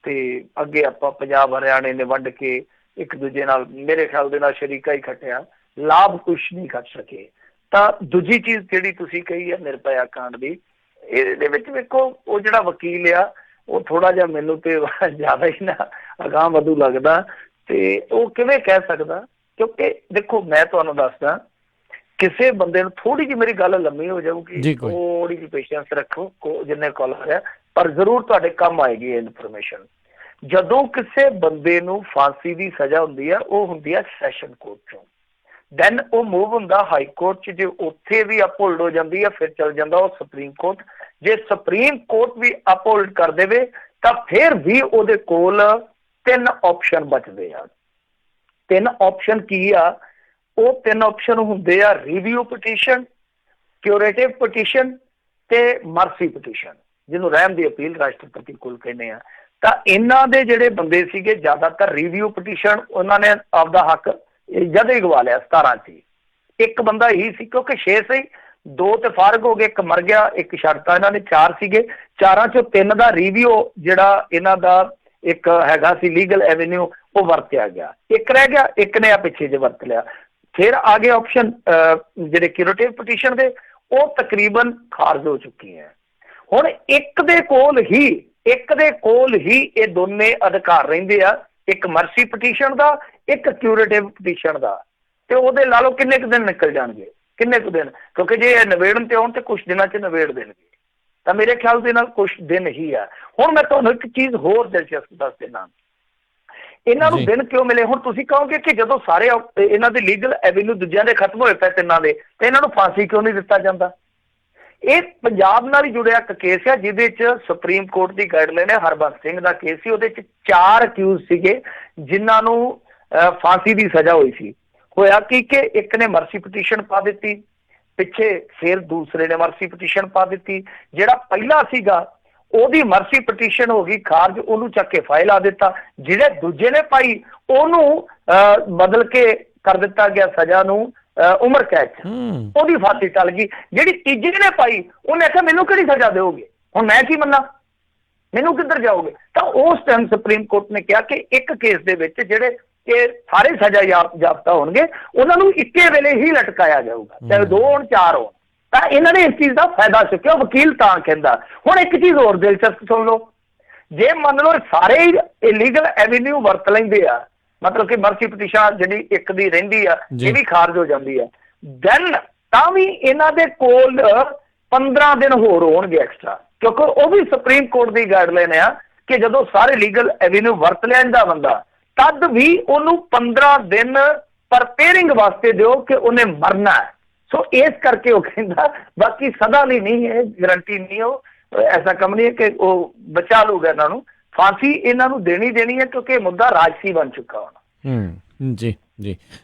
ਤੇ ਅੱਗੇ ਆਪਾਂ ਪੰਜਾਬ ਹਰਿਆਣੇ ਨੇ ਵੰਡ ਕੇ ਇੱਕ ਦੂਜੇ ਨਾਲ ਮੇਰੇ ਖਿਆਲ ਦੇ ਨਾਲ ਸ਼ਰੀਕਾ ਹੀ ਖੱਟਿਆ, ਲਾਭ ਕੁਛ ਨਹੀਂ ਕਰ ਸਕੇ। ਤਾਂ ਦੂਜੀ ਚੀਜ਼ ਜਿਹੜੀ ਤੁਸੀਂ ਕਹੀ ਹੈ ਨਿਰਭਇਆ ਕਾਂਡ ਦੀ, ਇਹਦੇ ਵਿੱਚ ਵੇਖੋ ਉਹ ਜਿਹੜਾ ਵਕੀਲ ਆ ਉਹ ਥੋੜਾ ਜਿਹਾ ਮੈਨੂੰ ਤੇ ਜ਼ਿਆਦਾ ਹੀ ਨਾ ਅਗਾਂਹ ਵਧੂ ਲੱਗਦਾ। ਤੇ ਉਹ ਕਿਵੇਂ ਕਹਿ ਸਕਦਾ, ਕਿਉਂਕਿ ਦੇਖੋ ਮੈਂ ਤੁਹਾਨੂੰ ਦੱਸਦਾ, ਕਿਸੇ ਬੰਦੇ ਨੂੰ ਥੋੜੀ ਜਿਹੀ ਮੇਰੀ ਗੱਲ ਲੰਮੀ ਹੋ ਜਾਊਗੀ, ਥੋੜੀ ਜਿਹੀ ਪੇਸ਼ੈਂਸ ਰੱਖੋ ਜਿੰਨੇ ਕਾਲਰ ਆ, ਪਰ ਜ਼ਰੂਰ ਤੁਹਾਡੇ ਕੰਮ ਆਏਗੀ ਇਹ ਇਨਫੋਰਮੇਸ਼ਨ। ਜਦੋਂ ਕਿਸੇ ਬੰਦੇ ਨੂੰ ਫਾਂਸੀ ਦੀ ਸਜ਼ਾ ਹੁੰਦੀ ਆ, ਉਹ ਹੁੰਦੀ ਆ ਸੈਸ਼ਨ ਕੋਰਟ ਚੋਂ, ਦੈਨ ਉਹ ਮੂਵ ਹੁੰਦਾ ਹਾਈ ਕੋਰਟ 'ਚ। ਜੇ ਉੱਥੇ ਵੀ ਅਪਹੋਲਡ ਹੋ ਜਾਂਦੀ ਆ, ਫਿਰ ਚੱਲ ਜਾਂਦਾ ਉਹ ਸੁਪਰੀਮ ਕੋਰਟ। ਜੇ ਸੁਪਰੀਮ ਕੋਰਟ ਵੀ ਅਪਹੋਲਡ ਕਰ ਦੇਵੇ ਤਾਂ ਫਿਰ ਵੀ ਉਹਦੇ ਕੋਲ 3 ਆਪਸ਼ਨ ਬਚਦੇ ਆ। 3 ਆਪਸ਼ਨ ਕੀ ਆ? ਉਹ 3 ਆਪਸ਼ਨ ਹੁੰਦੇ ਆ ਰਿਵਿਊ ਪਟੀਸ਼ਨ, ਕਿਊਰੇਟਿਵ ਪਟੀਸ਼ਨ ਤੇ ਮਰਸੀ ਪਟੀਸ਼ਨ, ਜਿਹਨੂੰ ਰਹਿਮ ਦੀ ਅਪੀਲ ਰਾਸ਼ਟਰਪਤੀ ਕੋਲ ਕਹਿੰਦੇ ਆ। ਤਾਂ ਇਹਨਾਂ ਦੇ ਜਿਹੜੇ ਬੰਦੇ ਸੀਗੇ ਜ਼ਿਆਦਾਤਰ ਰਿਵਿਊ ਪਟੀਸ਼ਨ ਉਹਨਾਂ ਨੇ ਆਪਦਾ ਹੱਕ ਜਦ ਹੀ ਗਵਾ ਲਿਆ 17 'ਚ। ਇੱਕ ਬੰਦਾ ਹੀ ਸੀ ਕਿਉਂਕਿ 6 ਸੀ, 2 ਤੇ ਫਾਰਗ ਹੋ ਗਏ, ਇੱਕ ਮਰ ਗਿਆ, ਇੱਕ ਛੱਡਤਾ। ਇਹਨਾਂ ਨੇ 4 ਸੀਗੇ, 4 'ਚੋਂ 3 ਦਾ ਰਿਵਿਊ ਜਿਹੜਾ ਇਹਨਾਂ ਦਾ ਇੱਕ ਹੈਗਾ ਸੀ ਲੀਗਲ ਐਵੇਨਿਊ, ਉਹ ਵਰਤਿਆ ਗਿਆ। ਇੱਕ ਰਹਿ ਗਿਆ, ਇੱਕ ਨੇ ਆ ਪਿੱਛੇ ਜੇ ਵਰਤ ਲਿਆ। ਫਿਰ ਆ ਗਏ ਆਪਸ਼ਨ ਜਿਹੜੇ ਕਿਊਰੇਟਿਵ ਪਟੀਸ਼ਨ ਦੇ, ਉਹ ਤਕਰੀਬਨ ਖਾਰਜ ਹੋ ਚੁੱਕੀ ਹੈ। ਹੁਣ ਇੱਕ ਦੇ ਕੋਲ ਹੀ ਇਹ ਦੋਨੇ ਅਧਿਕਾਰ ਰਹਿੰਦੇ ਆ, ਇੱਕ ਮਰਸੀ ਪਟੀਸ਼ਨ ਦਾ, ਇੱਕ ਕਿਊਰੇਟਿਵ ਪਟੀਸ਼ਨ ਦਾ। ਤੇ ਉਹਦੇ ਲਾ ਲਓ ਕਿੰਨੇ ਕੁ ਦਿਨ ਨਿਕਲ ਜਾਣਗੇ, ਕਿੰਨੇ ਕੁ ਦਿਨ, ਕਿਉਂਕਿ ਜੇ ਇਹ ਨਿਬੇੜਨ ਤੇ ਆਉਣ ਤੇ ਕੁਛ ਦਿਨਾਂ 'ਚ ਨਿਬੇੜ ਦੇਣਗੇ। ਤਾਂ ਮੇਰੇ ਖਿਆਲ ਦੇ ਨਾਲ ਕੁਛ ਦਿਨ ਹੀ ਆ। ਹੁਣ ਮੈਂ ਤੁਹਾਨੂੰ ਇੱਕ ਚੀਜ਼ ਹੋਰ ਦਿਲਚਸਪ ਦੱਸ ਦੇਣਾ, ਇਹਨਾਂ ਨੂੰ ਦਿਨ ਕਿਉਂ ਮਿਲੇ। ਹੁਣ ਤੁਸੀਂ ਕਹੋਗੇ ਕਿ ਜਦੋਂ ਸਾਰੇ ਇਹਨਾਂ ਦੇ ਲੀਗਲ ਐਵੇਨਿਊ ਦੂਜਿਆਂ ਦੇ ਖਤਮ ਹੋਏ ਪਏ ਤਿੰਨਾਂ ਦੇ, ਤੇ ਇਹਨਾਂ ਨੂੰ ਫਾਂਸੀ ਕਿਉਂ ਨਹੀਂ ਦਿੱਤਾ ਜਾਂਦਾ? ਇਹ ਪੰਜਾਬ ਨਾਲ ਹੀ ਜੁੜਿਆ ਇੱਕ ਕੇਸ ਆ ਜਿਹਦੇ 'ਚ ਸੁਪਰੀਮ ਕੋਰਟ ਦੀ ਗਾਈਡਲਾਈਨ ਹੈ। ਹਰਬੰਸ ਸਿੰਘ ਦਾ ਕੇਸ ਸੀ, ਉਹਦੇ 'ਚ 4 ਅਕਿਊਜ਼ ਸੀਗੇ ਜਿਨ੍ਹਾਂ ਨੂੰ ਫਾਂਸੀ ਦੀ ਸਜ਼ਾ ਹੋਈ ਸੀ। ਹੋਇਆ ਕਿ ਇੱਕ ਨੇ ਮਰਸੀ ਪਟੀਸ਼ਨ ਪਾ ਦਿੱਤੀ ਪਿੱਛੇ, ਫਿਰ ਦੂਸਰੇ ਨੇ ਮਰਸੀ ਪਟੀਸ਼ਨ ਪਾ ਦਿੱਤੀ। ਜਿਹੜਾ ਪਹਿਲਾ ਸੀਗਾ ਉਹਦੀ ਮਰਸੀ ਪਟੀਸ਼ਨ ਹੋ ਗਈ ਖਾਰਜ, ਉਹਨੂੰ ਚੱਕ ਕੇ ਫਾਈਲ ਆ ਦਿੱਤਾ। ਜਿਹੜੇ ਦੂਜੇ ਨੇ ਪਾਈ ਉਹਨੂੰ ਬਦਲ ਕੇ ਕਰ ਦਿੱਤਾ ਗਿਆ ਸਜ਼ਾ ਨੂੰ ਉਮਰ ਕੈਦ 'ਚ, ਉਹਦੀ ਫਾਂਸੀ ਟਲ ਗਈ। ਜਿਹੜੀ ਤੀਜੇ ਨੇ ਪਾਈ ਉਹਨੇ ਆਖਿਆ ਮੈਨੂੰ ਕਿਹੜੀ ਸਜ਼ਾ ਦਿਓਗੇ, ਹੁਣ ਮੈਂ ਕੀ ਮੰਨਾਂ, ਮੈਨੂੰ ਕਿੱਧਰ ਜਾਓਗੇ? ਤਾਂ ਉਸ ਟਾਈਮ ਸੁਪਰੀਮ ਕੋਰਟ ਨੇ ਕਿਹਾ ਕਿ ਇੱਕ ਕੇਸ ਦੇ ਵਿੱਚ ਜਿਹੜੇ ਕਿ ਸਾਰੇ ਸਜ਼ਾ ਯਾਫਤਾ ਹੋਣਗੇ ਉਹਨਾਂ ਨੂੰ ਇੱਕੇ ਵੇਲੇ ਹੀ ਲਟਕਾਇਆ ਜਾਊਗਾ, ਚਾਹੇ 2 ਹੋਣ 4 ਹੋਣ। ਤਾਂ ਇਹਨਾਂ ਨੇ ਇਸ ਚੀਜ਼ ਦਾ ਫਾਇਦਾ ਚੁੱਕਿਆ, ਵਕੀਲ ਤਾਂ ਕਹਿੰਦਾ। ਹੁਣ ਇੱਕ ਚੀਜ਼ ਹੋਰ ਦਿਲਚਸਪ ਸੁਣ ਲਓ, ਜੇ ਮੰਨ ਲਓ ਸਾਰੇ ਇਲੀਗਲ ਐਵੇਨਿਊ ਵਰਤ ਲੈਂਦੇ ਆ ਮਤਲਬ ਕਿ ਮਰਸੀ ਪਟੀਸ਼ਨ ਜਿਹੜੀ ਇੱਕ ਦੀ ਰਹਿੰਦੀ ਆ ਜੀ। ਇਹ ਵੀ ਖਾਰਜ ਹੋ ਜਾਂਦੀ ਆ, ਦੈਨ ਤਾਂ ਵੀ ਇਹਨਾਂ ਦੇ ਕੋਲ 15 ਦਿਨ ਹੋਰ ਹੋਣਗੇ ਐਕਸਟਰਾ, ਕਿਉਂਕਿ ਉਹ ਵੀ ਸੁਪਰੀਮ ਕੋਰਟ ਦੀ ਗਾਈਡਲਾਈਨ ਆ ਕਿ ਜਦੋਂ ਸਾਰੇ ਲੀਗਲ ਐਵੇਨਿਊ ਵਰਤ ਲੈਂਦਾ ਬੰਦਾ ਤਦ ਵੀ ਉਹਨੂੰ 15 ਦਿਨ ਪ੍ਰਪੇਅਰਿੰਗ ਵਾਸਤੇ ਦਿਓ ਕਿ ਉਹਨੇ ਮਰਨਾ ਹੈ। ਸੋ ਇਸ ਕਰਕੇ ਉਹ ਕਹਿੰਦਾ, ਬਾਕੀ ਸਦਾ ਲਈ ਨਹੀਂ ਹੈ, ਗਰੰਟੀ ਨਹੀਂ, ਉਹ ਐਸਾ ਕੰਮ ਨਹੀਂ ਹੈ ਕਿ ਉਹ ਬਚਾ ਲੂਗਾ ਇਹਨਾਂ ਨੂੰ, ਫਾਂਸੀ ਇਹਨਾਂ ਨੂੰ ਦੇਣੀ ਹੈ ਕਿਉਂਕਿ ਇਹ ਮੁੱਦਾ ਰਾਜਸੀ ਬਣ ਚੁੱਕਾ ਹੁਣ। ਜੀ ਜੀ।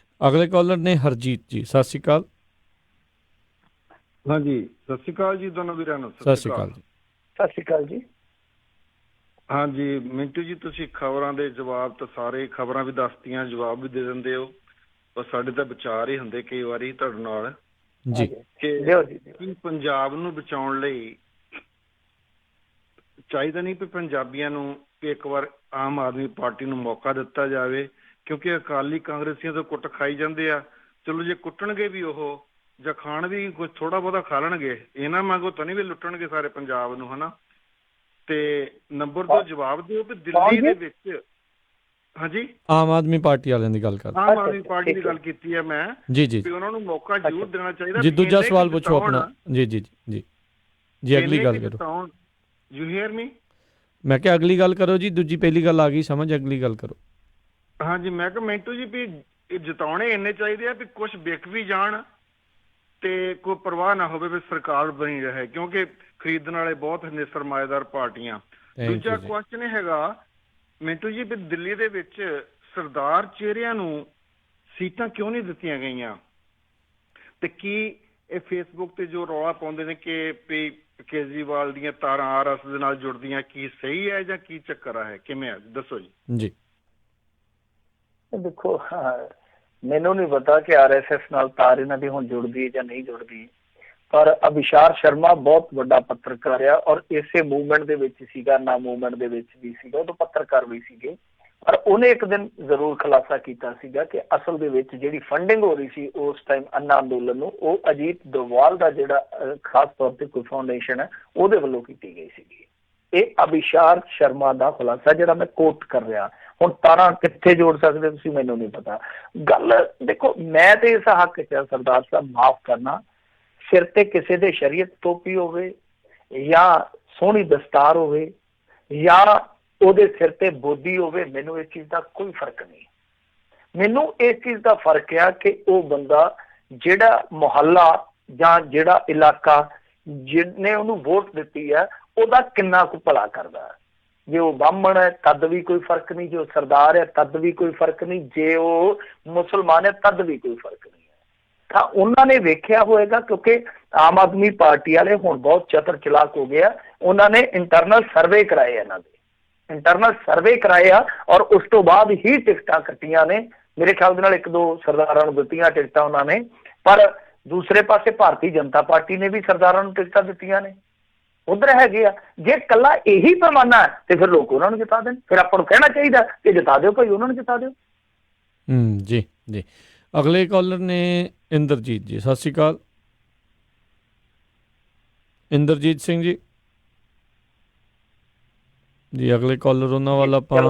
ਅਗਲੇ ਕਾਲਰ ਨੇ ਹਰਜੀਤ ਜੀ, ਸਤਿ ਸ਼੍ਰੀ ਅਕਾਲ। ਹਾਂਜੀ, ਸਤਿ ਸ਼੍ਰੀ ਅਕਾਲ ਜੀ ਦੋਨੋਂ ਵੀਰਾਂ ਨੂੰ। ਸਤਿ ਸ਼੍ਰੀ ਅਕਾਲ ਜੀ। ਸਤਿ ਸ਼੍ਰੀ ਅਕਾਲ ਜੀ। ਹਾਂਜੀ ਮਿੰਟੂ ਜੀ, ਤੁਸੀਂ ਖਬਰਾਂ ਦੇ ਜਵਾਬ ਤਾਂ ਸਾਰੇ ਖਬਰਾਂ ਵੀ ਦੱਸਦੀਆਂ, ਜਵਾਬ ਵੀ ਦੇ ਦਿੰਦੇ ਹੋ, ਪਰ ਸਾਡੇ ਤਾਂ ਵਿਚਾਰ ਹੀ ਹੁੰਦੇ ਕਈ ਵਾਰੀ ਤੁਹਾਡੇ ਨਾਲ ਜੀ ਕਿ ਪੰਜਾਬ ਨੂੰ ਬਚਾਉਣ ਲਈ ਚਾਹੀਦਾ ਨਹੀਂ ਵੀ ਪੰਜਾਬੀਆਂ ਨੂੰ ਵੀ ਇੱਕ ਵਾਰ ਆਮ ਆਦਮੀ ਪਾਰਟੀ ਨੂੰ ਮੌਕਾ ਦਿੱਤਾ ਜਾਵੇ, ਕਿਉਂਕਿ ਅਕਾਲੀ ਕਾਂਗਰਸੀਆਂ ਤੋਂ ਕੁੱਟ ਖਾਈ ਜਾਂਦੇ ਆ। ਚਲੋ ਜੇ ਕੁੱਟਣਗੇ ਵੀ ਉਹ ਜਾਂ ਖਾਣ ਵੀ ਕੁਝ ਥੋੜਾ ਬਹੁਤਾ ਖਾ ਲੈਣਗੇ, ਇਹਨਾਂ ਵਾਂਗੂ ਤਾਂ ਨਹੀਂ ਵੀ ਲੁੱਟਣਗੇ ਸਾਰੇ ਪੰਜਾਬ ਨੂੰ, ਹਨਾ। ਤੇ ਨੰਬਰ 2 ਜਵਾਬ ਦਿਓ ਵੀ ਦਿੱਲੀ ਦੇ ਵਿੱਚ, ਹਾਂਜੀ ਆਮ ਆਦਮੀ ਪਾਰਟੀ ਵਾਲਿਆਂ ਦੀ ਗੱਲ ਕਰ, ਆਮ ਆਦਮੀ ਪਾਰਟੀ ਦੀ ਗੱਲ ਕੀਤੀ ਹੈ ਮੈਂ, ਜੀ ਜੀ ਵੀ ਉਹਨਾਂ ਨੂੰ ਮੌਕਾ ਜ਼ਰੂਰ ਦੇਣਾ ਚਾਹੀਦਾ। ਜੀ ਦੂਜਾ ਸਵਾਲ ਪੁੱਛੋ ਆਪਣਾ। ਜੀ ਜੀ ਜੀ ਜੀ ਅਗਲੀ ਗੱਲ ਕਰੋ। ਯੂ ਹੀਅਰ ਮੀ? ਮੈਂ ਕਿਹਾ ਅਗਲੀ ਗੱਲ ਕਰੋ ਜੀ, ਦੂਜੀ ਪਹਿਲੀ ਗੱਲ ਆ ਗਈ ਸਮਝ, ਅਗਲੀ ਗੱਲ ਕਰੋ। ਹਾਂਜੀ ਮੈਂ ਕਿਹਾ ਮਿੰਟੂ ਜੀ ਵੀ ਜਿਤਾਉਣੇ ਇੰਨੇ ਚਾਹੀਦੇ ਆ ਵੀ ਕੁਝ ਵਿਕ ਵੀ ਜਾਣ ਤੇ ਕੋਈ ਪਰਵਾਹ ਨਾ ਹੋਵੇ ਵੀ ਸਰਕਾਰ ਬਣੀ ਰਹੇ, ਕਿਉਂਕਿ ਖਰੀਦਣ ਵਾਲੇ ਬਹੁਤ ਨੇ ਸਰਮਾਏਦਾਰ ਪਾਰਟੀਆਂ। ਦੂਜਾ ਕੁਐਸਚਨ ਇਹ ਹੈਗਾ ਮਿੰਟੂ ਜੀ ਵੀ ਦਿੱਲੀ ਦੇ ਵਿੱਚ ਸਰਦਾਰ ਚਿਹਰਿਆਂ ਨੂੰ ਸੀਟਾਂ ਕਿਉਂ ਨਹੀਂ ਦਿੱਤੀਆਂ ਗਈਆਂ, ਤੇ ਕੀ ਇਹ ਫੇਸਬੁੱਕ ਤੇ ਜੋ ਰੌਲਾ ਪਾਉਂਦੇ ਨੇ ਕਿ ਵੀ ਕੇਜਰੀਵਾਲ ਦੀਆਂ ਤਾਰਾਂ ਆਰਐਸ ਦੇ ਨਾਲ ਜੁੜਦੀਆਂ, ਕੀ ਸਹੀ ਹੈ ਜਾਂ ਕੀ ਚੱਕਰ ਹੈ, ਕਿਵੇਂ ਹੈ, ਦੱਸੋ ਜੀ। ਜੀ ਦੇਖੋ, ਮੈਨੂੰ ਨਹੀਂ ਪਤਾ ਕਿ ਆਰਐਸਐਸ ਨਾਲ ਤਾਰ ਇਹਨਾਂ ਦੀ ਹੁਣ ਜੁੜਦੀ ਜਾਂ ਨਹੀਂ ਜੁੜਦੀ, ਪਰ ਅਭਿਸ਼ਾਰ ਸ਼ਰਮਾ ਬਹੁਤ ਵੱਡਾ ਪੱਤਰਕਾਰ ਆ ਔਰ ਇਸੇ ਮੂਵਮੈਂਟ ਦੇ ਵਿੱਚ ਸੀਗਾ, ਨਾ ਮੂਵਮੈਂਟ ਦੇ ਵਿੱਚ ਵੀ ਸੀਗਾ, ਉਹ ਪੱਤਰਕਾਰ ਵੀ ਸੀਗੇ। ਪਰ ਉਹਨੇ ਇੱਕ ਦਿਨ ਜ਼ਰੂਰ ਖੁਲਾਸਾ ਕੀਤਾ ਸੀਗਾ ਕਿ ਅਸਲ ਦੇ ਵਿੱਚ ਜਿਹੜੀ ਫੰਡਿੰਗ ਹੋ ਰਹੀ ਸੀ ਉਸ ਟਾਈਮ ਅੰਨਾ ਅੰਦੋਲਨ ਨੂੰ, ਉਹ ਅਜੀਤ ਦੋਵਾਲ ਦਾ ਜਿਹੜਾ ਖਾਸ ਤੌਰ ਤੇ ਕੋਈ ਫਾਊਂਡੇਸ਼ਨ ਹੈ ਉਹਦੇ ਵੱਲੋਂ ਕੀਤੀ ਗਈ ਸੀਗੀ। ਇਹ ਅਭਿਸ਼ਾਰ ਸ਼ਰਮਾ ਦਾ ਖੁਲਾਸਾ ਜਿਹੜਾ ਮੈਂ ਕੋਟ ਕਰ ਰਿਹਾ। ਹੁਣ ਤਾਰਾਂ ਕਿੱਥੇ ਜੋੜ ਸਕਦੇ ਤੁਸੀਂ, ਮੈਨੂੰ ਨਹੀਂ ਪਤਾ। ਗੱਲ ਦੇਖੋ, ਮੈਂ ਤੇ ਇਸ ਹੱਕ 'ਚ ਸਰਦਾਰ ਸਾਹਿਬ, ਮਾਫ ਕਰਨਾ, ਸਿਰ ਤੇ ਕਿਸੇ ਦੇ ਸ਼ਰੀਅਤ ਟੋਪੀ ਹੋਵੇ ਜਾਂ ਸੋਹਣੀ ਦਸਤਾਰ ਹੋਵੇ ਜਾਂ ਉਹਦੇ ਸਿਰ ਤੇ ਬੋਦੀ ਹੋਵੇ, ਮੈਨੂੰ ਇਸ ਚੀਜ਼ ਦਾ ਕੋਈ ਫਰਕ ਨਹੀਂ। ਮੈਨੂੰ ਇਸ ਚੀਜ਼ ਦਾ ਫਰਕ ਆ ਕਿ ਉਹ ਬੰਦਾ ਜਿਹੜਾ ਮੁਹੱਲਾ ਜਾਂ ਜਿਹੜਾ ਇਲਾਕਾ ਜਿਹਨੇ ਉਹਨੂੰ ਵੋਟ ਦਿੱਤੀ ਹੈ ਉਹਦਾ ਕਿੰਨਾ ਕੁ ਭਲਾ ਕਰਦਾ। ਜੇ ਉਹ ਬਾਹਮਣ ਹੈ ਤਦ ਵੀ ਕੋਈ ਫਰਕ ਨਹੀਂ, ਜੇ ਉਹ ਸਰਦਾਰ ਹੈ ਤਦ ਵੀ ਕੋਈ ਫਰਕ ਨਹੀਂ, ਜੇ ਉਹ ਮੁਸਲਮਾਨ ਹੈ ਤਦ ਵੀ ਕੋਈ ਫਰਕ ਨਹੀਂ ਹੈ। ਤਾਂ ਉਹਨਾਂ ਨੇ ਵੇਖਿਆ ਹੋਏਗਾ, ਕਿਉਂਕਿ ਆਮ ਆਦਮੀ ਪਾਰਟੀ ਵਾਲੇ ਹੁਣ ਬਹੁਤ ਚਤਰ ਚਲਾਕ ਹੋ ਗਿਆ, ਉਹਨਾਂ ਨੇ ਇੰਟਰਨਲ ਸਰਵੇ ਕਰਾਏ, ਇਹਨਾਂ ਦੇ ਇੰਟਰਨਲ ਸਰਵੇ ਕਰਾਏ ਆ ਔਰ ਉਸ ਤੋਂ ਬਾਅਦ ਹੀ ਟਿਕਟਾਂ ਕੱਟੀਆਂ ਨੇ। ਮੇਰੇ ਖਿਆਲ ਦੇ ਨਾਲ 1-2 ਸਰਦਾਰਾਂ ਨੂੰ ਦਿੱਤੀਆਂ ਟਿਕਟਾਂ ਉਹਨਾਂ ਨੇ, ਪਰ ਦੂਸਰੇ ਪਾਸੇ ਭਾਰਤੀ ਜਨਤਾ ਪਾਰਟੀ ਨੇ ਵੀ ਸਰਦਾਰਾਂ ਨੂੰ ਟਿਕਟਾਂ ਦਿੱਤੀਆਂ ਨੇ, ਉਧਰ ਹੈਗੇ ਆ। ਜੇ ਕੱਲਾ ਇਹੀ ਪੈਮਾਨਾ ਹੈ ਤੇ ਫਿਰ ਲੋਕ ਉਹਨਾਂ ਨੂੰ ਜਿਤਾ ਦੇਣ, ਫਿਰ ਆਪਾਂ ਨੂੰ ਕਹਿਣਾ ਚਾਹੀਦਾ ਕਿ ਜਿਤਾ ਦਿਓ ਭਾਈ, ਉਹਨਾਂ ਨੂੰ ਜਿਤਾ ਦਿਓ। ਜੀ ਜੀ। ਅਗਲੇ ਕਾਲਰ ਨੇ ਇੰਦਰਜੀਤ ਜੀ, ਸਤਿ ਸ਼੍ਰੀ ਅਕਾਲ। ਇੰਦਰਜੀਤ ਸਿੰਘ ਜੀ। ਜੀ ਅਗਲੇ ਕਾਲਰ ਉਹਨਾਂ ਵੱਲ ਆਪਾਂ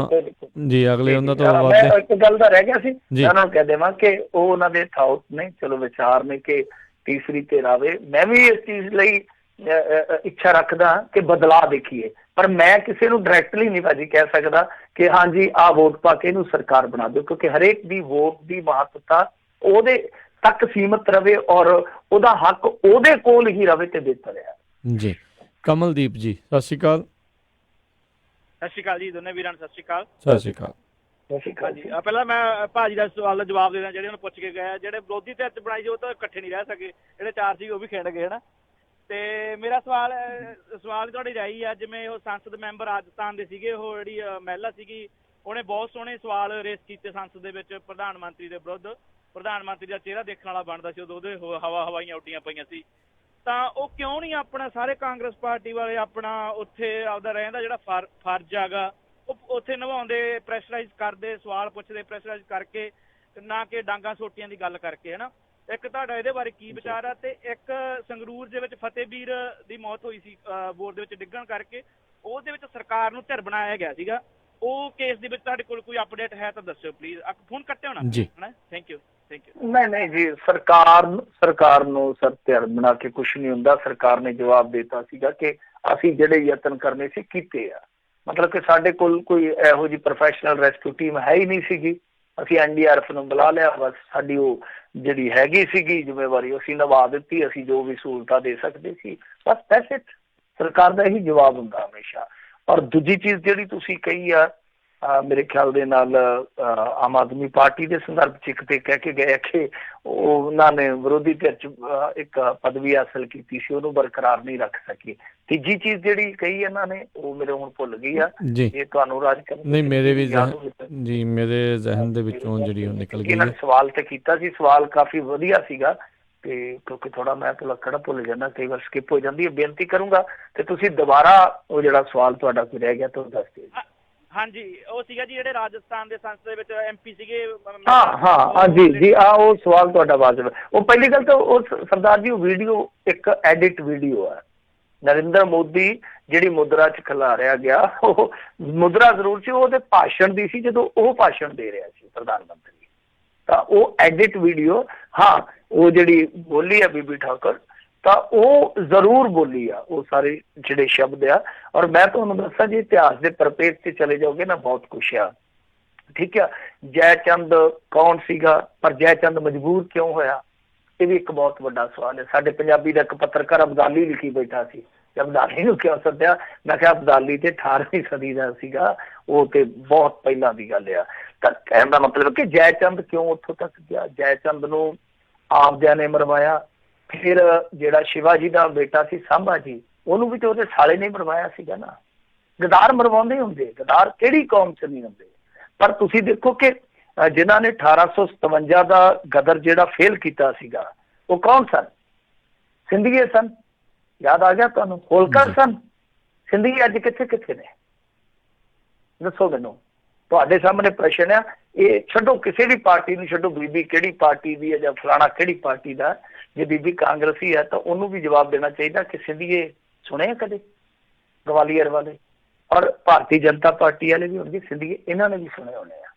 ਜੀ ਅਗਲੇ ਉਹਨਾਂ ਤੋਂ ਮੈਂ ਇੱਕ ਗੱਲ ਦਾ ਰਹਿ ਗਿਆ ਸੀ, ਮੈਂ ਉਹਨਾਂ ਨੂੰ ਕਹਿ ਦੇਵਾਂ ਕਿ ਉਹ ਉਹਨਾਂ ਦੇ ਥਾਟ ਨੇ, ਚਲੋ ਵਿਚਾਰ ਨੇ ਕਿ ਤੀਸਰੀ ਧਿਰ ਆਵੇ। ਮੈਂ ਵੀ ਇਸ ਚੀਜ਼ ਲਈ ਇੱਛਾ ਰੱਖਦਾ ਕਿ ਬਦਲਾਅ ਦੇਖੀਏ, ਪਰ ਮੈਂ ਕਿਸੇ ਨੂੰ ਡਾਇਰੈਕਟਲੀ ਨਹੀਂ ਭਾਜੀ ਕਹਿ ਸਕਦਾ ਕਿ ਹਾਂਜੀ ਆਹ ਵੋਟ ਪਾ ਕੇ ਇਹਨੂੰ ਸਰਕਾਰ ਬਣਾ ਦਿਓ, ਕਿਉਂਕਿ ਹਰੇਕ ਦੀ ਵੋਟ ਦੀ ਮਹੱਤਤਾ ਉਹਦੇ ਤੱਕ ਸੀਮਿਤ ਰਵੇ ਔਰ ਉਹਦਾ ਹੱਕ ਉਹਦੇ ਕੋਲ ਹੀ ਰਵੇ ਤੇ ਬਿਹਤਰ ਹੈ ਜੀ। ਕਮਲਦੀਪ ਜੀ, ਸਤਿ ਸ਼੍ਰੀ ਅਕਾਲ। ਸਤਿ ਸ਼੍ਰੀ ਅਕਾਲ ਜੀ, ਦੋਨੇ ਵੀਰਾਂ ਨੂੰ ਸਤਿ ਸ਼੍ਰੀ ਅਕਾਲ। ਸਤਿ ਸ਼੍ਰੀ ਅਕਾਲ। ਹਾਂਜੀ, ਪਹਿਲਾਂ ਮੈਂ ਭਾਜੀ ਦਾ ਸਵਾਲ ਦਾ ਜਵਾਬ ਦੇਣਾ, ਜਿਹੜੇ ਉਹਨੂੰ ਪੁੱਛ ਕੇ ਗਏ, ਜਿਹੜੇ ਵਿਰੋਧੀ ਧਿਰ 'ਚ ਬਣਾਈ ਸੀ ਉਹ ਤਾਂ ਇਕੱਠੇ ਨਹੀਂ ਰਹਿ ਸਕੇ, ਜਿਹੜੇ 4 ਸੀ ਉਹ ਵੀ ਖਿੰਡ ਗਏ, ਹਨਾ। ਤੇ ਮੇਰਾ ਸਵਾਲ ਤੁਹਾਡੀ ਰਾਈ ਆ, ਜਿਵੇਂ ਉਹ ਸੰਸਦ ਮੈਂਬਰ ਰਾਜਸਥਾਨ ਦੇ ਸੀਗੇ, ਉਹ ਜਿਹੜੀ ਮਹਿਲਾ ਸੀਗੀ, ਉਹਨੇ ਬਹੁਤ ਸੋਹਣੇ ਸਵਾਲ ਰੇਸ ਕੀਤੇ ਸੰਸਦ ਦੇ ਵਿੱਚ ਪ੍ਰਧਾਨ ਮੰਤਰੀ ਦੇ ਵਿਰੁੱਧ। ਪ੍ਰਧਾਨ ਮੰਤਰੀ ਦਾ ਚਿਹਰਾ ਦੇਖਣ ਵਾਲਾ ਬਣਦਾ ਸੀ, ਉਦੋਂ ਉਹਦੇ ਹਵਾਈਆਂ ਉੱਡੀਆਂ ਪਈਆਂ ਸੀ। ਤਾਂ ਉਹ ਕਿਉਂ ਨਹੀਂ ਆਪਣਾ, ਸਾਰੇ ਕਾਂਗਰਸ ਪਾਰਟੀ ਵਾਲੇ ਆਪਣਾ ਉੱਥੇ ਆਪਦਾ ਰਹਿੰਦਾ ਜਿਹੜਾ ਫਰਜ਼ ਹੈਗਾ ਉਹ ਉੱਥੇ ਨਿਭਾਉਂਦੇ, ਪ੍ਰੈਸ਼ਰਾਈਜ਼ ਕਰਦੇ, ਸਵਾਲ ਪੁੱਛਦੇ ਪ੍ਰੈਸ਼ਰਾਈਜ਼ ਕਰਕੇ, ਨਾ ਕਿ ਡਾਂਗਾ ਸੋਟੀਆਂ ਦੀ ਗੱਲ ਕਰਕੇ, ਹਨਾ। ਇੱਕ ਤੁਹਾਡਾ ਇਹਦੇ ਬਾਰੇ ਕੀ ਵਿਚਾਰ ਆ? ਤੇ ਇੱਕ ਸੰਗਰੂਰ ਦੇ ਵਿੱਚ ਫਤਿਹਵੀਰ ਦੀ ਮੌਤ ਹੋਈ ਸੀ ਵੋਟ ਦੇ ਵਿੱਚ ਡਿੱਗਣ ਕਰਕੇ, ਉਹਦੇ ਵਿੱਚ ਸਰਕਾਰ ਨੂੰ ਧਿਰ ਬਣਾਇਆ ਗਿਆ ਸੀਗਾ ਉਹ ਕੇਸ ਦੇ ਵਿੱਚ ਤੁਹਾਡੇ ਕੋਲ ਕੋਈ ਅਪਡੇਟ ਹੈ ਤਾਂ ਦੱਸਿਓ ਪਲੀਜ਼। ਫੋਨ ਕੱਟਿਓ ਨਾ ਜੀ। ਹਨਾ। Thank you. ਨਹੀਂ ਜੀ, ਸਰਕਾਰ ਨੂੰ ਸਰ ਧਿਆਨ ਬਣਾ ਕੇ ਕੁਛ ਨਹੀਂ ਹੁੰਦਾ। ਸਰਕਾਰ ਨੇ ਜਵਾਬ ਦਿੱਤਾ ਸੀਗਾ ਕਿ ਅਸੀਂ ਜਿਹੜੇ ਯਤਨ ਕਰਨੇ ਸੀ ਕੀਤੇ ਆ। ਮਤਲਬ ਕਿ ਸਾਡੇ ਕੋਲ ਕੋਈ ਇਹੋ ਜਿਹੀ ਪ੍ਰੋਫੈਸ਼ਨਲ ਰੈਸਕਿਊ ਟੀਮ ਹੈ ਹੀ ਨਹੀਂ ਸੀਗੀ। ਅਸੀਂ NDRF ਨੂੰ ਬੁਲਾ ਲਿਆ, ਬਸ ਸਾਡੀ ਉਹ ਜਿਹੜੀ ਹੈਗੀ ਸੀਗੀ ਜ਼ਿੰਮੇਵਾਰੀ ਅਸੀਂ ਨਿਭਾ ਦਿੱਤੀ। ਅਸੀਂ ਜੋ ਵੀ ਸਹੂਲਤਾਂ ਦੇ ਸਕਦੇ ਸੀ ਬਸ ਪੈਸੇ। ਸਰਕਾਰ ਦਾ ਇਹੀ ਜਵਾਬ ਹੁੰਦਾ ਹਮੇਸ਼ਾ। ਔਰ ਦੂਜੀ ਚੀਜ਼ ਜਿਹੜੀ ਤੁਸੀਂ ਕਹੀ ਆ, ਮੇਰੇ ਖਿਆਲ ਦੇ ਨਾਲ ਆਮ ਆਦਮੀ ਪਾਰਟੀ ਦੇ ਸੰਦਰਭ 'ਚ ਇੱਕ ਤੇ ਕਹਿ ਕੇ ਗਏ ਕਿ ਉਹਨਾਂ ਨੇ ਵਿਰੋਧੀ ਧਿਰ 'ਚ ਇੱਕ ਪਦਵੀ ਹਾਸਲ ਕੀਤੀ ਸੀ, ਉਹਨੂੰ ਬਰਕਰਾਰ ਨਹੀਂ ਰੱਖ ਸਕੀ। ਤੀਜੀ ਚੀਜ਼ ਜਿਹੜੀ ਕਹੀ ਇਹਨਾਂ ਨੇ ਉਹ ਮੇਰੇ ਹੁਣ ਭੁੱਲ ਗਈ ਆ। ਇਹ ਤੁਹਾਨੂੰ ਰਾਜ ਕਰਨ ਨਹੀਂ, ਮੇਰੇ ਵੀ ਜੀ ਮੇਰੇ ਜ਼ਿਹਨ ਦੇ ਵਿੱਚੋਂ ਜਿਹੜੀ ਉਹ ਨਿਕਲ ਗਈ ਹੈ। ਸਵਾਲ ਤੇ ਕੀਤਾ ਸੀ, ਸਵਾਲ ਕਾਫੀ ਵਧੀਆ ਸੀਗਾ ਤੇ ਕਿਉਂਕਿ ਥੋੜਾ ਮੈਂ ਤਾਂ ਲੱਕੜਾ ਭੁੱਲ ਜਾਂਦਾ, ਕਈ ਵਾਰ ਸਕਿਪ ਹੋ ਜਾਂਦੀ ਹੈ। ਬੇਨਤੀ ਕਰੂੰਗਾ ਤੇ ਤੁਸੀਂ ਦੁਬਾਰਾ ਉਹ ਜਿਹੜਾ ਸਵਾਲ ਤੁਹਾਡਾ ਕੋਈ ਰਹਿ ਗਿਆ ਤਾਂ ਦੱਸ ਦਿਓ। ਹਾਂਜੀ, ਉਹ ਸੀਗਾ ਜੀ ਜਿਹੜੇ ਰਾਜਸਥਾਨ ਦੇ ਸੰਸਦ ਦੇ ਵਿੱਚ MP ਸੀਗੇ। ਹਾਂ ਜੀ ਉਹ ਸਵਾਲ ਤੁਹਾਡਾ ਵਾਜਬ। ਉਹ ਪਹਿਲੀ ਗੱਲ ਤਾਂ ਉਹ ਸਰਦਾਰ ਜੀ ਉਹ ਵੀਡੀਓ ਇੱਕ ਐਡਿਟ ਵੀਡੀਓ ਹੈ। ਨਰਿੰਦਰ ਮੋਦੀ ਜਿਹੜੀ ਮੁਦਰਾ 'ਚ ਖਿਲਾਰਿਆ ਗਿਆ, ਉਹ ਮੁਦਰਾ ਜ਼ਰੂਰ ਸੀ, ਉਹਦੇ ਭਾਸ਼ਣ ਦੀ ਸੀ ਜਦੋਂ ਉਹ ਭਾਸ਼ਣ ਦੇ ਰਿਹਾ ਸੀ ਪ੍ਰਧਾਨ ਮੰਤਰੀ। ਤਾਂ ਉਹ ਐਡਿਟ ਵੀਡੀਓ, ਹਾਂ ਉਹ ਜਿਹੜੀ ਬੋਲੀ ਆ ਬੀਬੀ ਠਾਕੁਰ ਤਾਂ ਉਹ ਜ਼ਰੂਰ ਬੋਲੀ ਆ ਉਹ ਸਾਰੇ ਜਿਹੜੇ ਸ਼ਬਦ ਆ। ਔਰ ਮੈਂ ਤੁਹਾਨੂੰ ਦੱਸਾਂ ਜੀ ਇਤਿਹਾਸ ਦੇ ਪਰਪੇਖ 'ਚ ਚਲੇ ਜਾਓਗੇ ਨਾ ਬਹੁਤ ਕੁਛ ਆ। ਠੀਕ ਆ, ਜੈ ਚੰਦ ਕੌਣ ਸੀਗਾ, ਪਰ ਜੈ ਚੰਦ ਮਜਬੂਰ ਕਿਉਂ ਹੋਇਆ, ਇਹ ਵੀ ਇੱਕ ਬਹੁਤ ਵੱਡਾ ਸਵਾਲ ਹੈ। ਸਾਡੇ ਪੰਜਾਬੀ ਦਾ ਇੱਕ ਪੱਤਰਕਾਰ ਅਬਦਾਲੀ ਲਿਖੀ ਬੈਠਾ ਸੀ, ਅਬਦਾਲੀ ਨੂੰ ਕਿਉਂ ਸੱਦਿਆ? ਮੈਂ ਕਿਹਾ ਅਬਦਾਲੀ ਤੇ 18ਵੀਂ ਸਦੀ ਦਾ ਸੀਗਾ, ਉਹ ਤੇ ਬਹੁਤ ਪਹਿਲਾਂ ਦੀ ਗੱਲ ਆ। ਤਾਂ ਕਹਿਣ ਦਾ ਮਤਲਬ ਕਿ ਜੈ ਚੰਦ ਕਿਉਂ ਉੱਥੋਂ ਤੱਕ ਗਿਆ? ਜੈ ਚੰਦ ਨੂੰ ਆਪਦਿਆਂ ਨੇ ਮਰਵਾਇਆ। ਫਿਰ ਜਿਹੜਾ ਸ਼ਿਵਾਜੀ ਦਾ ਬੇਟਾ ਸੀ ਸਾਂਭਾ ਜੀ, ਉਹਨੂੰ ਵੀ ਤੇ ਉਹਦੇ ਸਾਲੇ ਨੇ ਮਰਵਾਇਆ ਸੀਗਾ ਨਾ। ਗਦਾਰ ਮਰਵਾਉਂਦੇ ਹੁੰਦੇ, ਗਦਾਰ ਕਿਹੜੀ ਕੌਮ 'ਚ ਨਹੀਂ ਹੁੰਦੇ। ਪਰ ਤੁਸੀਂ ਦੇਖੋ ਕਿ ਜਿਨ੍ਹਾਂ ਨੇ 1857 ਦਾ ਗਦਰ ਜਿਹੜਾ ਫੇਲ ਕੀਤਾ ਸੀਗਾ ਉਹ ਕੌਣ ਸਨ? ਸਿੰਧੀਏ ਸਨ। ਯਾਦ ਆ ਗਿਆ ਤੁਹਾਨੂੰ? ਹੋਲਕਰ ਸਨ। ਸਿੰਧੀਏ ਅੱਜ ਕਿੱਥੇ ਕਿੱਥੇ ਨੇ ਦੱਸੋ ਮੈਨੂੰ। ਤੁਹਾਡੇ ਸਾਹਮਣੇ ਪ੍ਰਸ਼ਨ ਆ। ਇਹ ਛੱਡੋ, ਕਿਸੇ ਵੀ ਪਾਰਟੀ ਨੂੰ ਛੱਡੋ, ਬੀਬੀ ਕਿਹੜੀ ਪਾਰਟੀ ਦੀ ਹੈ ਜਾਂ ਫਲਾਣਾ ਕਿਹੜੀ ਪਾਰਟੀ ਦਾ। ਜੇ ਬੀਬੀ ਕਾਂਗਰਸੀ ਹੈ ਤਾਂ ਉਹਨੂੰ ਵੀ ਜਵਾਬ ਦੇਣਾ ਚਾਹੀਦਾ ਕਿ ਸਿੰਧੀਏ ਸੁਣੇ ਕਦੇ ਗਵਾਲੀਅਰ ਵਾਲੇ? ਔਰ ਭਾਰਤੀ ਜਨਤਾ ਪਾਰਟੀ ਵਾਲੇ ਵੀ ਹੋਣਗੇ ਸਿੰਧੀਏ, ਇਹਨਾਂ ਨੇ ਵੀ ਸੁਣੇ ਹੋਣੇ ਆ।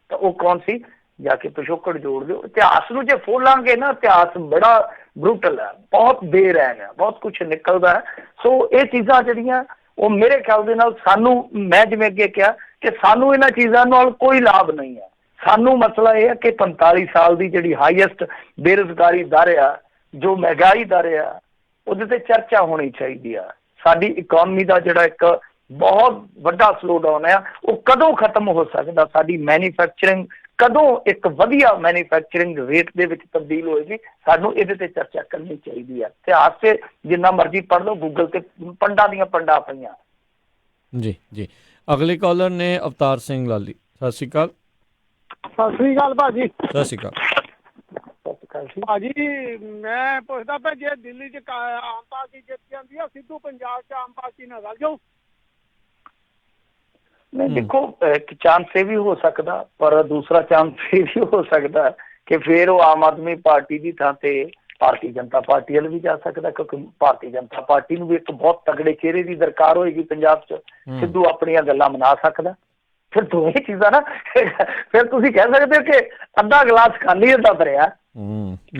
ਤਾਂ ਉਹ ਕੌਣ ਸੀ? ਜਾ ਕੇ ਪਿਛੋਕੜ ਜੋੜ ਦਿਓ। ਇਤਿਹਾਸ ਨੂੰ ਜੇ ਫੋਲਾਂਗੇ ਨਾ, ਇਤਿਹਾਸ ਬੜਾ ਬਰੂਟਲ ਹੈ, ਬਹੁਤ ਬੇਰਹਿਮ ਹੈ, ਬਹੁਤ ਕੁਛ ਨਿਕਲਦਾ ਹੈ। ਸੋ ਇਹ ਚੀਜ਼ਾਂ ਜਿਹੜੀਆਂ ਉਹ ਮੇਰੇ ਖਿਆਲ ਦੇ ਨਾਲ ਸਾਨੂੰ, ਮੈਂ ਜਿਵੇਂ ਅੱਗੇ ਕਿਹਾ ਕਿ ਸਾਨੂੰ ਇਹਨਾਂ ਚੀਜ਼ਾਂ ਨਾਲ ਕੋਈ ਲਾਭ ਨਹੀਂ ਹੈ। ਸਾਨੂੰ ਮਸਲਾ ਇਹ ਹੈ ਕਿ 45 ਸਾਲ ਦੀ ਜਿਹੜੀ ਹਾਈਐਸਟ ਬੇਰੁਜ਼ਗਾਰੀ ਦਰ ਆ, ਜੋ ਮਹਿੰਗਾਈ ਦਰ ਆ, ਉਹਦੇ ਤੇ ਚਰਚਾ ਹੋਣੀ ਚਾਹੀਦੀ ਆ। ਸਾਡੀ ਇਕਨੋਮੀ ਦਾ ਜਿਹੜਾ ਇੱਕ ਬਹੁਤ ਵੱਡਾ ਸਲੋ ਡਾਊਨ ਆ, ਉਹ ਕਦੋਂ ਖਤਮ ਹੋ ਸਕਦਾ? ਸਾਡੀ ਮੈਨੂਫੈਕਚਰਿੰਗ ਕਦੋਂ ਇੱਕ ਵਧੀਆ ਮੈਨੂਫੈਕਚਰਿੰਗ ਰੇਟ ਦੇ ਵਿੱਚ ਤਬਦੀਲ ਹੋਏਗੀ? ਸਾਨੂੰ ਇਹਦੇ ਤੇ ਚਰਚਾ ਕਰਨੀ ਚਾਹੀਦੀ ਆ। ਇਤਿਹਾਸ ਤੇ ਜਿੰਨਾ ਮਰਜ਼ੀ ਪੜ੍ਹ ਲਓ, ਗੂਗਲ ਤੇ ਪੰਡਾਂ ਦੀਆਂ ਪੰਡਾਂ ਪਈਆਂ। ਜੀ ਜੀ, ਅਗਲੇ ਕਾਲਰ ਨੇ ਅਵਤਾਰ ਸਿੰਘ ਲਾਲੀ। ਸਤਿ ਸ਼੍ਰੀ ਅਕਾਲ। ਸਤਿ ਸ੍ਰੀ ਅਕਾਲ ਭਾਜੀ। ਸਤਿ ਸ਼੍ਰੀ ਅਕਾਲ ਭਾਜੀ, ਮੈਂ ਪੁੱਛਦਾ ਪਿਆ ਜੇ ਦਿੱਲੀ 'ਚ ਆਮ ਪਾਰਟੀ ਜਿੱਤ ਜਾਂਦੀ ਆ, ਸਿੱਧੂ ਪੰਜਾਬ 'ਚ ਆਮ ਪਾਰਟੀ ਨਾਲ ਰਲ ਜਾਓ? ਨਹੀਂ ਦੇਖੋ, ਇੱਕ ਚਾਂਸ ਇਹ ਵੀ ਹੋ ਸਕਦਾ, ਪਰ ਦੂਸਰਾ ਚਾਂਸ ਇਹ ਵੀ ਹੋ ਸਕਦਾ ਕਿ ਫਿਰ ਉਹ ਆਮ ਆਦਮੀ ਪਾਰਟੀ ਦੀ ਥਾਂ ਤੇ ਭਾਰਤੀ ਜਨਤਾ ਪਾਰਟੀ ਵੱਲ ਵੀ ਜਾ ਸਕਦਾ, ਕਿਉਂਕਿ ਭਾਰਤੀ ਜਨਤਾ ਪਾਰਟੀ ਨੂੰ ਵੀ ਇੱਕ ਬਹੁਤ ਤਗੜੇ ਚਿਹਰੇ ਦੀ ਦਰਕਾਰ ਹੋਏਗੀ ਪੰਜਾਬ 'ਚ। ਸਿੱਧੂ ਆਪਣੀਆਂ ਗੱਲਾਂ ਮਨਾ ਸਕਦਾ। ਫਿਰ ਦੋਵੇਂ ਚੀਜ਼ਾਂ ਨਾ, ਫਿਰ ਤੁਸੀਂ ਕਹਿ ਸਕਦੇ ਹੋ ਕਿ ਅੱਧਾ ਗਲਾਸ ਖਾਲੀ ਅੱਧਾ ਭਰਿਆ।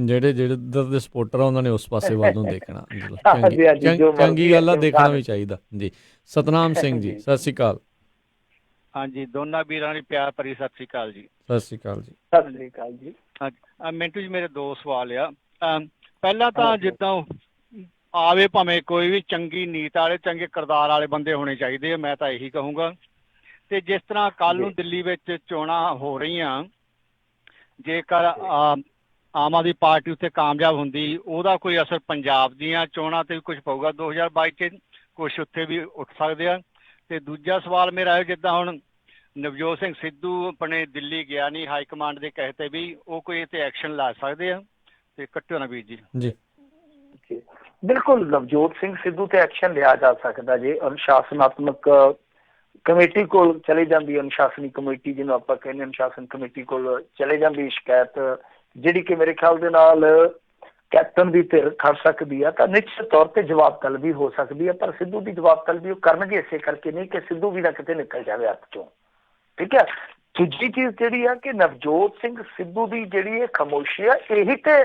ਜਿਹੜੇ ਦੇ ਸਪੋਰਟਰ ਆ ਉਹਨਾਂ ਨੇ ਉਸ ਪਾਸੇ ਵੱਲ ਨੂੰ ਦੇਖਣਾ। ਚੰਗੀ ਗੱਲ ਆ, ਦੇਖਣਾ ਵੀ ਚਾਹੀਦਾ ਜੀ। ਸਤਨਾਮ ਸਿੰਘ ਜੀ, ਸਤਿ ਸ਼੍ਰੀ ਅਕਾਲ। ਹਾਂਜੀ, ਦੋਨਾਂ ਵੀਰਾਂ ਦੀ ਪਿਆਰ ਭਰੀ ਸਤਿ ਸ਼੍ਰੀ ਅਕਾਲ ਜੀ। ਸਤਿ ਸ਼੍ਰੀ ਅਕਾਲ ਜੀ। ਸਤਿ ਸ਼੍ਰੀ ਅਕਾਲ ਜੀ। ਮਿੰਟੂ ਜੀ, ਮੇਰੇ ਦੋ ਸਵਾਲ ਆ। ਪਹਿਲਾਂ ਤਾਂ ਜਿੱਦਾਂ ਆਵੇ ਭਾਵੇਂ ਕੋਈ ਵੀ, ਚੰਗੀ ਨੀਤ ਵਾਲੇ, ਚੰਗੇ ਕਿਰਦਾਰ ਵਾਲੇ ਬੰਦੇ ਹੋਣੇ ਚਾਹੀਦੇ ਆ, ਮੈਂ ਤਾਂ ਇਹੀ ਕਹੂੰਗਾ। ਤੇ ਜਿਸ ਤਰ੍ਹਾਂ ਕੱਲ ਨੂੰ ਦਿੱਲੀ ਵਿੱਚ ਚੋਣਾਂ ਹੋ ਰਹੀਆਂ, ਜੇਕਰ ਆਮ ਆਦਮੀ ਪਾਰਟੀ ਉੱਤੇ ਕਾਮਯਾਬ ਹੁੰਦੀ, ਉਹਦਾ ਕੋਈ ਅਸਰ ਪੰਜਾਬ ਦੀਆਂ ਚੋਣਾਂ ਤੇ ਵੀ ਕੁਝ ਪਊਗਾ 2022 'ਚ, ਕੁਛ ਉੱਥੇ ਵੀ ਉੱਠ ਸਕਦੇ ਆ। ਤੇ ਦੂਜਾ ਸਵਾਲ ਮੇਰਾ ਹੈ, ਜਿੱਦਾਂ ਹੁਣ ਨਵਜੋਤ ਸਿੰਘ ਸਿੱਧੂ ਆਪਣੇ ਦਿੱਲੀ ਗਿਆ ਨਹੀਂ, ਹਾਈ ਕਮਾਂਡ ਦੇ ਕਹੇ ਤੇ ਵੀ, ਉਹ ਕੋਈ ਇਹ ਤੇ ਐਕਸ਼ਨ ਲਾ ਸਕਦੇ ਆ? ਤੇ ਕੱਟਿਓ ਨਾ ਵੀਰ ਜੀ। ਜੀ ਬਿਲਕੁਲ, ਨਵਜੋਤ ਸਿੰਘ ਸਿੱਧੂ ਤੇ ਐਕਸ਼ਨ ਲਿਆ ਜਾ ਸਕਦਾ ਜੇ ਅਨੁਸ਼ਾਸਨਾਤਮਕ ਕਮੇਟੀ ਕੋਲ ਚਲੇ ਜਾਂਦੀ, ਅਨੁਸ਼ਾਸਨੀ ਕਮੇਟੀ ਜਿਹਨੂੰ ਆਪਾਂ ਕਹਿੰਦੇ, ਅਨੁਸ਼ਾਸਨ ਕਮੇਟੀ ਕੋਲ ਚਲੇ ਜਾਂਦੀ ਸ਼ਿਕਾਇਤ, ਜਿਹੜੀ ਕਿ ਮੇਰੇ ਖਿਆਲ ਦੇ ਨਾਲ ਕੈਪਟਨ ਦੀ ਧਿਰ ਖੜ ਸਕਦੀ ਆ, ਤਾਂ ਨਿਸ਼ਚਿਤ ਤੌਰ ਤੇ ਜਵਾਬ ਤਲਬੀ ਹੋ ਸਕਦੀ ਹੈ। ਪਰ ਸਿੱਧੂ ਦੀ ਜਵਾਬ ਤਲਬੀ ਉਹ ਕਰਨਗੇ ਇਸੇ ਕਰਕੇ ਨਹੀਂ ਕਿ ਸਿੱਧੂ ਵੀ ਨਾ ਕਿਤੇ ਨਿਕਲ ਜਾਵੇ ਹੱਥ ਚੋਂ। ਠੀਕ ਹੈ। ਦੂਜੀ ਚੀਜ਼ ਜਿਹੜੀ ਆ ਕਿ ਨਵਜੋਤ ਸਿੰਘ ਸਿੱਧੂ ਦੀ ਜਿਹੜੀ ਇਹ ਖਾਮੋਸ਼ੀ ਆ, ਇਹੀ ਤੇ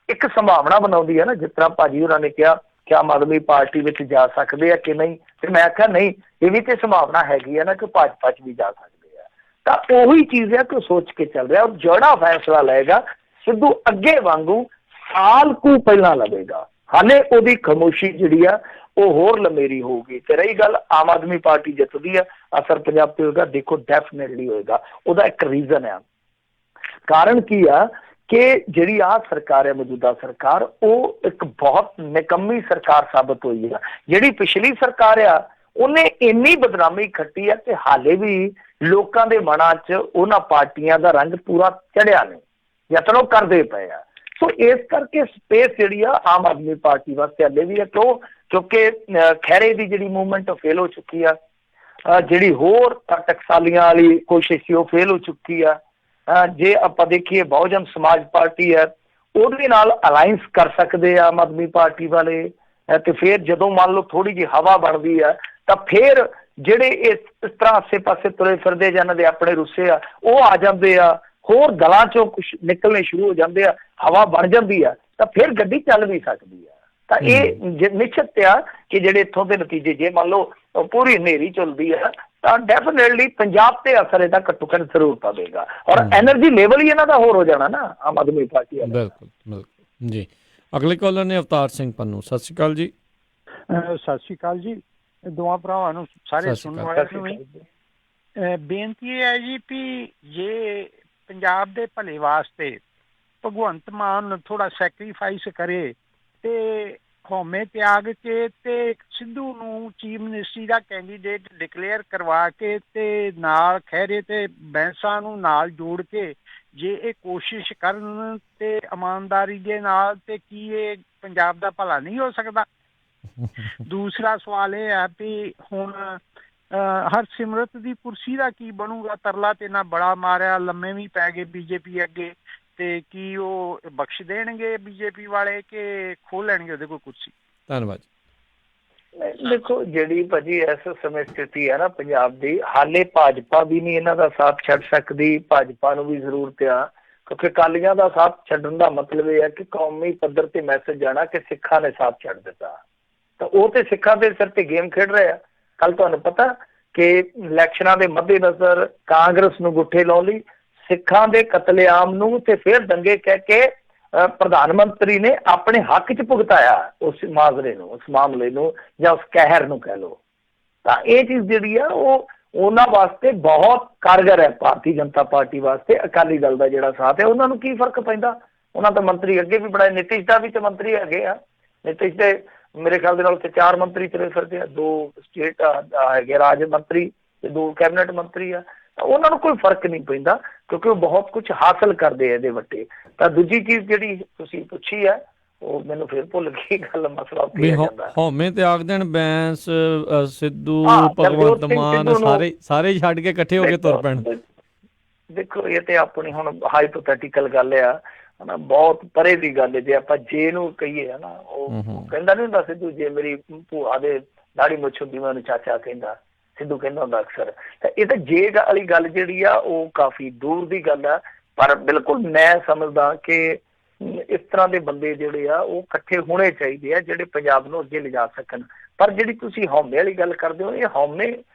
ਇੱਕ ਸੰਭਾਵਨਾ ਬਣਾਉਂਦੀ ਹੈ ਨਾ। ਜਿਸ ਤਰ੍ਹਾਂ ਭਾਜੀ ਹੋਰਾਂ ਨੇ ਕਿਹਾ ਕਿ ਆਮ ਆਦਮੀ ਪਾਰਟੀ ਵਿੱਚ ਜਾ ਸਕਦੇ ਆ ਕਿ ਨਹੀਂ, ਤੇ ਮੈਂ ਆਖਿਆ ਨਹੀਂ, ਇਹ ਵੀ ਤੇ ਸੰਭਾਵਨਾ ਹੈਗੀ ਆ ਨਾ ਕਿ ਭਾਜਪਾ 'ਚ ਵੀ ਜਾ ਸਕਦੇ ਆ। ਤਾਂ ਉਹੀ ਚੀਜ਼ ਹੈ ਕਿ ਸੋਚ ਕੇ ਚੱਲ ਰਿਹਾ, ਔਰ ਜਿਹੜਾ ਫੈਸਲਾ ਲਏਗਾ ਸਿੱਧੂ ਅੱਗੇ ਵਾਂਗੂ ਸਾਲ ਕੁ ਪਹਿਲਾਂ ਲਵੇਗਾ। ਹਾਲੇ ਉਹਦੀ ਖਾਮੋਸ਼ੀ ਜਿਹੜੀ ਆ ਉਹ ਹੋਰ ਲੰਮੇਰੀ ਹੋਊਗੀ। ਤੇ ਰਹੀ ਗੱਲ ਆਮ ਆਦਮੀ ਪਾਰਟੀ ਜਿੱਤਦੀ ਆ, ਅਸਰ ਪੰਜਾਬ ਤੇ ਹੋਏਗਾ, ਦੇਖੋ ਡੈਫੀਨੇਟਲੀ ਹੋਏਗਾ। ਉਹਦਾ ਇੱਕ ਰੀਜ਼ਨ ਆ, ਕਾਰਨ ਕੀ ਆ ਕਿ ਜਿਹੜੀ ਆਹ ਸਰਕਾਰ ਹੈ ਮੌਜੂਦਾ ਸਰਕਾਰ, ਉਹ ਇੱਕ ਬਹੁਤ ਨਿਕੰਮੀ ਸਰਕਾਰ ਸਾਬਤ ਹੋਈ ਆ। ਜਿਹੜੀ ਪਿਛਲੀ ਸਰਕਾਰ ਆ ਉਹਨੇ ਇੰਨੀ ਬਦਨਾਮੀ ਖੱਟੀ ਆ ਕਿ ਹਾਲੇ ਵੀ ਲੋਕਾਂ ਦੇ ਮਨਾਂ 'ਚ ਉਹਨਾਂ ਪਾਰਟੀਆਂ ਦਾ ਰੰਗ ਪੂਰਾ ਚੜਿਆ ਨਹੀਂ, ਯਤਨ ਉਹ ਕਰਦੇ ਪਏ ਆ। ਸੋ ਇਸ ਕਰਕੇ ਸਪੇਸ ਜਿਹੜੀ ਆ ਆਮ ਆਦਮੀ ਪਾਰਟੀ ਵਾਸਤੇ ਹਾਲੇ ਵੀ ਹੈ, ਕਿਉਂਕਿ ਖਹਿਰੇ ਦੀ ਜਿਹੜੀ ਮੂਵਮੈਂਟ ਫੇਲ ਹੋ ਚੁੱਕੀ ਆ, ਜਿਹੜੀ ਹੋਰ ਟਕਸਾਲੀਆਂ ਵਾਲੀ ਕੋਸ਼ਿਸ਼ ਸੀ ਉਹ ਫੇਲ ਹੋ ਚੁੱਕੀ ਆ। ਜੇ ਆਪਾਂ ਦੇਖੀਏ ਬਹੁਜਨ ਸਮਾਜ ਪਾਰਟੀ ਹੈ, ਉਹਦੇ ਨਾਲ ਅਲਾਇੰਸ ਕਰ ਸਕਦੇ ਆ ਆਮ ਆਦਮੀ ਪਾਰਟੀ ਵਾਲੇ। ਤੇ ਫਿਰ ਜਦੋਂ ਮੰਨ ਲਓ ਥੋੜੀ ਜਿਹੀ ਹਵਾ ਬਣਦੀ ਆ ਤਾਂ ਫਿਰ ਜਿਹੜੇ ਇਸ ਤਰ੍ਹਾਂ ਆਸੇ ਪਾਸੇ ਤੁਰੇ ਫਿਰਦੇ ਜਿਹਨਾਂ ਦੇ ਆਪਣੇ ਰੁੱਸੇ ਆ ਉਹ ਆ ਜਾਂਦੇ ਆ, ਹੋਰ ਦਲਾਂ ਚੋਂ ਕੁਛ ਨਿਕਲਣੇ ਸ਼ੁਰੂ ਹੋ ਜਾਂਦੇ ਆ, ਹਵਾ ਬਣ ਜਾਂਦੀ ਆ, ਤਾਂ ਫਿਰ ਗੱਡੀ ਚੱਲ ਵੀ ਸਕਦੀ ਆ। ਤਾਂ ਇਹ ਨਿਸ਼ਚਿਤ ਆ ਕਿ ਜਿਹੜੇ ਇੱਥੋਂ ਦੇ ਨਤੀਜੇ, ਜੇ ਮੰਨ ਲਓ ਪੂਰੀ ਹਨੇਰੀ ਚੱਲਦੀ ਆ ਤਾਂ ਡੈਫੀਨੇਟਲੀ ਪੰਜਾਬ ਤੇ ਅਸਰ ਇਹਦਾ ਘੱਟੋ ਘੱਟ ਜ਼ਰੂਰ ਪਵੇਗਾ, ਔਰ ਐਨਰਜੀ ਲੈਵਲ ਹੀ ਇਹਨਾਂ ਦਾ ਹੋਰ ਹੋ ਜਾਣਾ ਨਾ ਆਮ ਆਦਮੀ ਪਾਰਟੀ ਵਾਲਾ। ਬਿਲਕੁਲ ਬਿਲਕੁਲ ਜੀ। ਅਗਲੇ ਕਾਲਰ ਨੇ ਅਵਤਾਰ ਸਿੰਘ ਪੰਨੂ। ਸਤਿ ਸ਼੍ਰੀ ਅਕਾਲ ਜੀ। ਸਤਿ ਸ਼੍ਰੀ ਅਕਾਲ ਜੀ, ਦੋਵਾਂ ਭਰਾਵਾਂ ਨੂੰ, ਸਾਰੇ ਸੁਣਨ ਵਾਲਿਆਂ ਨੂੰ ਵੀ ਬੇਨਤੀ ਇਹ ਹੈ ਜੀ ਵੀ ਜੇ ਪੰਜਾਬ ਦੇ ਭਲੇ ਵਾਸਤੇ ਭਗਵੰਤ ਮਾਨ ਥੋੜਾ ਸੈਕਰੀਫਾਈਸ ਕਰੇ ਤੇ ਹਉਮੈ ਤਿਆਗ ਕੇ ਤੇ ਸਿੱਧੂ ਨੂੰ ਚੀਫ ਮਿਨਿਸਟਰੀ ਦਾ ਕੈਂਡੀਡੇਟ ਡਿਕਲੇਅਰ ਕਰਵਾ ਕੇ ਤੇ ਨਾਲ ਖਹਿਰੇ ਤੇ ਬੈਂਸਾ ਨੂੰ ਨਾਲ ਜੋੜ ਕੇ ਜੇ ਇਹ ਕੋਸ਼ਿਸ਼ ਕਰਨ ਤੇ ਇਮਾਨਦਾਰੀ ਦੇ ਨਾਲ, ਤੇ ਕੀ ਇਹ ਪੰਜਾਬ ਦਾ ਭਲਾ ਨਹੀਂ ਹੋ ਸਕਦਾ? ਦੂਸਰਾ ਸਵਾਲ ਇਹ ਹੈ ਵੀ ਹੁਣ ਹਰਸਿਮਰਤ ਦੀ ਕੁਰਸੀ ਦਾ ਕੀ ਬਣੂਗਾ? ਤਰਲਾ ਤੇ ਨਾ ਬੜਾ ਮਾਰਿਆ, ਲੰਮੇ ਵੀ ਪੈ ਗਏ ਬੀਜੇਪੀ ਅੱਗੇ, ਤੇ ਕੀ ਉਹ ਬਖਸ਼ ਦੇਣਗੇ ਬੀਜੇਪੀ ਵਾਲੇ ਕਿ ਖੋਲ ਲੈਣਗੇ ਉਹਦੇ ਕੋਲ ਕੁਰਸੀ? ਧੰਨਵਾਦ। ਦੇਖੋ ਜਿਹੜੀ ਭਾਜੀ ਇਸ ਸਮੇਂ ਸਥਿਤੀ ਹੈ ਨਾ ਪੰਜਾਬ ਦੀ, ਹਾਲੇ ਭਾਜਪਾ ਵੀ ਨਹੀਂ ਇਹਨਾਂ ਦਾ ਸਾਥ ਛੱਡ ਸਕਦੀ। ਭਾਜਪਾ ਨੂੰ ਵੀ ਜ਼ਰੂਰਤ ਆ, ਕਿਉਂਕਿ ਅਕਾਲੀਆਂ ਦਾ ਸਾਥ ਛੱਡਣ ਦਾ ਮਤਲਬ ਇਹ ਹੈ ਕਿ ਕੌਮੀ ਪੱਧਰ ਤੇ ਮੈਸੇਜ ਜਾਣਾ ਕਿ ਸਿੱਖਾਂ ਨੇ ਸਾਥ ਛੱਡ ਦਿੱਤਾ, ਤਾਂ ਉਹ ਤੇ ਸਿੱਖਾਂ ਦੇ ਸਿਰ ਤੇ ਗੇਮ ਖੇਡ ਰਹੇ ਆ। ਕੱਲ ਤੁਹਾਨੂੰ ਪਤਾ ਕਿ ਇਲੈਕਸ਼ਨਾਂ ਦੇ ਮੱਦੇਨਜ਼ਰ ਕਾਂਗਰਸ ਨੂੰ ਗੁੱਠੇ ਲਾਉਣ ਲਈ ਸਿੱਖਾਂ ਦੇ ਕਤਲੇਆਮ ਨੂੰ ਤੇ ਫਿਰ ਦੰਗੇ ਕਹਿ ਕੇ ਪ੍ਰਧਾਨ ਮੰਤਰੀ ਨੇ ਆਪਣੇ ਹੱਕ 'ਚ ਭੁਗਤਾਇਆ ਉਸ ਮਾਜ਼ਰੇ ਨੂੰ, ਉਸ ਮਾਮਲੇ ਨੂੰ, ਜਾਂ ਉਸ ਕਹਿਰ ਨੂੰ ਕਹਿ ਲਓ। ਤਾਂ ਇਹ ਚੀਜ਼ ਜਿਹੜੀ ਆ ਉਹ ਉਹਨਾਂ ਵਾਸਤੇ ਬਹੁਤ ਕਾਰਗਰ ਹੈ, ਭਾਰਤੀ ਜਨਤਾ ਪਾਰਟੀ ਵਾਸਤੇ। ਅਕਾਲੀ ਦਲ ਦਾ ਜਿਹੜਾ ਸਾਥ ਹੈ ਉਹਨਾਂ ਨੂੰ ਕੀ ਫਰਕ ਪੈਂਦਾ? ਉਹਨਾਂ ਦਾ ਮੰਤਰੀ ਅੱਗੇ ਵੀ ਬੜਾ, ਨਿਤਿਸ਼ ਦਾ ਵੀ ਤੇ ਮੰਤਰੀ ਹੈਗੇ ਆ। ਨਿਤਿਸ਼ ਦੇ ਮੇਰੇ ਖਿਆਲ ਦੇ ਨਾਲ ਤੇ 4 ਮੰਤਰੀ ਤੁਰੇ ਫਿਰਦੇ ਆ, 2 ਸਟੇਟ ਹੈਗੇ ਰਾਜ ਮੰਤਰੀ ਤੇ 2 ਕੈਬਨਿਟ ਮੰਤਰੀ ਆ। ਉਹਨਾਂ ਨੂੰ ਕੋਈ ਫਰਕ ਨਹੀਂ ਪੈਂਦਾ ਕਿਉਂਕਿ ਉਹ ਬਹੁਤ ਕੁਝ ਹਾਸਲ ਕਰਦੇ ਆ ਇਹਦੇ ਵੱਟੇ। ਤਾਂ ਦੂਜੀ ਚੀਜ਼ ਜਿਹੜੀ ਤੁਸੀਂ ਪੁੱਛੀ ਹੈ ਉਹ ਮੈਨੂੰ ਫਿਰ ਭੁੱਲ ਗਈ ਗੱਲ, ਮਸਲਾ ਉੱਥੇ ਆ ਜਾਂਦਾ। ਹਉਮੈ ਤਿਆਗ ਦੇਣ ਬੈਂਸ, ਸਿੱਧੂ, ਭਗਵੰਤ ਮਾਨ ਸਾਰੇ ਛੱਡ ਕੇ ਇਕੱਠੇ ਹੋ ਕੇ ਤੁਰ ਪੈਣ। ਦੇਖੋ ਇਹ ਤੇ ਆਪਣੀ ਹੁਣ ਹਾਈਪੋਥੈਟੀਕਲ ਗੱਲ ਆ ਹਨਾ, ਬਹੁਤ ਪਰੇ ਦੀ ਗੱਲ ਹੈ। ਜੇ ਆਪਾਂ ਜੇ ਨੂੰ ਕਹੀਏ ਹਨਾ, ਉਹ ਕਹਿੰਦਾ ਨਹੀਂ ਹੁੰਦਾ ਸਿੱਧੂ, ਜੇ ਮੇਰੀ ਭੂਆ ਦੇ ਦਾੜੀ ਮੁੱਛ ਹੁੰਦੀ ਮੈਂ ਉਹਨੂੰ ਚਾਚਾ ਕਹਿੰਦਾ, ਸਿੱਧੂ ਕਹਿੰਦਾ ਹੁੰਦਾ ਅਕਸਰ। ਤਾਂ ਇਹ ਤਾਂ ਜੇ ਵਾਲੀ ਗੱਲ ਜਿਹੜੀ ਆ ਉਹ ਕਾਫੀ ਦੂਰ ਦੀ ਗੱਲ ਆ, ਪਰ ਬਿਲਕੁਲ ਮੈਂ ਸਮਝਦਾ ਕਿ ਇਸ ਤਰ੍ਹਾਂ ਦੇ ਬੰਦੇ ਜਿਹੜੇ ਆ ਉਹ ਇਕੱਠੇ ਹੋਣੇ ਚਾਹੀਦੇ ਆ ਜਿਹੜੇ ਪੰਜਾਬ ਨੂੰ ਅੱਗੇ ਲਿਜਾ ਸਕਣ। ਪਰ ਜਿਹੜੀ ਤੁਸੀਂ ਹਉਮੈ ਵਾਲੀ ਗੱਲ ਕਰਦੇ ਹੋ, ਇਹ ਹਉਮੈ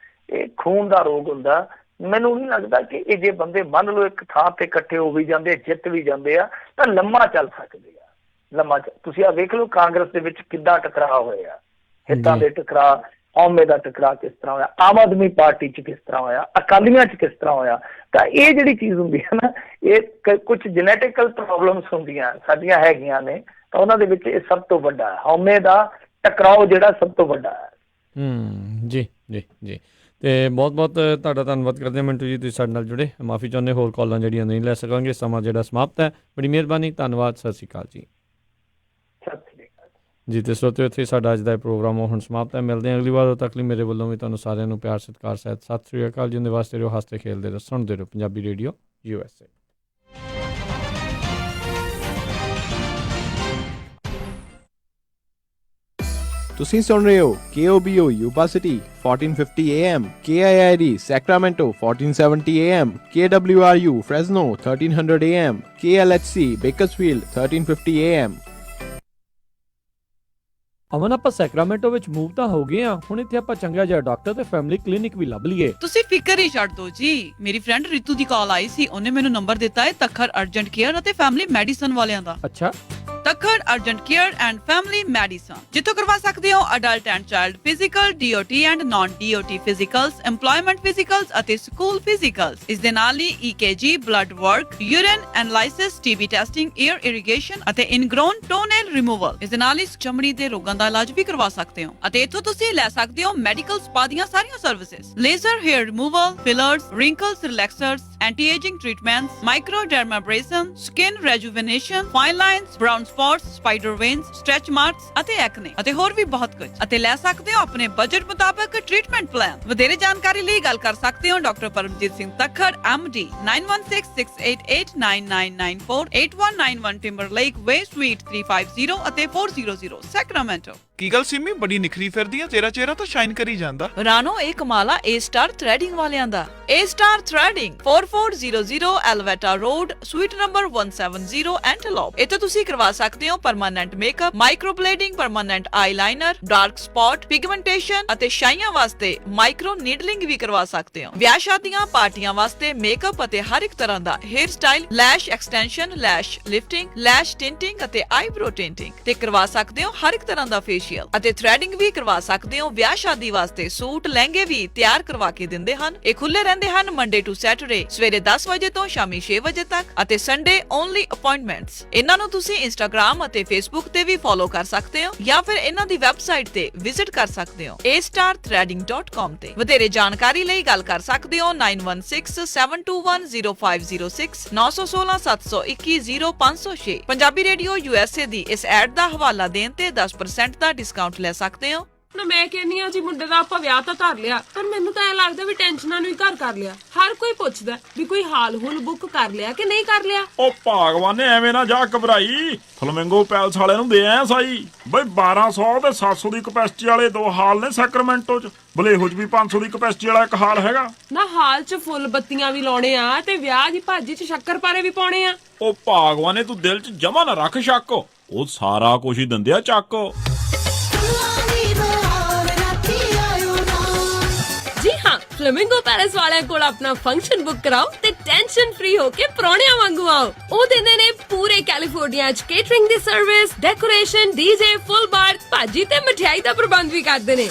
ਇਹ ਖੂਨ ਦਾ ਰੋਗ ਹੁੰਦਾ। ਮੈਨੂੰ ਨਹੀਂ ਲੱਗਦਾ ਕਿ ਇਹ ਜੇ ਬੰਦੇ ਮੰਨ ਲਓ ਇੱਕ ਥਾਂ ਤੇ ਇਕੱਠੇ ਹੋ ਵੀ ਜਾਂਦੇ, ਜਿੱਤ ਵੀ ਜਾਂਦੇ ਆ, ਤਾਂ ਲੰਮਾ ਚੱਲ ਸਕਦੇ ਆ। ਲੰਮਾ ਤੁਸੀਂ ਆ ਵੇਖ ਲਓ ਕਾਂਗਰਸ ਦੇ ਵਿੱਚ ਕਿੱਦਾਂ ਟਕਰਾਅ ਹੋਏ ਆ, ਹਿੱਤਾਂ ਦੇ ਟਕਰਾਅ, ਹਉਮੈ ਦਾ ਟਕਰਾਅ ਕਿਸ ਤਰ੍ਹਾਂ ਹੋਇਆ, ਆਮ ਆਦਮੀ ਪਾਰਟੀ 'ਚ ਕਿਸ ਤਰ੍ਹਾਂ ਹੋਇਆ, ਅਕਾਲੀਆਂ 'ਚ ਕਿਸ ਤਰ੍ਹਾਂ ਹੋਇਆ। ਤਾਂ ਇਹ ਜਿਹੜੀ ਚੀਜ਼ ਹੁੰਦੀ ਹੈ ਨਾ, ਇਹ ਕੁਝ ਜੈਨੇਟਿਕਲ ਪ੍ਰੋਬਲਮਸ ਹੁੰਦੀਆਂ ਸਾਡੀਆਂ ਹੈਗੀਆਂ ਨੇ, ਤਾਂ ਉਹਨਾਂ ਦੇ ਵਿੱਚ ਇਹ ਸਭ ਤੋਂ ਵੱਡਾ ਹੈ, ਹਉਮੈ ਦਾ ਟਕਰਾਓ ਜਿਹੜਾ ਸਭ ਤੋਂ ਵੱਡਾ ਹੈ। ਜੀ ਜੀ ਜੀ। ਤੇ ਬਹੁਤ ਬਹੁਤ ਤੁਹਾਡਾ ਧੰਨਵਾਦ ਕਰਦੇ ਹਾਂ ਮਿੰਟੂ ਜੀ, ਤੁਸੀਂ ਸਾਡੇ ਨਾਲ ਜੁੜੇ। ਮਾਫੀ ਚਾਹੁੰਦੇ ਹੋਰ ਕਾਲਾਂ ਜਿਹੜੀਆਂ ਨਹੀਂ ਲੈ ਸਕਾਂਗੇ, ਸਮਾਂ ਜਿਹੜਾ ਸਮਾਪਤ ਹੈ। ਬੜੀ ਮਿਹਰਬਾਨੀ, ਧੰਨਵਾਦ, ਸਤਿ ਸ਼੍ਰੀ ਅਕਾਲ ਜੀ। ਜੀ ਤੇ ਸਰੋਤਿਓ, ਇੱਥੇ ਸਾਡਾ ਅੱਜ ਦਾ ਪ੍ਰੋਗਰਾਮ ਹੁਣ ਸਮਾਪਤ ਹੈ। ਮਿਲਦੇ ਹਾਂ ਅਗਲੀ ਵਾਰ, ਉਦੋਂ ਤੱਕ ਲਈ ਮੇਰੇ ਵੱਲੋਂ ਵੀ ਤੁਹਾਨੂੰ ਸਾਰਿਆਂ ਨੂੰ ਪਿਆਰ ਸਤਿਕਾਰ ਸਹਿਤ ਸਤਿ ਸ਼੍ਰੀ ਅਕਾਲ ਜੀ। ਉਹਦੇ ਵਾਸਤੇ ਰਹੋ, ਹੱਸਦੇ ਖੇਲਦੇ ਰਹੋ, ਸੁਣਦੇ ਰਹੋ ਪੰਜਾਬੀ ਰੇਡੀਓ USA। ਤੁਸੀਂ ਸੁਣ ਰਹੇ ਹੋ KOBO Yuba City 1450 AM, KIID Sacramento 1470 AM, KWRU Fresno 1300 AM, KLHC Bakersfield 1350 AM। ਅਮਨ ਆਪਾਂ ਸੈਕਰਾਮੈਂਟੋ ਵਿੱਚ ਮੂਵ ਤਾਂ ਹੋ ਗਏ ਆ, ਹੁਣ ਇੱਥੇ ਆਪਾਂ ਚੰਗਾ ਜਿਹਾ ਡਾਕਟਰ ਤੇ ਫੈਮਿਲੀ ਕਲੀਨਿਕ ਵੀ ਲੱਭ ਲਈਏ। ਤੁਸੀਂ ਫਿਕਰ ਹੀ ਛੱਡ ਦਿਓ ਜੀ, ਮੇਰੀ ਫਰੈਂਡ ਰਿਤੂ ਦੀ ਕਾਲ ਆਈ ਸੀ, ਉਹਨੇ ਮੈਨੂੰ ਨੰਬਰ ਦਿੱਤਾ ਹੈ ਤੱਖਰ ਅਰਜੈਂਟ ਕੇਅਰ ਅਤੇ ਫੈਮਿਲੀ ਮੈਡੀਸਨ ਵਾਲਿਆਂ ਦਾ। ਅੱਛਾ, Takhar urgent care and family medicine, ਜਿੱਥੋਂ ਕਰਵਾ ਸਕਦੇ ਹੋ adult and child physical, DOT and naan DOT ਫਿਜ਼ੀਕਲਸ, EMPLOYMENT ਫਿਜ਼ੀਕਲਸ ਅਤੇ ਸਕੂਲ ਫਿਜ਼ੀਕਲਸ। ਇਸ ਦੇ ਨਾਲ ਹੀ EKG, blood work, urine analysis, TB testing, year irrigation ਅਤੇ ਇਨਗ੍ਰੋਨ ਟੋਨੇਲ ਰਿਮੂਵਲ। ਇਸ ਦੇ ਨਾਲ ਹੀ ਚਮੜੀ ਦੇ ਰੋਗਾਂ ਦਾ ਇਲਾਜ ਵੀ ਕਰਵਾ ਸਕਦੇ ਹੋ ਅਤੇ ਇੱਥੋਂ ਤੁਸੀਂ ਲੈ ਸਕਦੇ ਹੋ ਮੈਡੀਕਲ ਸਪਾ ਦੀਆਂ ਸਾਰੀਆਂ services, laser hair removal, fillers, wrinkles relaxers, anti ageing treatments, microdermabrasion, skin rejuvenation, fine lines, brown spots, spider veins, stretch marks ਅਤੇ ਐਕਨੇ ਅਤੇ ਹੋਰ ਵੀ ਬਹੁਤ ਕੁਝ। ਅਤੇ ਲੈ ਸਕਦੇ ਹੋ ਆਪਣੇ ਬਜਟ ਮੁਤਾਬਕ ਟ੍ਰੀਟਮੈਂਟ ਪਲਾਨ। ਵਧੇਰੇ ਜਾਣਕਾਰੀ ਲਈ ਗੱਲ ਕਰ ਸਕਦੇ ਹੋ ਡਾਕਟਰ ਪਰਮਜੀਤ ਸਿੰਘ ਤੱਖਰ MD 9166889994 8191 ਟਿੰਬਰਲੇਕ ਵੇ ਸਵੀਟ 350 ਅਤੇ 400 ਸੈਕਰਾਮੈਂਟੋ। ਕੀ ਗੱਲ ਸਿੰਮੀ, ਬੜੀ ਨਿਖਰੀ ਫਿਰਦੀ ਆ, ਤੇਰਾ ਚਿਹਰਾ ਤਾਂ ਸ਼ਾਈਨ ਕਰੀ ਜਾਂਦਾ। ਰਾਣੋ, ਇਹ ਕਮਾਲ ਆ A Star ਥ੍ਰੈਡਿੰਗ ਵਾਲਿਆਂ ਦਾ। A Star threading 4400 Elverta Road, suite number 170 Antelope. ਇੱਥੇ ਤੁਸੀਂ ਕਰਵਾ ਸਕਦੇ ਹੋ permanent makeup, microblading, permanent eyeliner, dark spot, pigmentation ਅਤੇ ਛਾਈਆਂ ਵਾਸਤੇ ਮਾਈਕਰੋ ਨੀਡਲਿੰਗ ਵੀ ਕਰਵਾ ਸਕਦੇ ਹੋ। ਵਿਆਹ ਸ਼ਾਦੀਆਂ, ਪਾਰਟੀਆਂ ਵਾਸਤੇ ਮੇਕਅਪ ਅਤੇ ਹਰ ਇੱਕ ਤਰ੍ਹਾਂ ਦਾ ਹੇਅਰ ਸਟਾਈਲ, ਲੈਸ਼ ਐਕਸਟੈਂਸ਼ਨ, ਲੈਸ਼ ਲਿਫਟਿੰਗ, ਲੈਸ਼ ਟਿੰਟਿੰਗ ਅਤੇ ਆਈਬ੍ਰੋ ਟਿੰਟਿੰਗ ਤੇ ਕਰਵਾ ਸਕਦੇ ਹੋ ਹਰ ਇੱਕ ਤਰ੍ਹਾਂ ਦਾ ਫੇਸ਼ੀਅਲ ਅਤੇ ਥ੍ਰੈਡਿੰਗ ਵੀ ਕਰਵਾ ਸਕਦੇ ਹੋ। ਵਿਆਹ ਸ਼ਾਦੀ ਵਾਸਤੇ ਸੂਟ, ਲਹਿੰਗੇ ਵੀ ਤਿਆਰ ਕਰਵਾ ਕੇ ਦਿੰਦੇ ਹਨ। ਇਹ ਖੁੱਲੇ ਰਹਿੰਦੇ ਹਨ ਮੰਡੇ ਟੂ ਸੈਟਰਡੇ ਸਵੇਰੇ 10 ਵਜੇ ਤੋਂ ਸ਼ਾਮੀ 6 ਵਜੇ ਤੱਕ ਅਤੇ ਸੰਡੇ ਓਨਲੀ ਅਪਾਇੰਟਮੈਂਟਸ। ਇਹਨਾਂ ਨੂੰ ਤੁਸੀਂ ਇੰਸਟਾਗ੍ਰਾਮ ਅਤੇ ਫੇਸਬੁੱਕ ਤੇ ਵੀ ਫੋਲੋ ਕਰ ਸਕਦੇ ਹੋ ਜਾਂ ਫਿਰ ਇਹਨਾਂ ਦੀ ਵੈਬਸਾਈਟ ਤੇ ਵਿਜ਼ਿਟ ਕਰ ਸਕਦੇ ਹੋ astarthreading.com ਤੇ। ਵਧੇਰੇ ਜਾਣਕਾਰੀ ਲਈ ਗੱਲ ਕਰ ਸਕਦੇ ਹੋ 9167210506 916 721 0506। ਪੰਜਾਬੀ ਰੇਡੀਓ USA ਦੀ ਇਸ ਐਡ ਦਾ ਹਵਾਲਾ ਦੇਣ ਤੇ 10% ਦਾ ਡਿਸਕਾਊਂਟ ਲੈ ਸਕਦੇ ਹੋ। ਨਾ ਮੈਂ ਕਹਿੰਨੀ ਆ ਜੀ, ਮੁੰਡੇ ਦਾ ਆਪਾਂ ਵਿਆਹ ਤਾਂ ਧਰ ਲਿਆ, ਪਰ ਮੈਨੂੰ ਤਾਂ ਐ ਲੱਗਦਾ ਵੀ ਟੈਨਸ਼ਨਾਂ ਨੂੰ ਹੀ ਘਰ ਕਰ ਲਿਆ। ਹਰ ਕੋਈ ਪੁੱਛਦਾ ਵੀ ਕੋਈ ਹਾਲ ਹੁਲ ਬੁੱਕ ਕਰ ਲਿਆ ਕਿ ਨਹੀਂ ਕਰ ਲਿਆ। ਉਹ ਭਾਗਵਾਨ ਨੇ ਐਵੇਂ ਨਾ ਜਾ ਘਬਰਾਈ, ਫਲਮਿੰਗੋ ਪੈਲਸ ਵਾਲਿਆਂ ਨੂੰ ਦੇ ਆਇਆ ਸਾਈ ਬਈ 1200 ਤੇ 700 ਦੀ ਕਪੈਸਿਟੀ ਵਾਲੇ 2 ਹਾਲ ਨੇ ਸੈਕਰਾਮੈਂਟੋ ਚ। ਬਲੇਹੋ ਚ ਵੀ 500 ਦੀ ਕਪੈਸਿਟੀ ਵਾਲਾ 1 ਹਾਲ ਹੈਗਾ। ਨਾ ਹਾਲ ਚ ਫੁੱਲ ਬੱਤੀਆਂ ਵੀ ਲਾਉਣੇ ਆ ਤੇ ਵਿਆਹ ਦੀ ਭਾਜੀ ਚ ਸ਼ੱਕਰ ਪਾਰੇ ਵੀ ਪਾਉਣੇ ਆ। ਉਹ ਭਾਗਵਾਨੇ ਤੂੰ ਦਿਲ ਚ ਜਮਾ ਨਾ ਰੱਖ ਸ਼ੱਕ, ਉਹ ਸਾਰਾ ਕੁਝ ਹੀ ਦਿੰਦੇ ਆ ਚੱਕ। ਜੀ ਹਾਂ, ਫਲੇਮਿੰਗੋ ਪੈਲੇਸ ਵਾਲਿਆਂ ਕੋਲ ਆਪਣਾ ਫੰਕਸ਼ਨ ਬੁੱਕ ਕਰਾਓ ਤੇ ਟੈਨਸ਼ਨ ਫ੍ਰੀ ਹੋ ਕੇ ਪ੍ਰਾਹੁਣਿਆਂ ਵਾਂਗੂ ਆਓ। ਉਹ ਦਿੰਦੇ ਨੇ ਪੂਰੇ ਕੈਲੀਫੋਰਨੀਆ ਚ ਕੇਟਰਿੰਗ ਦੀ ਸਰਵਿਸ, ਡੈਕੋਰੇਸ਼ਨ, DJ, ਫੁੱਲ ਬਾਰ, ਭਾਜੀ ਤੇ ਮਠਿਆਈ ਦਾ ਪ੍ਰਬੰਧ ਵੀ ਕਰਦੇ ਨੇ।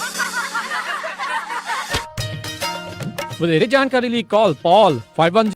ਵਧੇਰੇ ਜਾਣਕਾਰੀ ਲਈ ਕਾਲ Paul 51